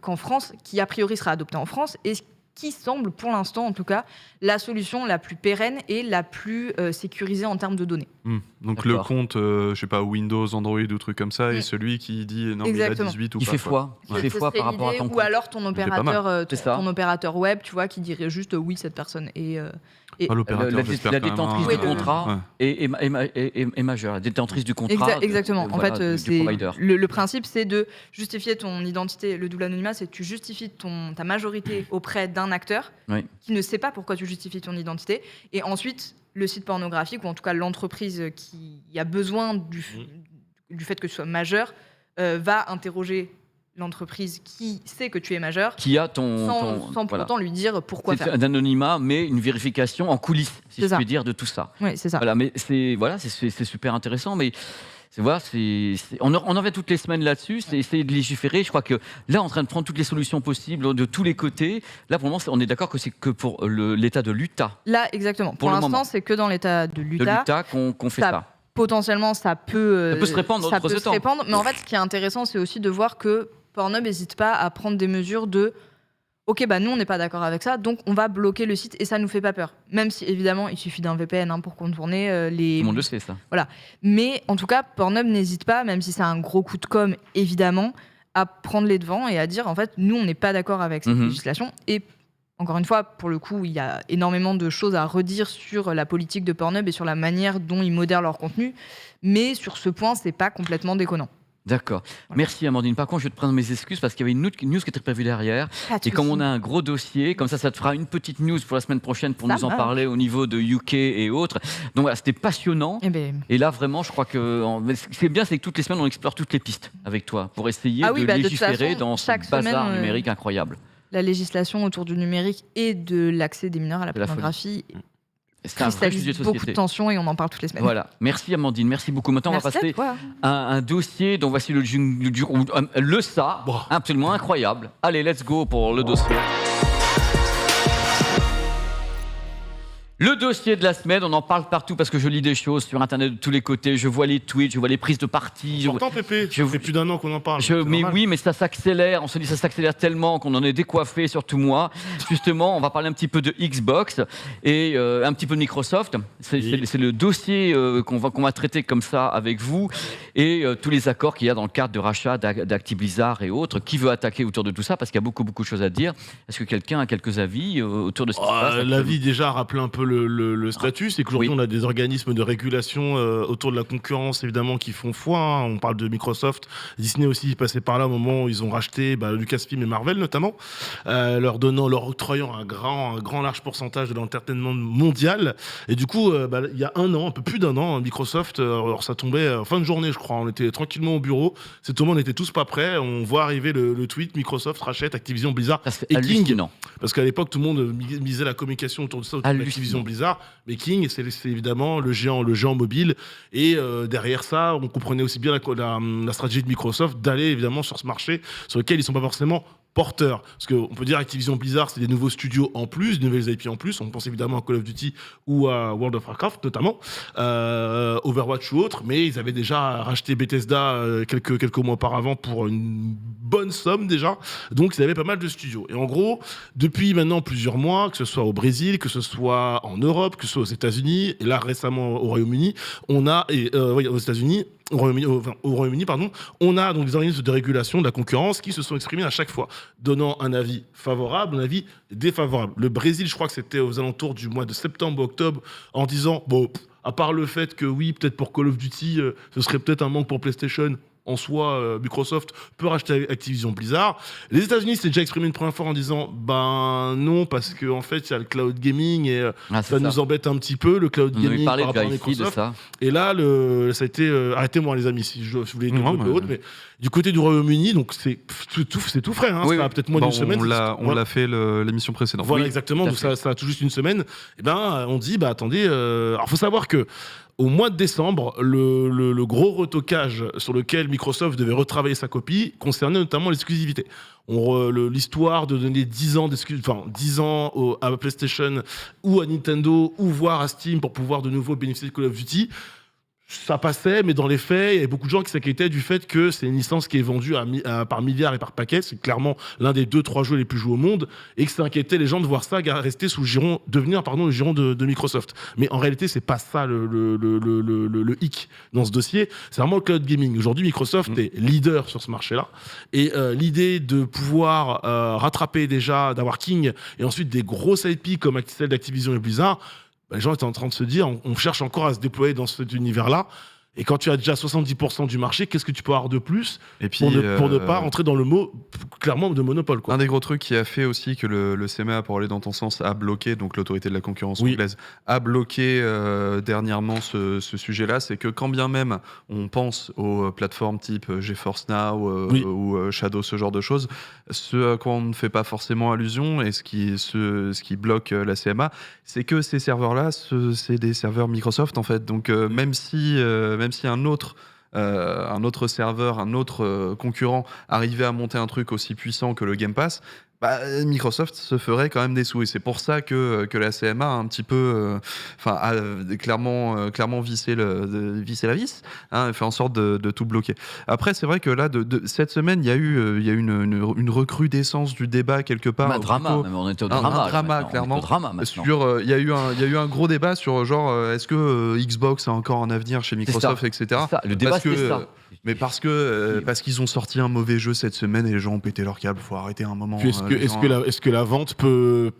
qu'en France, qui a priori sera adoptée en France et qui semble pour l'instant en tout cas la solution la plus pérenne et la plus sécurisée en termes de données. Donc le D'accord. compte, je sais pas, Windows, Android ou truc comme ça, Mm. et celui qui dit non mais il Exactement. a 18 ou Il pas. fait quoi. foi. Il fait Ce foi serait par rapport à l'idée, ton ou compte. alors ton C'est pas mal. opérateur, C'est ça. ton opérateur web, tu vois, qui dirait juste oui cette personne Pas l'opérateur, La j'espère la quand même, détentrice hein. du contrat est majeure. La détentrice du contrat. Exactement. En voilà, fait, du c'est provider. le principe, c'est de justifier ton identité. Le double anonymat, c'est que tu justifies ta majorité auprès d'un acteur Oui. qui ne sait pas pourquoi tu justifies ton identité. Et ensuite, le site pornographique, ou en tout cas l'entreprise qui a besoin du fait que tu sois majeur, va interroger l'entreprise qui sait que tu es majeur Qui a ton. sans pour voilà. autant lui dire pourquoi C'est faire. un anonymat, mais une vérification en coulisses, si C'est je ça. puis dire, de tout ça. Oui, c'est ça. Voilà, mais c'est super intéressant, mais on en revient toutes les semaines là-dessus, c'est essayer de légiférer. Je crois que là, on est en train de prendre toutes les solutions possibles de tous les côtés. Là, pour le moment, on est d'accord que c'est que pour l'État de l'Utah, Là, exactement. Pour le l'instant, moment. c'est que dans l'état de de l'Utah. l'Utah qu'on fait Ça- ça. Potentiellement, ça peut se répandre dans ça d'autres peut se États. répandre. Mais en fait, ce qui est intéressant, c'est aussi de voir que Pornhub n'hésite pas à prendre des mesures de OK, bah nous, on n'est pas d'accord avec ça, donc on va bloquer le site et ça nous fait pas peur. Même si, évidemment, il suffit d'un VPN pour contourner les. Tout le monde le sait, ça. Mais en tout cas, Pornhub n'hésite pas, même si c'est un gros coup de com', évidemment, à prendre les devants et à dire en fait, nous, on n'est pas d'accord avec cette Mhm. législation. Et encore une fois, pour le coup, il y a énormément de choses à redire sur la politique de Pornhub et sur la manière dont ils modèrent leur contenu. Mais sur ce point, c'est pas complètement déconnant. D'accord. Merci, Amandine. Par contre, je vais te prendre mes excuses parce qu'il y avait une autre news qui était prévue derrière. Pas de Et comme souci. on a un gros dossier, comme ça te fera une petite news pour la semaine prochaine pour Ça nous en marche. parler au niveau de UK et autres. Donc voilà, c'était passionnant. Eh ben, Et là, vraiment, je crois que mais ce qui est bien, c'est que toutes les semaines, on explore toutes les pistes avec toi pour essayer Ah oui, de bah, de toute légiférer façon, dans ce chaque bazar semaine, numérique incroyable. la législation autour du numérique et de l'accès des mineurs à la C'est la pornographie C'est un vrai sujet cristallise de beaucoup de société. tensions et on en parle toutes les semaines. Voilà. Merci, Amandine. Merci beaucoup. Maintenant, on va Merci à passer toi. à un dossier dont voici le ça. Bon. Absolument incroyable. Allez, let's go pour le dossier. Le dossier de la semaine, on en parle partout parce que je lis des choses sur Internet de tous les côtés. Je vois les tweets, je vois les prises de parti. je vois- Pourtant, Pépé, je- ça fait plus d'un an qu'on en parle. Mais oui, mais ça s'accélère. On se dit ça s'accélère tellement qu'on en est décoiffé, surtout moi. Justement, on va parler un petit peu de Xbox et un petit peu de Microsoft. C'est le dossier qu'on va traiter comme ça avec vous et tous les accords qu'il y a dans le cadre de rachat d'Actiblizzard et autres. Qui veut attaquer autour de tout ça? Parce qu'il y a beaucoup de choses à dire. Est-ce que quelqu'un a quelques avis autour de ce qui se passe? L'avis déjà rappelé un peu le statut, c'est qu'aujourd'hui Oui. on a des organismes de régulation autour de la concurrence évidemment qui font foi. Hein. On parle de Microsoft, Disney aussi passait par là au moment où ils ont racheté Lucasfilm et Marvel notamment, leur octroyant un grand large pourcentage de l'entertainment mondial. Et du coup, il y a un peu plus d'un an, Microsoft, alors ça tombait en fin de journée je crois, on était tranquillement au bureau, c'est au moment où on était tous pas prêts, on voit arriver le tweet, Microsoft rachète Activision Blizzard Ça, c'est et King. hallucinant. Parce qu'à l'époque, tout le monde misait la communication autour de ça, autour de Hallucinant. Activision Activision Blizzard, mais King, c'est évidemment le géant mobile. Et derrière ça, on comprenait aussi bien la stratégie de Microsoft d'aller évidemment sur ce marché sur lequel ils sont pas forcément porteurs. Parce qu'on peut dire Activision Blizzard, c'est des nouveaux studios en plus, des nouvelles IP en plus. On pense évidemment à Call of Duty ou à World of Warcraft notamment, Overwatch ou autre, mais ils avaient déjà racheté Bethesda quelques mois auparavant pour une bonne somme déjà. Donc ils avaient pas mal de studios. Et en gros, depuis maintenant plusieurs mois, que ce soit au Brésil, que ce soit en Europe, que ce soit aux États-Unis, et là récemment au Royaume-Uni, aux États-Unis, au Royaume-Uni, on a donc des organismes de régulation de la concurrence qui se sont exprimés à chaque fois, donnant un avis favorable, un avis défavorable. Le Brésil, je crois que c'était aux alentours du mois de septembre, octobre, en disant, bon, à part le fait que oui, peut-être pour Call of Duty, ce serait peut-être un manque pour PlayStation, en soi, Microsoft peut racheter Activision Blizzard. Les États-Unis s'est déjà exprimé une première fois en disant ben non, parce qu'en fait, il y a le cloud gaming et ça nous embête un petit peu, le cloud gaming par rapport à Microsoft. Et là, ça a été. Arrêtez-moi, les amis, si je voulais dire autre, mais du côté du Royaume-Uni, donc c'est tout frais, hein, ça a peut-être moins d'une semaine. On l'a fait l'émission précédente. Voilà, exactement, donc ça a tout juste une semaine. Et ben, on dit, bah attendez, alors faut savoir que au mois de décembre, le gros retocage sur lequel Microsoft devait retravailler sa copie concernait notamment l'exclusivité. L'histoire de donner 10 ans à PlayStation ou à Nintendo ou voire à Steam pour pouvoir de nouveau bénéficier de Call of Duty, ça passait, mais dans les faits, il y avait beaucoup de gens qui s'inquiétaient du fait que c'est une licence qui est vendue par milliards et par paquets. C'est clairement l'un des 2-3 jeux les plus joués au monde, et que ça inquiétait les gens de voir ça rester devenir le giron de Microsoft. Mais en réalité, c'est pas ça le hic dans ce dossier. C'est vraiment le cloud gaming. Aujourd'hui, Microsoft est leader sur ce marché-là, et l'idée de pouvoir rattraper déjà, d'avoir King et ensuite des grosses IP comme celle d'Activision et Blizzard. Les gens étaient en train de se dire, on cherche encore à se déployer dans cet univers-là. Et quand tu as déjà 70% du marché, qu'est-ce que tu peux avoir de plus pour ne pas rentrer dans le mot clairement de monopole, quoi. Un des gros trucs qui a fait aussi que le CMA, pour aller dans ton sens, a bloqué, donc l'autorité de la concurrence anglaise, a bloqué dernièrement ce sujet-là, c'est que quand bien même on pense aux plateformes type GeForce Now ou Shadow, ce genre de choses, ce à quoi on ne fait pas forcément allusion et ce qui bloque la CMA, c'est que ces serveurs-là, c'est des serveurs Microsoft en fait. Donc même si un autre serveur, un autre concurrent arrivait à monter un truc aussi puissant que le Game Pass, Microsoft se ferait quand même des sous. Et c'est pour ça que la CMA a un petit peu, a clairement vissé la vis, hein, fait en sorte de tout bloquer. Après, c'est vrai que là, cette semaine, il y a eu une recrudescence du débat quelque part. Un drama, même, on était au drama. Un drama, clairement. Il y a eu un gros débat sur genre, est-ce que Xbox a encore un avenir chez Microsoft, etc. Ça. Le débat, c'est ça. Mais parce qu'ils ont sorti un mauvais jeu cette semaine et les gens ont pété leur câble. Faut arrêter un moment. Puis est-ce que la vente peut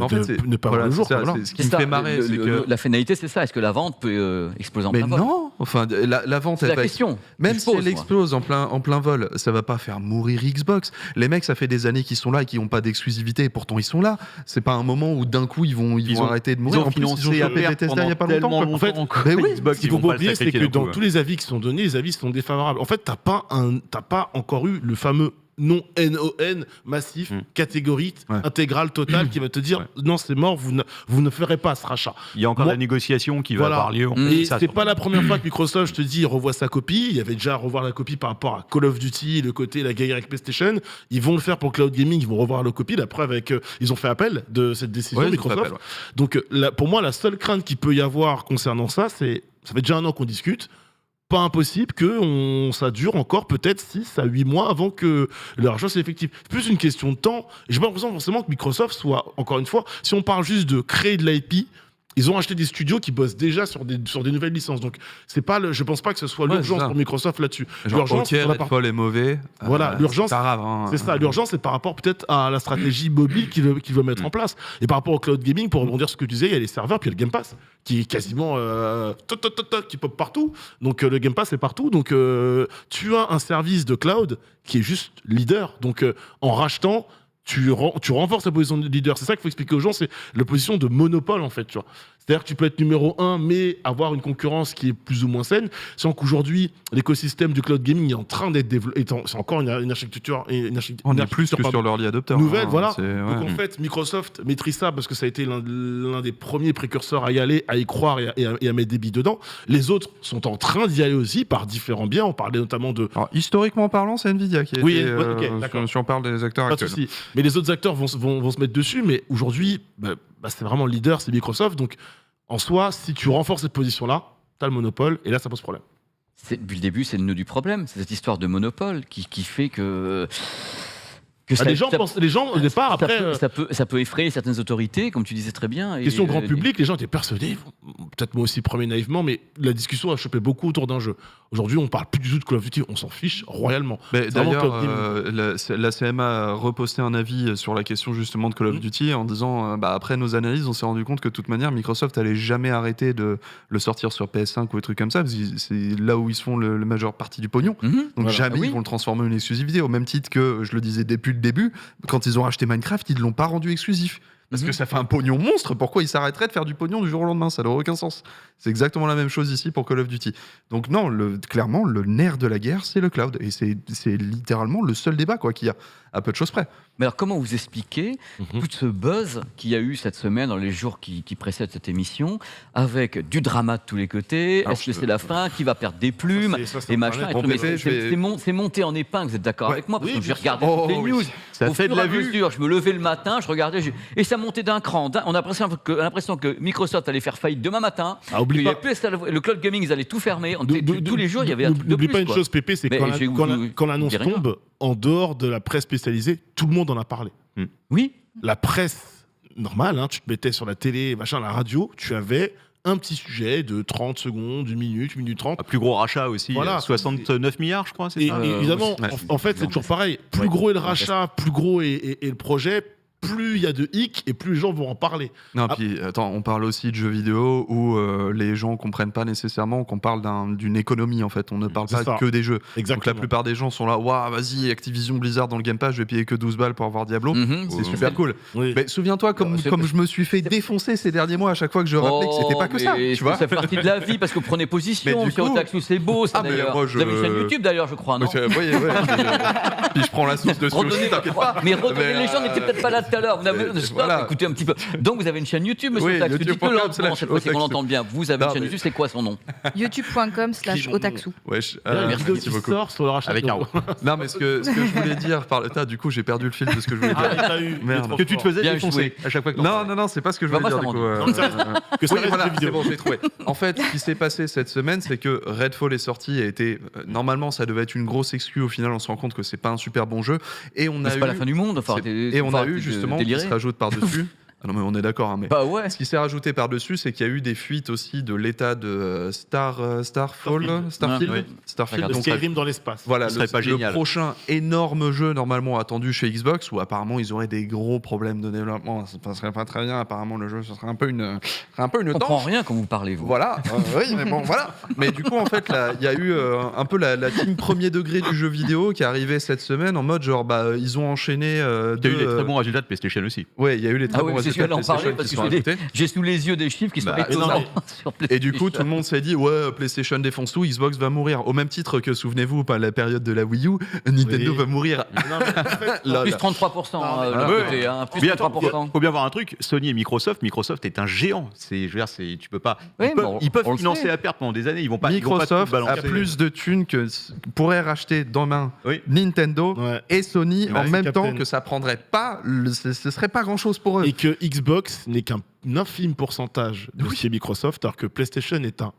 en fait, ne pas voir le jour, ce qui me fait marrer, c'est que la finalité, c'est ça. Est-ce que la vente peut exploser en plein vol ? Mais non. Enfin, la vente, c'est la question. Même si elle explose en plein vol, ça va pas faire mourir Xbox. Les mecs, ça fait des années qu'ils sont là et qu'ils n'ont pas d'exclusivité. Et pourtant, ils sont là. C'est pas un moment où d'un coup ils vont arrêter de mourir. Ils ont financé à perte Bethesda il y a pas longtemps. En fait, Xbox, ce qu'il faut pas oublier, c'est que dans tous les avis qui sont donnés, les avis sont défavorables. En fait, t'as pas encore eu le fameux non NON massif, catégorique, intégral, total, qui va te dire non, c'est mort, vous ne ferez pas ce rachat. Il y a encore la négociation qui va avoir lieu. Et c'est pas la première fois que Microsoft, je te dis, revoit sa copie. Il y avait déjà à revoir la copie par rapport à Call of Duty, le côté la guerre avec PlayStation. Ils vont le faire pour Cloud Gaming, ils vont revoir la copie. La preuve avec, ils ont fait appel de cette décision, Microsoft. Donc pour moi, la seule crainte qu'il peut y avoir concernant ça, c'est ça fait déjà un an qu'on discute. Pas impossible que ça dure encore peut-être 6 à 8 mois avant que le rachat soit effectif. C'est plus une question de temps. Et j'ai pas l'impression forcément que Microsoft soit, encore une fois, si on parle juste de créer de l'IP, ils ont acheté des studios qui bossent déjà sur des nouvelles licences. Donc, je pense pas que ce soit l'urgence pour Microsoft là-dessus. L'urgence, Redfall est mauvais. Voilà, l'urgence, c'est pas grave, hein. C'est ça. L'urgence, c'est par rapport peut-être à la stratégie mobile qu'il veut mettre en place. Et par rapport au cloud gaming, pour rebondir sur ce que tu disais, il y a les serveurs, puis il y a le Game Pass, qui est quasiment qui pop partout. Donc, le Game Pass est partout. Donc, tu as un service de cloud qui est juste leader. Donc, en rachetant, tu renforces la position de leader. C'est ça qu'il faut expliquer aux gens, c'est la position de monopole, en fait, tu vois. C'est-à-dire que tu peux être numéro 1, mais avoir une concurrence qui est plus ou moins saine. Sans qu'aujourd'hui, l'écosystème du cloud gaming est en train d'être développé. C'est encore une architecture. On est plus que sur l'early adopter. Nouvelle, voilà. C'est- ouais. Donc en fait, Microsoft maîtrise ça parce que ça a été l'un des premiers précurseurs à y aller, à y croire et à mettre des billes dedans. Les autres sont en train d'y aller aussi par différents biais. On parlait notamment de. Alors, historiquement parlant, c'est Nvidia qui a Oui, été, ok, d'accord. si on parle des acteurs Pas de actuels. souci. Mais les autres acteurs vont se mettre dessus. Mais aujourd'hui, c'est vraiment le leader, c'est Microsoft. Donc en soi, si tu renforces cette position-là, tu as le monopole et là, ça pose problème. Depuis le début, c'est le nœud du problème. C'est cette histoire de monopole qui fait que Les gens au départ, après. ça peut effrayer certaines autorités, comme tu disais très bien. Question grand public, les gens étaient persuadés, peut-être moi aussi premier naïvement, mais la discussion a chopé beaucoup autour d'un jeu. Aujourd'hui, on parle plus du tout de Call of Duty, on s'en fiche royalement. Mais C'est vraiment d'ailleurs, Call of Duty. la CMA a reposté un avis sur la question justement de Call of Duty en disant après nos analyses, on s'est rendu compte que de toute manière, Microsoft allait jamais arrêter de le sortir sur PS5 ou des trucs comme ça, parce que c'est là où ils se font le majeure partie du pognon. Mhm. Donc Voilà. jamais Ah oui. ils vont le transformer en exclusivité. Au même titre que, je le disais depuis le début, quand ils ont acheté Minecraft, ils ne l'ont pas rendu exclusif. Parce que ça fait un pognon monstre, pourquoi ils s'arrêteraient de faire du pognon du jour au lendemain? Ça n'a aucun sens. C'est exactement la même chose ici pour Call of Duty. Donc non, clairement, le nerf de la guerre, c'est le cloud. Et c'est littéralement le seul débat qu'il y a, à peu de choses près. Mais alors, comment vous expliquez tout ce buzz qu'il y a eu cette semaine, dans les jours qui précèdent cette émission, avec du drama de tous les côtés? Alors, Est-ce que c'est la fin? Qui va perdre des plumes? C'est Et machin. Internet. et Bon, tout. Mais peut-être, je vais- c'est monté en épingle, vous êtes d'accord Ouais. avec moi? Parce Oui, que j'ai bien sûr. regardé Oh, toutes les oui. news. Ça Au fait de fur et la à vue. mesure, je me levais le matin, je regardais, et ça montait d'un cran. On a l'impression que Microsoft allait faire faillite demain matin. Ah, oublie qu'il y pas. avait plus le cloud gaming, ils allaient tout fermer. Tous les jours, il y avait un truc de N'oublie plus. pas une quoi. chose, Pépé, c'est Mais quand l'annonce je dis rien. tombe, en dehors de la presse spécialisée, tout le monde en a parlé. Oui. La presse normale, tu te mettais sur la télé, machin, la radio, tu avais un petit sujet de 30 secondes, 1 minute 30. Un plus gros rachat aussi, Voilà. 69 milliards, je crois, c'est Et ça évidemment, ouais. en fait, c'est toujours pareil. Plus gros est le rachat, plus gros est le projet, plus il y a de hic et plus les gens vont en parler. Non, Ah. puis attends, on parle aussi de jeux vidéo où les gens comprennent pas nécessairement qu'on parle d'une économie en fait. On ne parle C'est pas ça. que des jeux. Exactement. Donc la plupart des gens sont là, waouh, vas-y, Activision Blizzard dans le Game Pass, je vais payer que 12 balles pour avoir Diablo. Mhm. C'est super cool. Oui. Mais souviens-toi, comme je me suis fait défoncer ces derniers mois à chaque fois que je rappelais que c'était pas que ça. mais Tu vois ça fait partie de la vie parce que vous prenez position. Mais du Sur coup- Otaku, c'est beau, ça Ah, mais d'ailleurs. moi, Vous avez une chaîne YouTube d'ailleurs, je crois, non? Oui, puis je prends la sauce dessus aussi, t'inquiète pas. Mais redonnez, Mais, les gens n'étaient peut-être pas là tout à l'heure. Vous avez voilà. écoutez un petit peu. Donc vous avez une chaîne YouTube, monsieur Oui, Otaku. Dites-le lentement cette fois-ci qu'on youtube.com/otaku. l'entende bien. Vous avez une Non, chaîne mais- YouTube, c'est quoi son nom? youtube.com/otaksu. Wesh, Il y a une vidéo merci qui beaucoup. sort sur le rachat. Avec de- un O. Non, mais ce que je voulais dire par le tas, du coup, j'ai perdu le fil de ce que je voulais Ah, dire. t'as eu. Merde. Que tu te faisais Bien défoncer joué. à chaque fois que t'en Non, parlais. non, c'est pas ce que je Bah, voulais moi, dire. ça Du coup, Non, ça que ça oui, reste voilà, des vidéos. c'est bon, je l'ai trouvé. En fait, ce qui s'est passé cette semaine, c'est que Redfall est sorti et était normalement, ça devait être une grosse excuse. Au final, on se rend compte que c'est pas un super bon jeu. Et on Mais a c'est eu, pas la fin du monde. Enfin, et on a eu justement qui se rajoute par dessus. Ah non, mais on est d'accord, hein, mais. Bah ouais. Ce qui s'est rajouté par-dessus, c'est qu'il y a eu des fuites aussi de l'état de Starfield. Ouais. Starfield. Regarde, Le Donc, Skyrim dans l'espace. voilà, Ce serait pas le génial. prochain énorme jeu normalement attendu chez Xbox, où apparemment ils auraient des gros problèmes de développement. Ça ne serait pas très bien. Apparemment, le jeu, ce serait un peu une On comprend danse. rien quand vous parlez, vous. Voilà, oui, mais bon, voilà. Mais du coup, en fait, là, il y a eu un peu la team premier degré du jeu vidéo qui est arrivée cette semaine en mode genre, ils ont enchaîné. Il y a eu des très bons résultats de PlayStation aussi. Ouais, il y a eu les très Ah oui, bons mais c'est résultats celui-là, de en parler PlayStation parce qui que sont j'ai ajoutés. j'ai sous les yeux des chiffres qui sont Bah, étonnants non, sur Et du coup, PlayStation. tout le monde s'est dit, ouais, PlayStation défonce tout, Xbox va mourir. Au même titre que, souvenez-vous, pas la période de la Wii U, Nintendo Oui. va mourir. Non, mais en fait, Là, Plus là. 33% Non, de mais- l'autre ouais, côté, hein, plus Mais attends, 33%. faut bien voir un truc. Sony et Microsoft est un géant. Je veux dire, tu peux pas. Oui, Ils peuvent on le financer sait. à perte pendant des années. Ils vont pas. ils vont pas Microsoft tout a balancer. plus de thunes que pourrait racheter demain Oui. Nintendo Ouais. et Sony Ouais, en c'est même Captain. temps que ça prendrait pas, ce serait pas grand chose pour eux. Et que Xbox n'est qu'un infime pourcentage de chez Microsoft, alors que PlayStation est un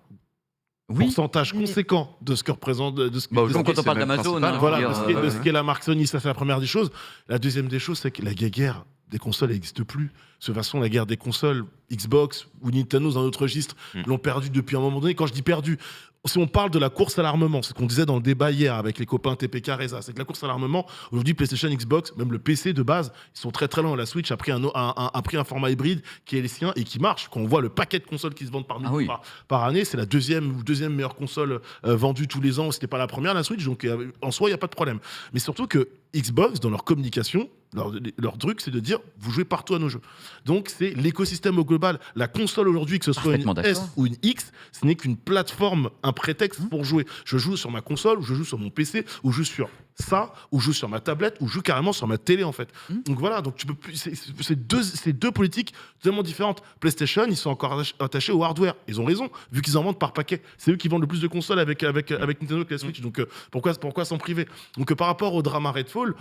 Oui. pourcentage Oui. conséquent de ce que représente. De ce que, Bah, de ce Donc aujourd'hui, quand on c'est parle même d'Amazon, principal. hein, Voilà, je veux de ce dire, qu'est de ce qu'est la marque Sony, ça c'est la première des choses. La deuxième des choses, c'est que la guerre des consoles n'existe plus. De toute façon, la guerre des consoles, Xbox ou Nintendo dans un autre registre, l'ont perdu depuis un moment donné. Quand je dis perdu, si on parle de la course à l'armement, c'est ce qu'on disait dans le débat hier avec les copains TPK Reza, c'est que la course à l'armement, aujourd'hui, PlayStation, Xbox, même le PC de base, ils sont très très loin. La Switch a pris un format hybride qui est les siens et qui marche. Quand on voit le paquet de consoles qui se vendent par, Ah oui. par année, c'est la deuxième meilleure console vendue tous les ans. C'était pas la première, la Switch, donc en soi, il n'y a pas de problème. Mais surtout que Xbox, dans leur communication, Leur truc, c'est de dire, vous jouez partout à nos jeux. Donc, c'est l'écosystème au global. La console aujourd'hui, que ce soit une Parfaitement S d'accord. ou une X, ce n'est qu'une plateforme, un prétexte pour jouer. Je joue sur ma console, ou je joue sur mon PC, ou je joue sur ça, ou je joue sur ma tablette, ou je joue carrément sur ma télé, en fait. Donc voilà, donc tu peux plus, c'est deux politiques totalement différentes. PlayStation, ils sont encore attachés au hardware. Ils ont raison, vu qu'ils en vendent par paquet. C'est eux qui vendent le plus de consoles avec Nintendo et la Switch. Donc pourquoi s'en priver? Donc par rapport au drama Redfall,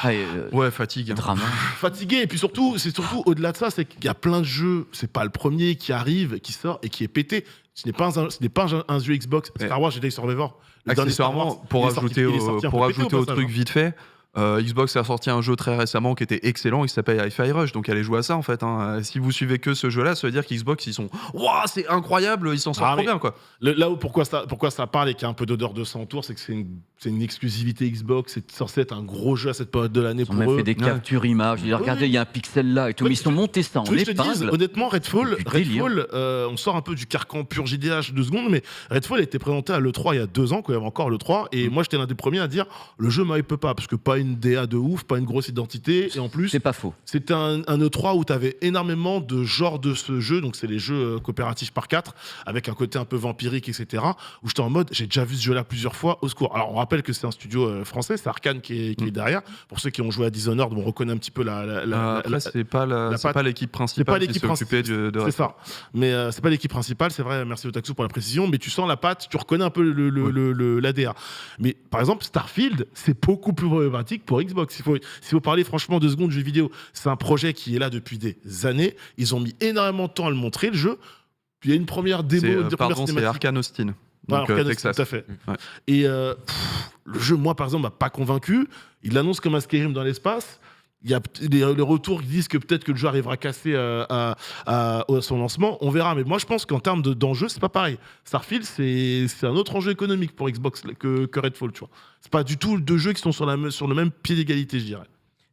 Ah, Ouais, fatigue. drama. fatigué. Et puis surtout, c'est surtout au-delà de ça, c'est qu'il y a plein de jeux. C'est pas le premier qui arrive, qui sort et qui est pété. Ce n'est pas un jeu Xbox. Star Wars Jedi Survivor. Le dernier Star Wars, Accessoirement, pour il est sorti- ajouter il est sorti un peu pété au passage, truc hein. vite fait, Xbox a sorti un jeu très récemment qui était excellent, qui s'appelle Hi-Fi Rush, donc allez jouer à ça en fait. Hein. Si vous suivez que ce jeu-là, ça veut dire qu'Xbox ils sont waouh, c'est incroyable, ils s'en sortent Ah, trop mais- bien quoi. Là où pourquoi ça parle et qu'il y a un peu d'odeur de sang autour, c'est que c'est une exclusivité Xbox. C'est censé être un gros jeu à cette période de l'année Ils ont pour même eux. fait des captures images. Je dis, regardez, il y a un pixel là et tout. Mais ils sont montés ça en Tu veux que je te dise, épingle. honnêtement, Redfall, Du délire. on sort un peu du carcan pur JDH 2 secondes, mais Redfall a été présenté à l'E3 il y a 2 ans, quand il y avait encore l'E3, et moi j'étais l'un des premiers à dire le jeu m'hype pas, parce que pas une DA de ouf, pas une grosse identité, et en plus, C'est pas faux. c'était un E3 où tu avais énormément de genres de ce jeu, donc c'est les jeux coopératifs par 4, avec un côté un peu vampirique, etc., où j'étais en mode, j'ai déjà vu ce jeu-là plusieurs fois, au secours. Alors on rappelle que c'est un studio français, c'est Arkane qui est derrière, pour ceux qui ont joué à Dishonored, on reconnaît un petit peu Après, c'est pas patte- l'équipe principale qui s'est occupée de c'est ça. Mais c'est pas l'équipe principale, c'est vrai, merci Otaku pour la précision, mais tu sens la patte, tu reconnais un peu l'ADA. Mais par exemple, Starfield, c'est beaucoup plus problématique pour Xbox. S'il faut parler franchement 2 secondes de jeux vidéo, c'est un projet qui est là depuis des années. Ils ont mis énormément de temps à le montrer, le jeu. Puis il y a une première démo, C'est cinématique. Arkane Austin. Ouais, Donc, Arkane, Texas. tout à fait. Ouais. Et le jeu, moi, par exemple, m'a pas convaincu. Il l'annonce comme un Skyrim dans l'espace. Il y a les retours qui disent que peut-être que le jeu arrivera cassé à son lancement. On verra. Mais moi, je pense qu'en termes d'enjeu, c'est pas pareil. Starfield, c'est un autre enjeu économique pour Xbox que Redfall, tu vois. C'est pas du tout deux jeux qui sont sur le même pied d'égalité, je dirais.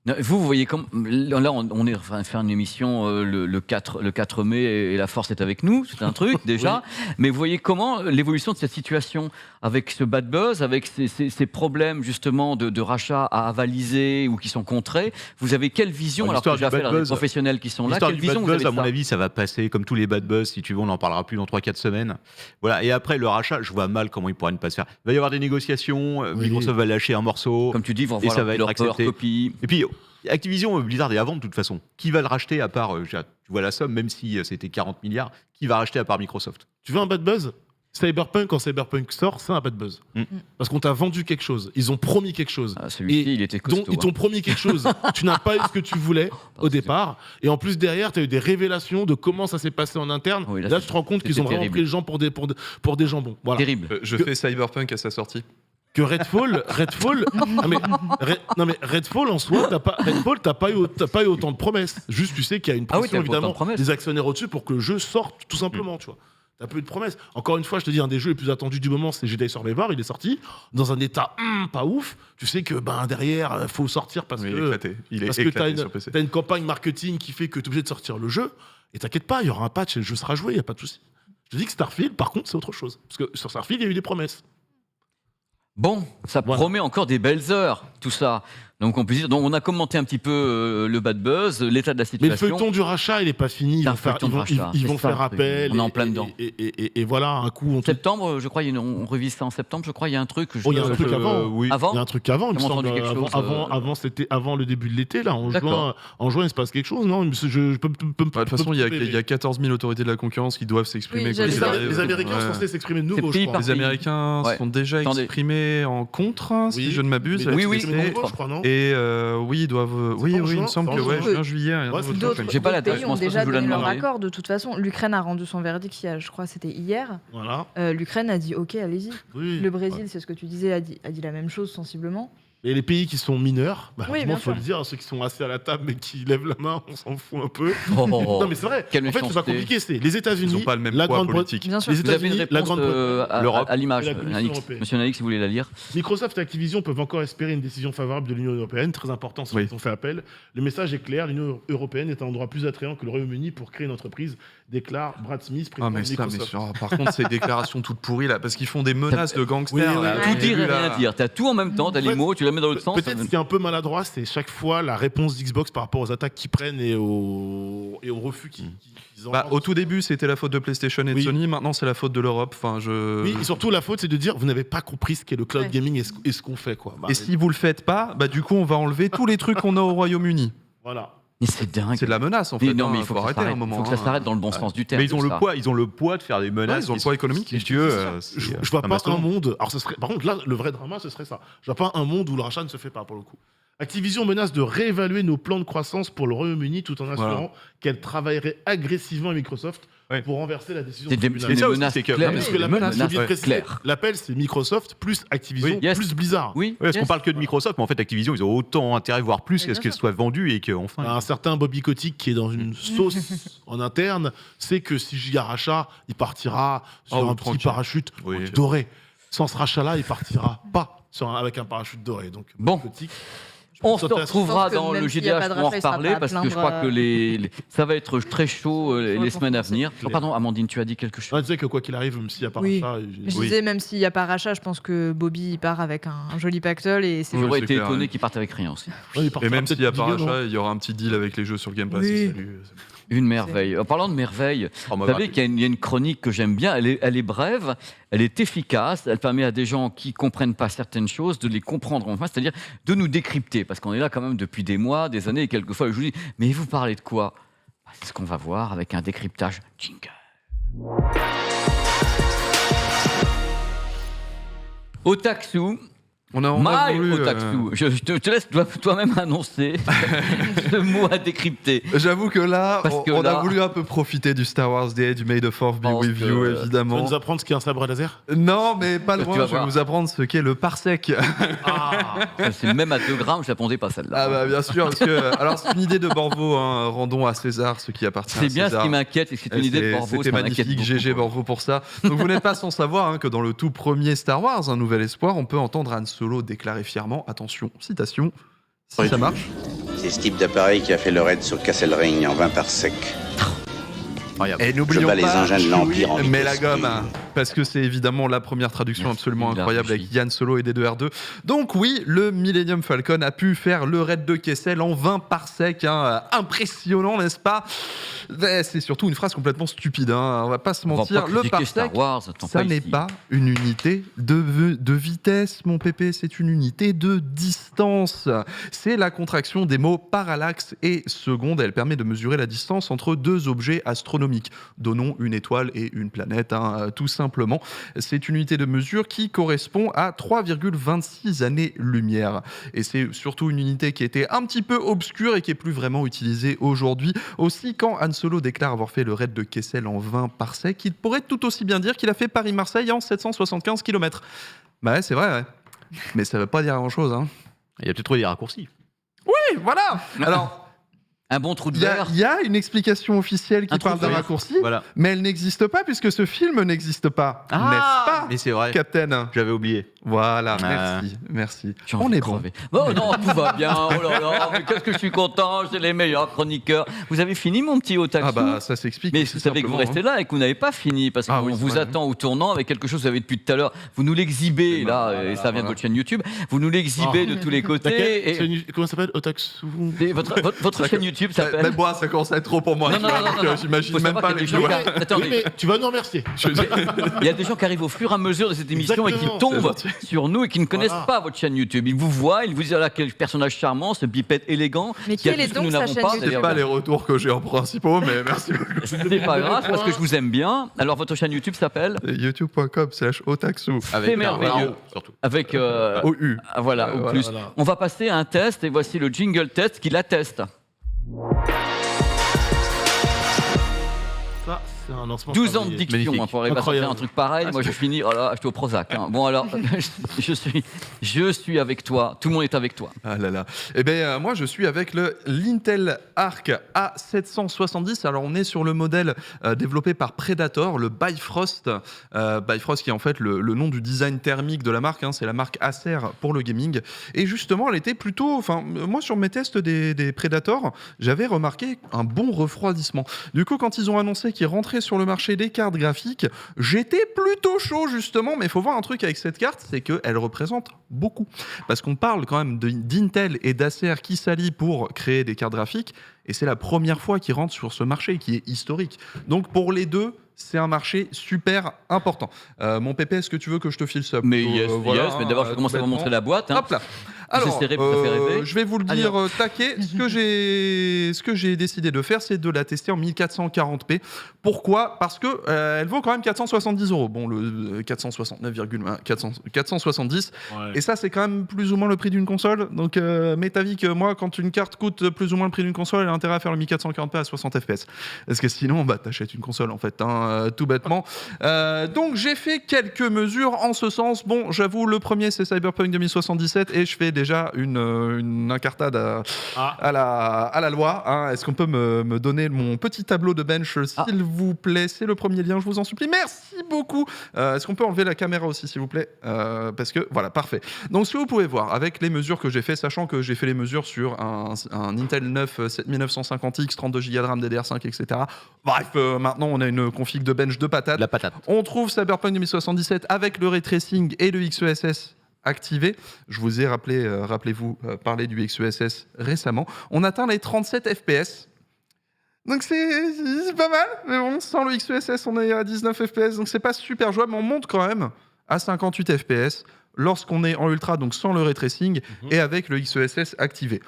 Non, vous voyez comme là, on est en train de faire une émission le 4 mai et la force est avec nous, c'est un truc déjà. Mais vous voyez comment l'évolution de cette situation avec ce bad buzz, avec ces problèmes justement de rachat à avaliser ou qui sont contrés. Vous avez quelle vision, alors que L'histoire j'ai du bad affaire à des buzz, professionnels qui sont là, L'histoire quelle du bad vision vous avez buzz, à de mon ça? avis, ça va passer comme tous les bad buzz. Si tu veux, on n'en parlera plus dans 3-4 semaines. Voilà. Et après, le rachat, je vois mal comment il pourrait ne pas se faire. Il va y avoir des négociations. Oui. Microsoft va lâcher un morceau. Comme tu dis, ils vont Et ça voir va être leur accepté. copie. Et puis, Activision, Blizzard est à vendre de toute façon. Qui va le racheter à part, tu vois la somme, même si c'était 40 milliards, qui va racheter à part Microsoft? Tu veux un bad buzz? Cyberpunk, quand Cyberpunk sort, c'est un bad buzz. Parce qu'on t'a vendu quelque chose. Ils ont promis quelque chose. Ah, celui-ci, il était costaud. Donc, ils t'ont promis quelque chose. Tu n'as pas eu ce que tu voulais au départ. Et en plus, derrière, tu as eu des révélations de comment ça s'est passé en interne. Oui, là, là, tu te rends compte qu'ils ont c'était vraiment terrible. pris les gens pour des jambons. Voilà. Terrible. Je fais Cyberpunk à sa sortie. Que Redfall, non mais Redfall en soi, t'as pas eu autant de promesses. Juste, tu sais qu'il y a une Ah oui, pression t'as pas autant de évidemment promesses. des actionnaires au-dessus pour que le jeu sorte, tout simplement, tu vois. T'as peu eu de promesses. Encore une fois, je te dis, un des jeux les plus attendus du moment, c'est Jedi Survivor. Il est sorti dans un état pas ouf. Tu sais que derrière, faut sortir parce Oui, il est que éclaté. Il est parce que éclaté sur PC. t'as une campagne marketing qui fait que t'es obligé de sortir le jeu. Et t'inquiète pas, il y aura un patch et le jeu sera joué, il y a pas de souci. Je te dis que Starfield, par contre, c'est autre chose. Parce que sur Starfield, il y a eu des promesses. Bon, ça Voilà. promet encore des belles heures, tout ça. Donc on peut dire, donc on a commenté un petit peu le bad buzz, l'état de la Mais le situation. feuilleton du rachat, il est pas fini. C'est un feuilleton de rachat, Ils c'est vont ça, faire le truc. appel. On est en plein dedans. Et voilà, un coup, on te... Septembre, je crois, on revise ça en septembre, je crois, il y a un truc. Oh, il y a un truc avant. Oui. Avant Il y a un truc avant, il me J'ai semble. entendu quelque chose, Avant, c'était avant le début de l'été, là. D'accord. En juin, il se passe quelque chose, non? Je peux De toute façon, il y a 14 000 autorités de la concurrence qui doivent s'exprimer. Oui, quoi j'allais qu'il dire. arrive. Les Américains Ouais. sont censés s'exprimer de nouveau, C'est je crois. pays Les Américains Ouais. sont déjà Attendez. exprimés en contre, hein, si Oui. je ne m'abuse. Mais Oui, ils oui, s'expriment oui. de nouveau, je crois, non? Et oui, ils doivent. Oui, pas en oui, il juin, me semble c'est que en ouais, juin. juin, juillet. il y en a Ouais, d'autres c'est D'autres trucs. J'ai pas la date, pays je ont pense pas que déjà je vous la donné leur demanderai. accord. De toute façon, l'Ukraine a rendu son verdict, je crois que c'était hier. Voilà. L'Ukraine a dit OK, allez-y. Oui. Le Brésil, c'est ce que tu disais, a dit la même chose sensiblement. Et les pays qui sont mineurs, Oui, il bien faut sûr. le dire, ceux qui sont assis à la table mais qui lèvent la main, on s'en fout un peu. Oh, Non, mais c'est vrai. Quelle En fait, c'est pas méchanceté. compliqué. C'est les États-Unis, Ils n'ont pas le même la poids Grande-Bretagne. politique. Bien sûr. Les Vous avez une États-Unis, la réponse Grande-Bretagne. à l'image, et la Commission Alix. européenne. Monsieur Alix, si vous voulez la lire. Microsoft et Activision peuvent encore espérer une décision favorable de l'Union européenne, très important, ceux Oui. qui ont fait appel. Le message est clair, l'Union européenne est un endroit plus attrayant que le Royaume-Uni pour créer une entreprise, déclare Brad Smith, Ah, président mais de ça, mais Microsoft. par contre, ces décdéclations toutes pourries là, parce qu'ils font des menaces de gangsters. Oui, là, oui, Tout oui. dire et là. rien dire. T'as tout en même temps, t'as les Ouais. mots, tu les met dans l'autre sens. Peut-être ce qui est un peu maladroit, c'est chaque fois la réponse d'Xbox par rapport aux attaques qu'ils prennent et aux refus qu'ils Bah, au tout début, c'était la faute de PlayStation et de Oui. Sony. Maintenant, c'est la faute de l'Europe. Enfin, Oui, et surtout la faute, c'est de dire vous n'avez pas compris ce qu'est le cloud Ouais. gaming et ce qu'on fait, quoi. Bah, Et si vous le faites pas, bah du coup, on va enlever tous les trucs qu'on a au Royaume-Uni. voilà. Mais c'est dingue. C'est de la menace en Mais fait. non, hein, mais il faut que ça arrêter à un s'arrête. Il moment. faut que ça hein. s'arrête dans le bon sens du terme. Mais ils ont tout le ça. poids, ils ont le poids de faire des menaces. Ouais, ils ont le poids économique. Si tu veux, Je vois pas un monde. Alors, ce serait. Par contre, là, le vrai drama, ce serait ça. Je vois pas un monde où le rachat ne se fait pas pour le coup. Activision menace de réévaluer nos plans de croissance pour le Royaume-Uni tout en assurant Voilà. qu'elle travaillerait agressivement avec Microsoft Ouais. pour renverser la décision C'est du des, tribunal. c'est des ça aussi, menaces c'est que- claires. Parce Oui, que des l'appel, menaces, j'ai oublié de ouais, préciser, claires. l'appel, c'est Microsoft plus Activision Oui, yes. plus Blizzard. Oui, Ouais, parce yes. qu'on parle que de Microsoft, mais en fait, Activision, ils ont autant intérêt, voire plus, Oui, qu'à ce bien qu'elle sûr. soit vendue et qu'enfin. Un certain Bobby Kotick qui est dans une sauce en interne sait que si il y a rachat, il partira sur Oh, un petit tranquille. parachute Oui. doré. Sans ce rachat-là, il partira pas avec un parachute doré. Donc, Bon. Bobby Kotick, je On pense se que ça- retrouvera Je pense que dans même le s'il y a GDH pas de pour en rachat, il sera reparler pas à parce que je plaindre, crois que ça va être très chaud les le semaines à français. venir. Oh, pardon, Amandine, tu as dit quelque chose. On disait que quoi qu'il arrive, même s'il n'y a pas Oui. rachat, Je disais, même s'il n'y a pas rachat, je pense que Bobby il part avec un joli pactole et c'est Oui, J'aurais c'est été clair, étonné ouais. qu'ils partent avec rien aussi. Ouais, il Et partira même peut-être s'il n'y a pas 10 millions, rachat, il y aura un petit deal avec les jeux sur le Game Pass. Oui. et salut. Une merveille. En parlant de merveille, Oh, vous savez qu'il y a une chronique que j'aime bien. Elle est brève, elle est efficace. Elle permet à des gens qui comprennent pas certaines choses de les comprendre enfin, c'est-à-dire de nous décrypter. Parce qu'on est là quand même depuis des mois, des années, et quelquefois je vous dis, mais vous parlez de quoi? Bah, c'est ce qu'on va voir avec un décryptage jingle. Otaksu, On a My voulu, Otaksu. Je te laisse toi-même annoncer ce mot à décrypter. J'avoue que là, Parce que on là- a voulu un peu profiter du Star Wars Day, du May the Fourth be pense with que- you, Tu vas évidemment. nous apprendre ce qu'est un sabre laser Non, mais pas Tu loin, vas je vais voir. vous apprendre ce qu'est le parsec. C'est même à 2 grammes, je l'attendais pas celle-là. Ah bah bien sûr, parce que alors c'est une idée de Borvo, hein, rendons à César ce qui appartient à C'est bien ce César. qui m'inquiète, c'est que c'est une idée de Borvo. C'était ça m'inquiète magnifique, beaucoup, GG quoi. Borvo pour ça. Donc vous n'êtes pas sans savoir hein, que dans le tout premier Star Wars, Un Nouvel Espoir, on peut entendre Han Solo déclarer fièrement, attention, citation, si Oui. ça marche. C'est ce type d'appareil qui a fait le raid sur Castle Ring en 20 parsecs. Incroyable. Et n'oublions bats les pas, engins de l'Empire en Chewie, mais la vitesse. gomme, hein, parce que c'est évidemment la première traduction Merci, absolument la incroyable régie. avec Yann Solo et D2R2. Donc oui, le Millennium Falcon a pu faire le raid de Kessel en 20 parsecs, hein, impressionnant, n'est-ce pas? Mais c'est surtout une phrase complètement stupide, hein, on va pas se On va mentir. pas Le critiquer Star parsec, Wars, attends, ça n'est ici. pas une unité de vitesse, mon pépé, c'est une unité de distance. C'est la contraction des mots parallaxe et seconde. Elle permet de mesurer la distance entre deux objets astronomiques. Donnons une étoile et une planète, hein, tout simplement. C'est une unité de mesure qui correspond à 3,26 années-lumière. Et c'est surtout une unité qui était un petit peu obscure et qui est plus vraiment utilisée aujourd'hui. Aussi, quand Han Solo déclare avoir fait le raid de Kessel en 20 parsecs, il pourrait tout aussi bien dire qu'il a fait Paris-Marseille en 775 km. Bah ouais, c'est vrai, ouais. Mais ça veut pas dire grand-chose, hein. Il y a peut-être trop des raccourcis. Oui, voilà. Alors, Un bon trou de il y, verre. il y a une explication officielle qui Un trou parle de d'un verre. raccourci, Voilà. mais elle n'existe pas puisque ce film n'existe pas. N'est-ce pas, Mais c'est vrai. Captain? J'avais oublié. Voilà, Ah. merci. J'ai On envie est de bon. crever. Bon, non, tout va bien. Oh là là, mais qu'est-ce que je suis content. C'est les meilleurs chroniqueurs. Vous avez fini, mon petit Otaksu? Ah bah ça s'explique. Mais aussi vous savez que vous simplement, restez là et que vous n'avez pas fini parce qu'on Ah oui, c'est vous vrai, attend au tournant avec quelque chose que vous avez depuis tout à l'heure. Vous nous l'exhibez là, et ça vient de votre chaîne YouTube. Vous nous l'exhibez de tous les côtés. Et, Comment ça s'appelle Otaksu et votre chaîne YouTube Bah, s'appelle. même moi, ça commence à être trop pour moi. Non, non, non, non, non. J'imagine Faut même savoir pas qu'il y a les des gens joueurs. qui- Attendez, Oui, mais tu vas nous remercier. il y a des gens qui arrivent au fur et à mesure de cette émission et qui Exactement, tombent sur nous et qui ne connaissent Voilà. pas votre chaîne YouTube. Ils vous voient, ils vous disent ah, quel personnage charmant, ce bipède élégant. Mais qui a quelle est tout ce que donc nous sa n'avons chaîne pas, YouTube C'est d'ailleurs. pas les retours que j'ai en principaux, mais merci beaucoup. C'est pas grave parce que je vous aime bien. Alors votre chaîne YouTube s'appelle youtube.com/otaksu. Avec un merveilleux. vrai O, surtout. avec OU. voilà au Voilà, plus. voilà. On va passer à un test et voici le jingle test qui l'atteste. Ça, c'est un lancement. 12 ans de travaillé. diction Magnifique. hein, pour arriver à sortir Incroyable. un truc pareil. Moi je finis, oh là, je suis au Prozac. hein. Bon alors, je suis avec toi. Tout le monde est avec toi. Ah là là. Eh bien, moi, je suis avec l'Intel Arc A770. Alors, on est sur le modèle développé par Predator, le Bifrost. Bifrost qui est en fait le nom du design thermique de la marque. hein. C'est la marque Acer pour le gaming. Et justement, elle était plutôt... Enfin, moi, sur mes tests des Predator, j'avais remarqué un bon refroidissement. Du coup, quand ils ont annoncé qu'ils rentraient rentrer sur le marché des cartes graphiques, j'étais plutôt chaud justement, mais il faut voir un truc avec cette carte, c'est qu'elle représente beaucoup. Parce qu'on parle quand même d'Intel et d'Acer qui s'allient pour créer des cartes graphiques, et c'est la première fois qu'ils rentrent sur ce marché qui est historique. Donc pour les deux, c'est un marché super important. Mon Pépé, est-ce que tu veux que je te file ça Mais yes, mais d'abord, je vais commencer à vous montrer la boîte. Hein. Hop là. C'est Alors, serré, ça fait rêver. je vais vous le dire taquet. Ce que j'ai décidé de faire, c'est de la tester en 1440p. Pourquoi ? Parce que elle vaut quand même 470 €. Bon, le 470. Ouais. Et ça, c'est quand même plus ou moins le prix d'une console. Donc, mets ta vie que moi, quand une carte coûte plus ou moins le prix d'une console, elle a intérêt à faire le 1440p à 60 fps. Parce que sinon, bah, t'achètes une console, en fait, hein, tout bêtement. Donc, j'ai fait quelques mesures en ce sens. Bon, j'avoue, le premier, c'est Cyberpunk 2077 et je fais déjà une incartade à la loi. Hein. Est-ce qu'on peut me donner mon petit tableau de bench, s'il vous plaît ? C'est le premier lien, je vous en supplie. Merci beaucoup. Est-ce qu'on peut enlever la caméra aussi, s'il vous plaît ? Parce que, voilà, parfait. Donc, ce que vous pouvez voir, avec les mesures que j'ai fait, sachant que j'ai fait les mesures sur un Intel 9 7950X, 32 Go de RAM, DDR5, etc. Bref, maintenant, on a une config de bench de patate. La patate. On trouve Cyberpunk 2077 avec le ray tracing et le XESS activé. Je vous ai rappelé, rappelez-vous, parlé du XESS récemment. On atteint les 37 FPS. Donc c'est pas mal, mais bon, sans le XESS, on est à 19 FPS, donc c'est pas super jouable, mais on monte quand même à 58 FPS lorsqu'on est en ultra, donc sans le ray tracing, et avec le XESS activé.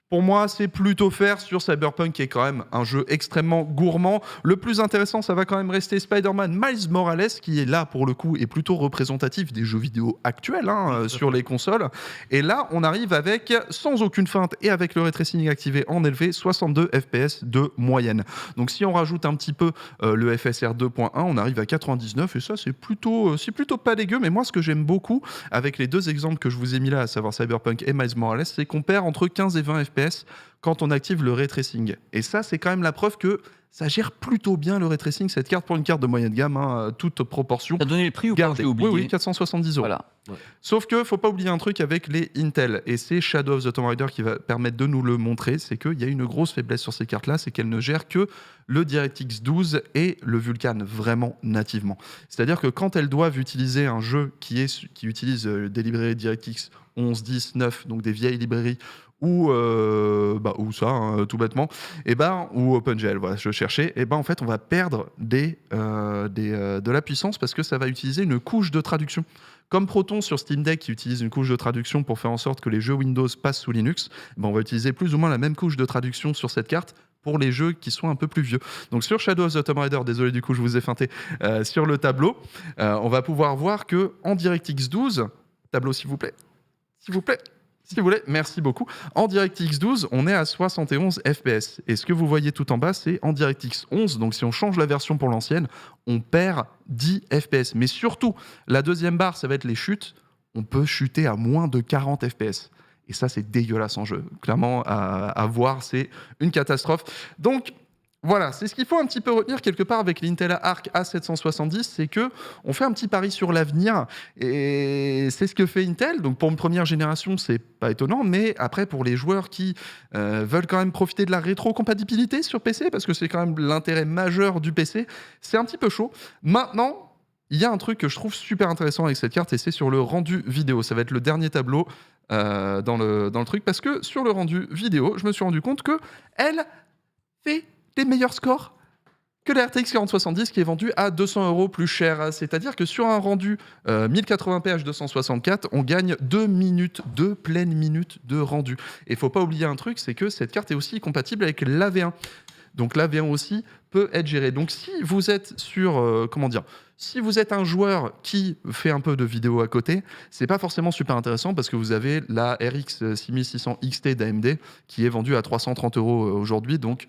Pour moi, c'est plutôt faire sur Cyberpunk, qui est quand même un jeu extrêmement gourmand. Le plus intéressant, ça va quand même rester Spider-Man Miles Morales, qui est là, pour le coup, est plutôt représentatif des jeux vidéo actuels sur les consoles. Et là, on arrive avec, sans aucune feinte, et avec le ray tracing activé en élevé, 62 FPS de moyenne. Donc si on rajoute un petit peu le FSR 2.1, on arrive à 99, et ça, c'est plutôt pas dégueu. Mais moi, ce que j'aime beaucoup, avec les deux exemples que je vous ai mis là, à savoir Cyberpunk et Miles Morales, c'est qu'on perd entre 15 et 20 FPS quand on active le ray tracing. Et ça, c'est quand même la preuve que ça gère plutôt bien le ray tracing, cette carte, pour une carte de moyenne gamme, toute proportion. T'as donné le prix ou pas ? Gardez. J'ai oublié. Oui, 470 €. Voilà. Sauf que faut pas oublier un truc avec les Intel, et c'est Shadow of the Tomb Raider qui va permettre de nous le montrer, c'est qu'il y a une grosse faiblesse sur ces cartes-là, c'est qu'elles ne gèrent que le DirectX 12 et le Vulkan vraiment nativement. C'est-à-dire que quand elles doivent utiliser un jeu qui utilise des librairies DirectX 11, 10, 9, donc des vieilles librairies, ou ça, hein, tout bêtement, ou OpenGL, voilà, je cherchais, en fait, on va perdre de la puissance parce que ça va utiliser une couche de traduction. Comme Proton sur Steam Deck qui utilise une couche de traduction pour faire en sorte que les jeux Windows passent sous Linux, on va utiliser plus ou moins la même couche de traduction sur cette carte pour les jeux qui sont un peu plus vieux. Donc sur Shadow of the Tomb Raider, désolé du coup je vous ai feinté, sur le tableau, on va pouvoir voir que en DirectX 12, tableau s'il vous plaît, si vous voulez, merci beaucoup. En DirectX 12, on est à 71 FPS. Et ce que vous voyez tout en bas, c'est en DirectX 11. Donc si on change la version pour l'ancienne, on perd 10 FPS. Mais surtout, la deuxième barre, ça va être les chutes. On peut chuter à moins de 40 FPS. Et ça, c'est dégueulasse en jeu. Clairement, à voir, c'est une catastrophe. Donc, voilà, c'est ce qu'il faut un petit peu retenir quelque part avec l'Intel Arc A770, c'est que on fait un petit pari sur l'avenir, et c'est ce que fait Intel. Donc pour une première génération, c'est pas étonnant, mais après pour les joueurs qui veulent quand même profiter de la rétrocompatibilité sur PC, parce que c'est quand même l'intérêt majeur du PC, c'est un petit peu chaud. Maintenant, il y a un truc que je trouve super intéressant avec cette carte, et c'est sur le rendu vidéo. Ça va être le dernier tableau dans le truc, parce que sur le rendu vidéo, je me suis rendu compte que elle fait les meilleurs scores que la RTX 4070 qui est vendue à 200 € plus cher. C'est-à-dire que sur un rendu 1080p H264, on gagne 2 pleines minutes de rendu. Et il ne faut pas oublier un truc, c'est que cette carte est aussi compatible avec l'AV1. Donc l'AV1 aussi peut être géré. Donc si vous êtes si vous êtes un joueur qui fait un peu de vidéo à côté, c'est pas forcément super intéressant parce que vous avez la RX 6600 XT d'AMD qui est vendue à 330 € aujourd'hui, donc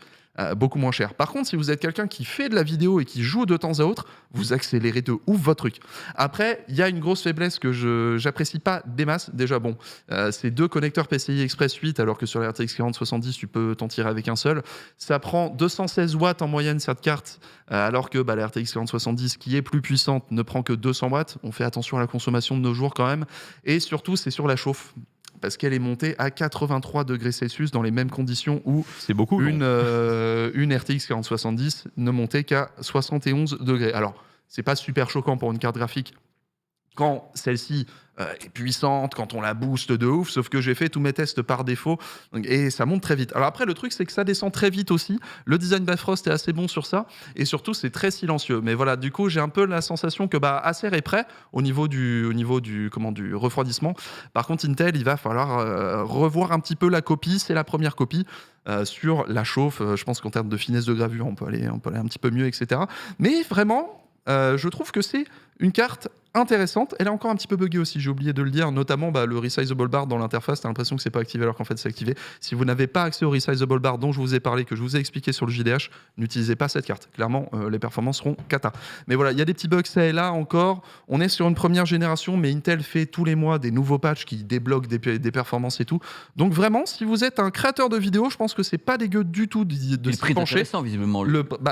beaucoup moins cher. Par contre, si vous êtes quelqu'un qui fait de la vidéo et qui joue de temps à autre, vous accélérez de ouf votre truc. Après, il y a une grosse faiblesse que j'apprécie pas des masses. Déjà, c'est 2 connecteurs PCI Express 8, alors que sur la RTX 4070, tu peux t'en tirer avec un seul. Ça prend 216 watts en moyenne, cette carte, alors que la RTX 4070, qui est plus puissante, ne prend que 200 watts. On fait attention à la consommation de nos jours quand même. Et surtout, c'est sur la chauffe. parce qu'elle est montée à 83 degrés Celsius dans les mêmes conditions où C'est beaucoup. une RTX 4070 ne montait qu'à 71 degrés. Alors, c'est pas super choquant pour une carte graphique quand celle-ci est puissante, quand on la booste de ouf, sauf que j'ai fait tous mes tests par défaut et ça monte très vite. Alors après, le truc, c'est que ça descend très vite aussi. Le design Bifrost est assez bon sur ça et surtout, c'est très silencieux. Mais voilà, du coup, j'ai un peu la sensation que Acer est prêt au niveau du refroidissement. Par contre, Intel, il va falloir revoir un petit peu la copie. C'est la première copie. Sur la chauffe, je pense qu'en termes de finesse de gravure, on peut aller un petit peu mieux, etc. Mais vraiment, je trouve que c'est une carte intéressante. Elle est encore un petit peu buggée aussi, j'ai oublié de le dire, notamment le resizable bar dans l'interface, t'as l'impression que c'est pas activé alors qu'en fait c'est activé. Si vous n'avez pas accès au resizable bar dont je vous ai parlé, que je vous ai expliqué sur le JDH, n'utilisez pas cette carte. Clairement, les performances seront cata. Mais voilà, il y a des petits bugs ça et là encore. On est sur une première génération, mais Intel fait tous les mois des nouveaux patchs qui débloquent des performances et tout. Donc vraiment, si vous êtes un créateur de vidéos, je pense que c'est pas dégueu du tout de Le s'y prix est pencher. intéressant, visiblement.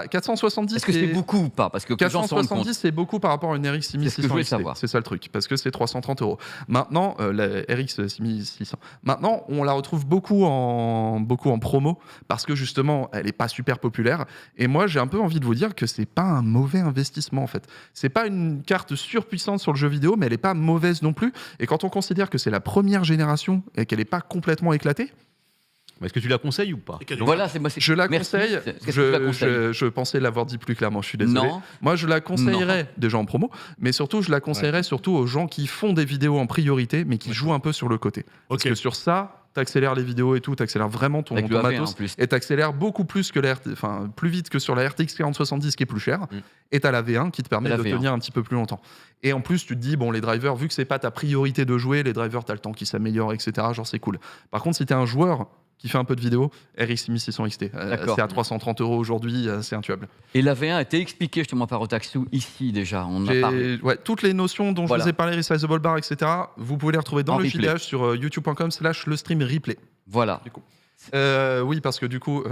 470, Est-ce que c'est beaucoup ou pas? Parce que les gens se rendent compte. 470, c'est beaucoup par rapport à une RX C'est ce que je 6600 voulais XT. savoir. C'est ça le truc, parce que c'est 330 €. Maintenant, la RX 6600. Maintenant, on la retrouve beaucoup en promo, parce que justement, elle n'est pas super populaire. Et moi, j'ai un peu envie de vous dire que c'est pas un mauvais investissement, en fait. C'est pas une carte surpuissante sur le jeu vidéo, mais elle n'est pas mauvaise non plus. Et quand on considère que c'est la première génération et qu'elle n'est pas complètement éclatée, Est-ce que tu la conseilles ou pas? Voilà, c'est moi. je la Merci. conseille. Qu'est-ce que tu la conseilles? Je pensais l'avoir dit plus clairement, je suis désolé. Non. Moi, je la conseillerais déjà en promo, mais surtout, je la conseillerais surtout aux gens qui font des vidéos en priorité, mais qui jouent un peu sur le côté. Parce que sur ça, t'accélères les vidéos et tout, t'accélères vraiment ton Avec le AV1 matos, en plus. et t'accélères beaucoup plus que plus vite que sur la RTX 4070 qui est plus chère. Et t'as la V1 qui te permet La de V1. tenir un petit peu plus longtemps. Et en plus, tu te dis, bon, les drivers, vu que c'est pas ta priorité de jouer, les drivers, t'as le temps qui s'améliore, etc. Genre, c'est cool. Par contre, si t'es un joueur qui fait un peu de vidéo, RX 6600 XT. D'accord. C'est à 330 € aujourd'hui, c'est intuable. Et la V1 a été expliquée justement par Otaxu ici déjà. On en a parlé. Toutes les notions dont Voilà. je vous ai parlé, resizable bar, etc., vous pouvez les retrouver dans En le replay. JDH sur youtube.com/le stream replay. Voilà. Oui, parce que du coup,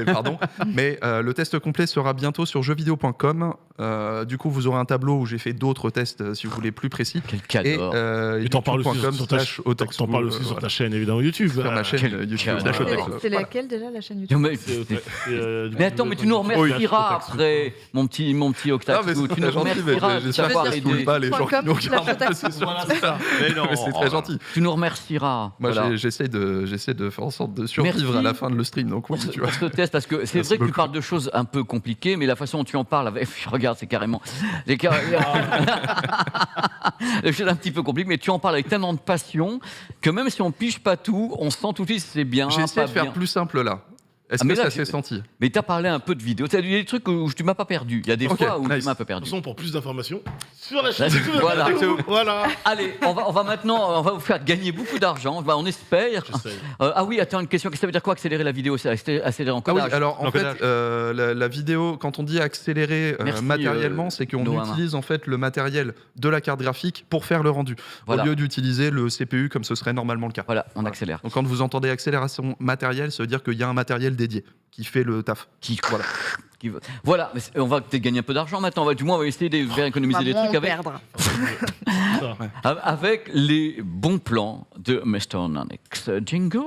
pardon, mais le test complet sera bientôt sur jeuxvideo.com. Du coup, vous aurez un tableau où j'ai fait d'autres tests, si vous voulez, plus précis. Quel Et cadeau. Et t'en parles aussi sur ta youtube.com/otaxu, t'en parles aussi sur ta chaîne évidemment YouTube. sur ma chaîne Quel YouTube. cadeau. C'est laquelle déjà la chaîne YouTube? Non, mais attends, mais tu nous remercieras après, mon petit Octaxu. Tu nous remercieras de j'espère t'avoir que ça aidé. saoule pas les gens qui nous .com/Otaxu. regardent. C'est ça. Mais c'est très gentil. Tu nous remercieras. Moi, Voilà. j'essaie de faire en sorte de survivre Merci. à la fin de le stream. Donc oui, Pour ce, tu vois. pour ce test, parce que c'est Merci vrai que tu beaucoup. parles de choses un peu compliquées, mais la façon dont tu en parles, regarde, c'est carrément. Les choses un petit peu compliquées, mais tu en parles avec tellement de passion que même si on pige pas tout, on sent tout de suite si c'est bien, J'ai essayé pas de faire bien. plus simple là. Est-ce Ah, mais que là, ça s'est senti? Mais tu as parlé un peu de vidéo. Tu as dit des trucs où tu m'as pas perdu. Il y a des Ok, fois où nice. tu m'as un peu De perdu. toute façon, pour plus d'informations, sur la chaîne Là, YouTube. voilà. Voilà. Allez, on va maintenant, on va vous faire gagner beaucoup d'argent. On espère. J'essaye. Ah oui, attends, une question. Qu'est-ce que ça veut dire quoi accélérer la vidéo? C'est accélérer en Ah oui, codage. alors en L'encodage. fait, la vidéo, quand on dit accélérer Merci, matériellement, c'est qu'on Noama. utilise en fait le matériel de la carte graphique pour faire le rendu, Voilà. au lieu d'utiliser le CPU comme ce serait normalement le cas. Voilà, on accélère. Donc quand vous entendez accélération matérielle, ça veut dire qu'il y a un matériel dédié qui fait le taf. Voilà. Voilà, mais on va peut-être gagner un peu d'argent maintenant. Du moins, on va essayer de faire économiser des Bah, trucs on avec, perdra. avec les bons plans de Mr. Nanix. Jingle.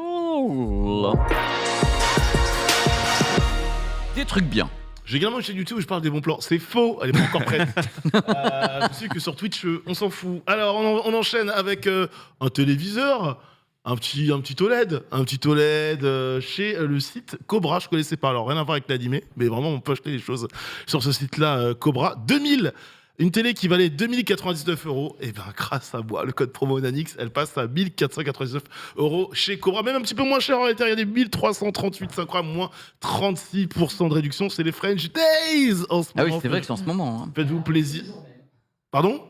Des trucs bien. J'ai également une chaîne YouTube où je parle des bons plans. C'est faux, elle est pas encore prête. Je sais que sur Twitch, on s'en fout. Alors, on enchaîne avec un téléviseur, un petit OLED chez le site Cobra. Je connaissais pas, alors rien à voir avec l'animé, mais vraiment, on peut acheter les choses sur ce site-là, Cobra. 2000. Une télé qui valait 2099 €, et bien grâce à moi, le code promo Nanix, elle passe à 1499 € chez Cobra, même un petit peu moins cher en réalité, il y a des 1338, c'est incroyable, moins 36% de réduction, c'est les French Days en ce Ah oui, moment. c'est vrai que c'est en ce moment. Hein. Faites-vous plaisir. Pardon?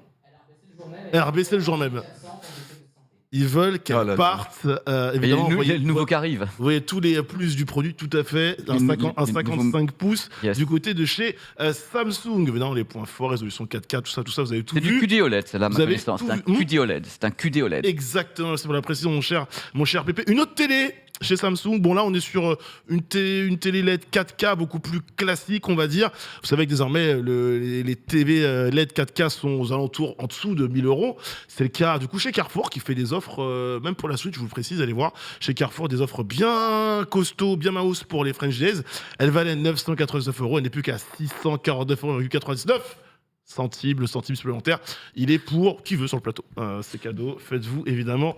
Elle a rebaissé le jour même. Ils veulent qu'elle Oh là là. parte, Il y a évidemment. il y a le nouveau qui arrive. Vous voyez tous les plus du produit, tout à fait. Un Les 55 pouces Yes. du côté de chez Samsung. Évidemment, les points forts, résolution 4K, tout ça, vous avez tout C'est du vu. QD OLED, c'est là ma Vous avez connaissance. tout C'est un vu. QD OLED. C'est un QD OLED. Exactement, c'est pour la précision, mon cher Pépé. Une autre télé chez Samsung. Bon, là, on est sur une télé LED 4K beaucoup plus classique, on va dire. Vous savez que désormais, les TV LED 4K sont aux alentours en dessous de 1 000 €. C'est le cas du coup chez Carrefour qui fait des offres, même pour la Switch, je vous le précise, allez voir. Chez Carrefour, des offres bien costauds, bien mouse pour les French Days. Elle valait 989 €, elle n'est plus qu'à 649,99 €. Centimes, le centime supplémentaire, il est pour qui veut sur le plateau. C'est cadeau, faites-vous évidemment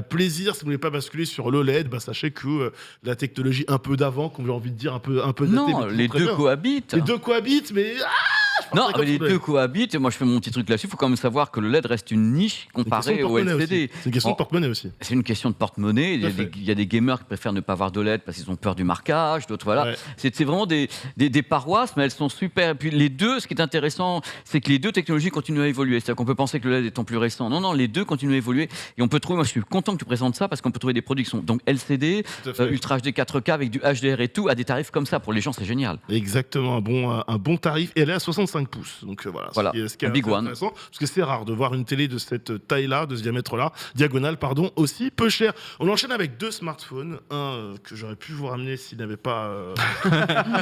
plaisir. Si vous ne voulez pas basculer sur l'OLED, sachez que la technologie un peu d'avant, qu'on a envie de dire un peu datée, Non, mais les très deux bien. cohabitent. Les deux cohabitent, mais Non, comme mais les ça, deux cohabitent. Et moi, je fais mon petit truc là-dessus. Il faut quand même savoir que le LED reste une niche comparé au LCD. C'est une question de porte-monnaie aussi. C'est une question de porte-monnaie. Tout à fait. Il y a des gamers qui préfèrent ne pas avoir de LED parce qu'ils ont peur du marquage. D'autres, voilà. Ouais. C'est vraiment des paroisses, mais elles sont super. Et puis les deux, ce qui est intéressant, c'est que les deux technologies continuent à évoluer. C'est-à-dire qu'on peut penser que le LED étant plus récent. Non, les deux continuent à évoluer. Et on peut trouver, moi je suis content que tu présentes ça parce qu'on peut trouver des productions. Donc LCD, Tout à fait. Ultra HD 4K avec du HDR et tout, à des tarifs comme ça. Pour les gens, c'est génial. Exactement, un bon tarif. Et elle est à 65 pouces. Donc voilà. Ce qui est un big assez one. intéressant. Parce que c'est rare de voir une télé de cette taille-là, de ce diamètre-là, diagonale, pardon, aussi peu cher. On enchaîne avec deux smartphones. Un que j'aurais pu vous ramener s'il n'avait pas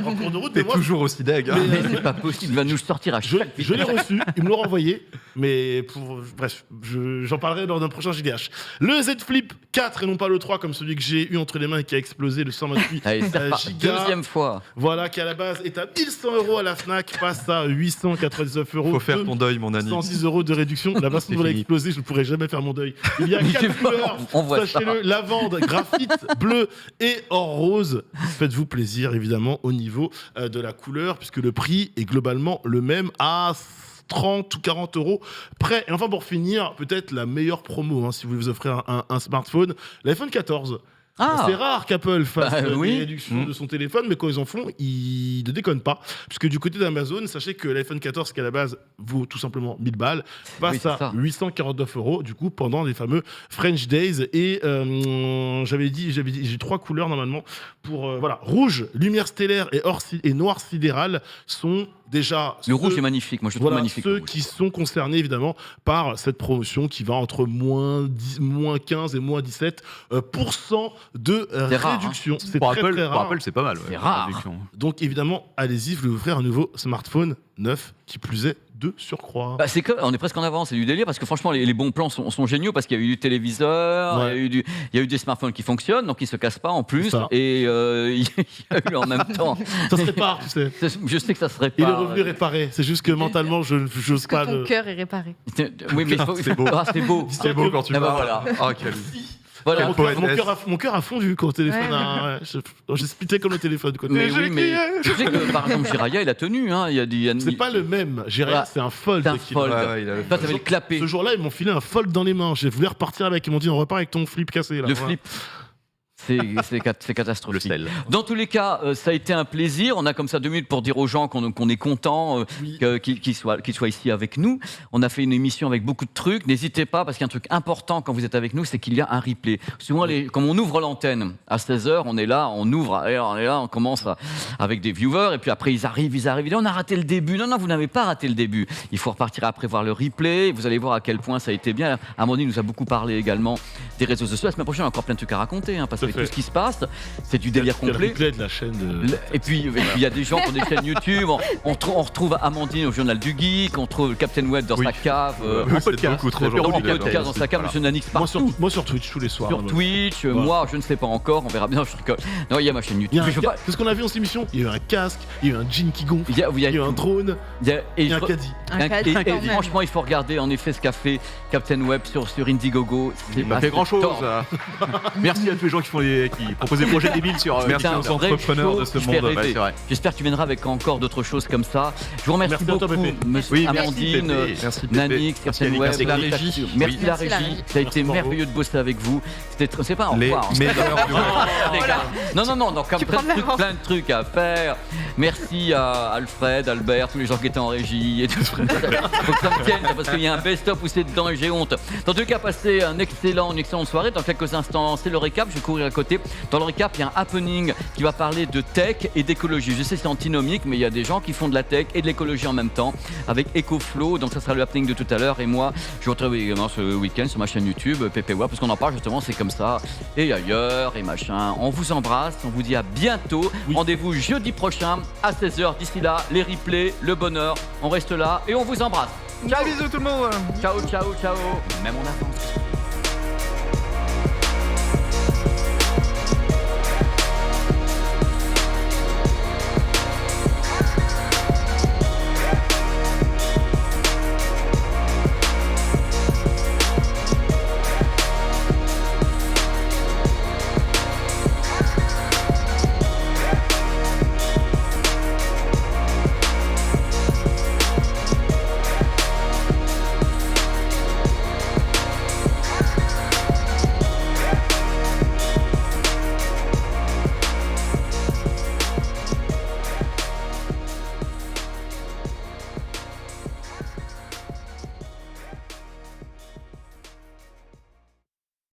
en cours de route. T'es Mais moi, toujours aussi deg. hein. Mais c'est pas possible. Il va nous sortir à chaque je l'ai reçu, ils me l'ont renvoyé, mais bref, j'en parlerai lors d'un prochain JDH. Le Z Flip 4 et non pas le 3 comme celui que j'ai eu entre les mains et qui a explosé, le 128 Allez, ça part. gigas. Deuxième fois. Voilà, qui à la base est à 1100 € à la Fnac, passe à 899 €. Faut faire ton deuil, mon ami. 106 € de réduction. La façon dont elle a fini. explosé, je ne pourrais jamais faire mon deuil. Il y a Mais 4 c'est fort, couleurs, on voit ça. sachez-le, lavande, graphite, bleu et or rose. Faites-vous plaisir, évidemment, au niveau de la couleur, puisque le prix est globalement le même à 30 ou 40 € près. Et enfin, pour finir, peut-être la meilleure promo, si vous voulez vous offrir un smartphone, l'iPhone 14. Ah. C'est rare qu'Apple fasse oui. des réductions de son téléphone, mais quand ils en font, ils ne déconnent pas. Puisque du côté d'Amazon, sachez que l'iPhone 14, qui à la base vaut tout simplement 1000 balles, passe Oui, c'est à ça. 849 € du coup pendant les fameux French Days. Et j'ai 3 couleurs normalement pour rouge, lumière stellaire et noir sidéral sont déjà Le rouge est magnifique. Moi, je le trouve voilà, magnifique. ceux le rouge. qui sont concernés évidemment par cette promotion qui va entre moins 15 et moins 17% de C'est rare, réduction. C'est Pour très, Apple, très pour rare. Apple, c'est pas mal. C'est rare. réduction. Donc évidemment, allez-y, vous voulez offrir un nouveau smartphone neuf, qui plus est de surcroît. Bah, on est presque en avance, c'est du délire parce que franchement les bons plans sont géniaux parce qu'il y a eu du téléviseur, Ouais. il y a eu des smartphones qui fonctionnent donc ils se cassent pas en plus C'est ça. et il y a eu en même temps. Ça se répare, tu sais. Je sais que ça serait Il est pas. revenu réparé. C'est juste que mentalement, je n'ose Que pas. ton cœur est réparé. Oui mais C'est beau. Ah, c'est beau. C'est beau quand tu Ah bah parles. voilà. Ah, quel- Voilà. Mon cœur a fondu quand le téléphone a. J'ai splitté comme le téléphone. Quoi. Mais oui, mais je sais que par exemple Jiraya il a tenu hein. C'est pas le même. J'irais, Voilà. c'est un fold. C'est un qu'il- fold. Ouais, il a- Toi t'avais le clapé. Ce jour-là, ils m'ont filé un fold dans les mains. J'ai voulu repartir avec. Ils m'ont dit on repart avec ton flip cassé. Là. Le Voilà. flip. C'est catastrophique. Le sel. Dans tous les cas, ça a été un plaisir. On a comme ça 2 minutes pour dire aux gens qu'on est content Oui. qu'ils soient ici avec nous. On a fait une émission avec beaucoup de trucs. N'hésitez pas, parce qu'il y a un truc important quand vous êtes avec nous, c'est qu'il y a un replay. Souvent, comme on ouvre l'antenne à 16h, on est là, on ouvre, et on est là, on commence avec des viewers, et puis après ils arrivent. Là, on a raté le début. Non, vous n'avez pas raté le début. Il faut repartir après voir le replay. Vous allez voir à quel point ça a été bien. Amandine nous a beaucoup parlé également des réseaux sociaux. La semaine prochaine, on a encore plein de trucs à raconter, parce Tout à qu'avec fait. tout ce qui se passe, c'est du délire Il y a le complet. replay de la chaîne de. Et puis il y a des gens qui ont des chaînes YouTube. On retrouve Amandine au Journal du Geek. On trouve Captain Web dans Oui. sa cave. Oui, c'est beaucoup trop l'apéro gentil. du Podcast podcast dans sa cave. Monsieur Nanix Moi sur Twitch tous les soirs. sur là-bas. Twitch. Voilà. Moi, je ne sais pas encore. On verra bien. Je rigole. Non, il y a ma chaîne Il y YouTube. a un Mais je veux pas- c'est ce qu'on a vu en cette émission. Il y a eu un casque, il y a eu un jean qui gonfle, Il y a il y a eu un drone, il y a- et il y a il un faut- caddie. Un caddie, et quand même. franchement, il faut regarder en effet ce qu'a fait Captain Web sur Indiegogo. C'est Il m'a pas fait grand chose. tort. Merci à tous les gens qui proposent des projets débiles sur. Merci C'est un aux vrai entrepreneurs show de ce qui fait monde. rêver. Ouais, c'est vrai. J'espère que tu viendras avec encore d'autres choses comme ça. Je vous remercie Merci à toi, beaucoup, Pépé. monsieur Oui, merci, Amandine, Pépé. Merci, Pépé. Nanix, Captain Yannick, Web, merci la Yannick régie. Actu. Merci Oui. la Merci la régie. régie. Ça a été Merci, merveilleux de bosser avec vous. C'est pas au Les revoir. meilleurs du monde. Les gars. Non, donc comme Tu prends de l'avance. plein de trucs à faire. Merci à Alfred, Albert, tous les gens qui étaient en régie et tout. Faut que ça me tienne parce qu'il y a un best-of où c'est dedans et j'ai honte. Dans tous les cas, passez une excellente soirée. Dans quelques instants, c'est le récap. Je vais courir à côté. Dans le récap, il y a un happening qui va parler de tech et d'écologie. Je sais que c'est antinomique, mais il y a des gens qui font de la tech et de l'écologie en même temps avec EcoFlow. Donc ça sera le happening de tout à l'heure. Et moi, je vous retrouve également ce week-end sur ma chaîne YouTube, PPWA, parce qu'on en parle justement, c'est comme ça. Et ailleurs, et machin. On vous embrasse, on vous dit à bientôt. Oui. Rendez-vous jeudi prochain à 16h. D'ici là, les replays, le bonheur, on reste là et on vous embrasse. Ciao, bisous tout le monde. Ciao, ciao, ciao. Même en avance.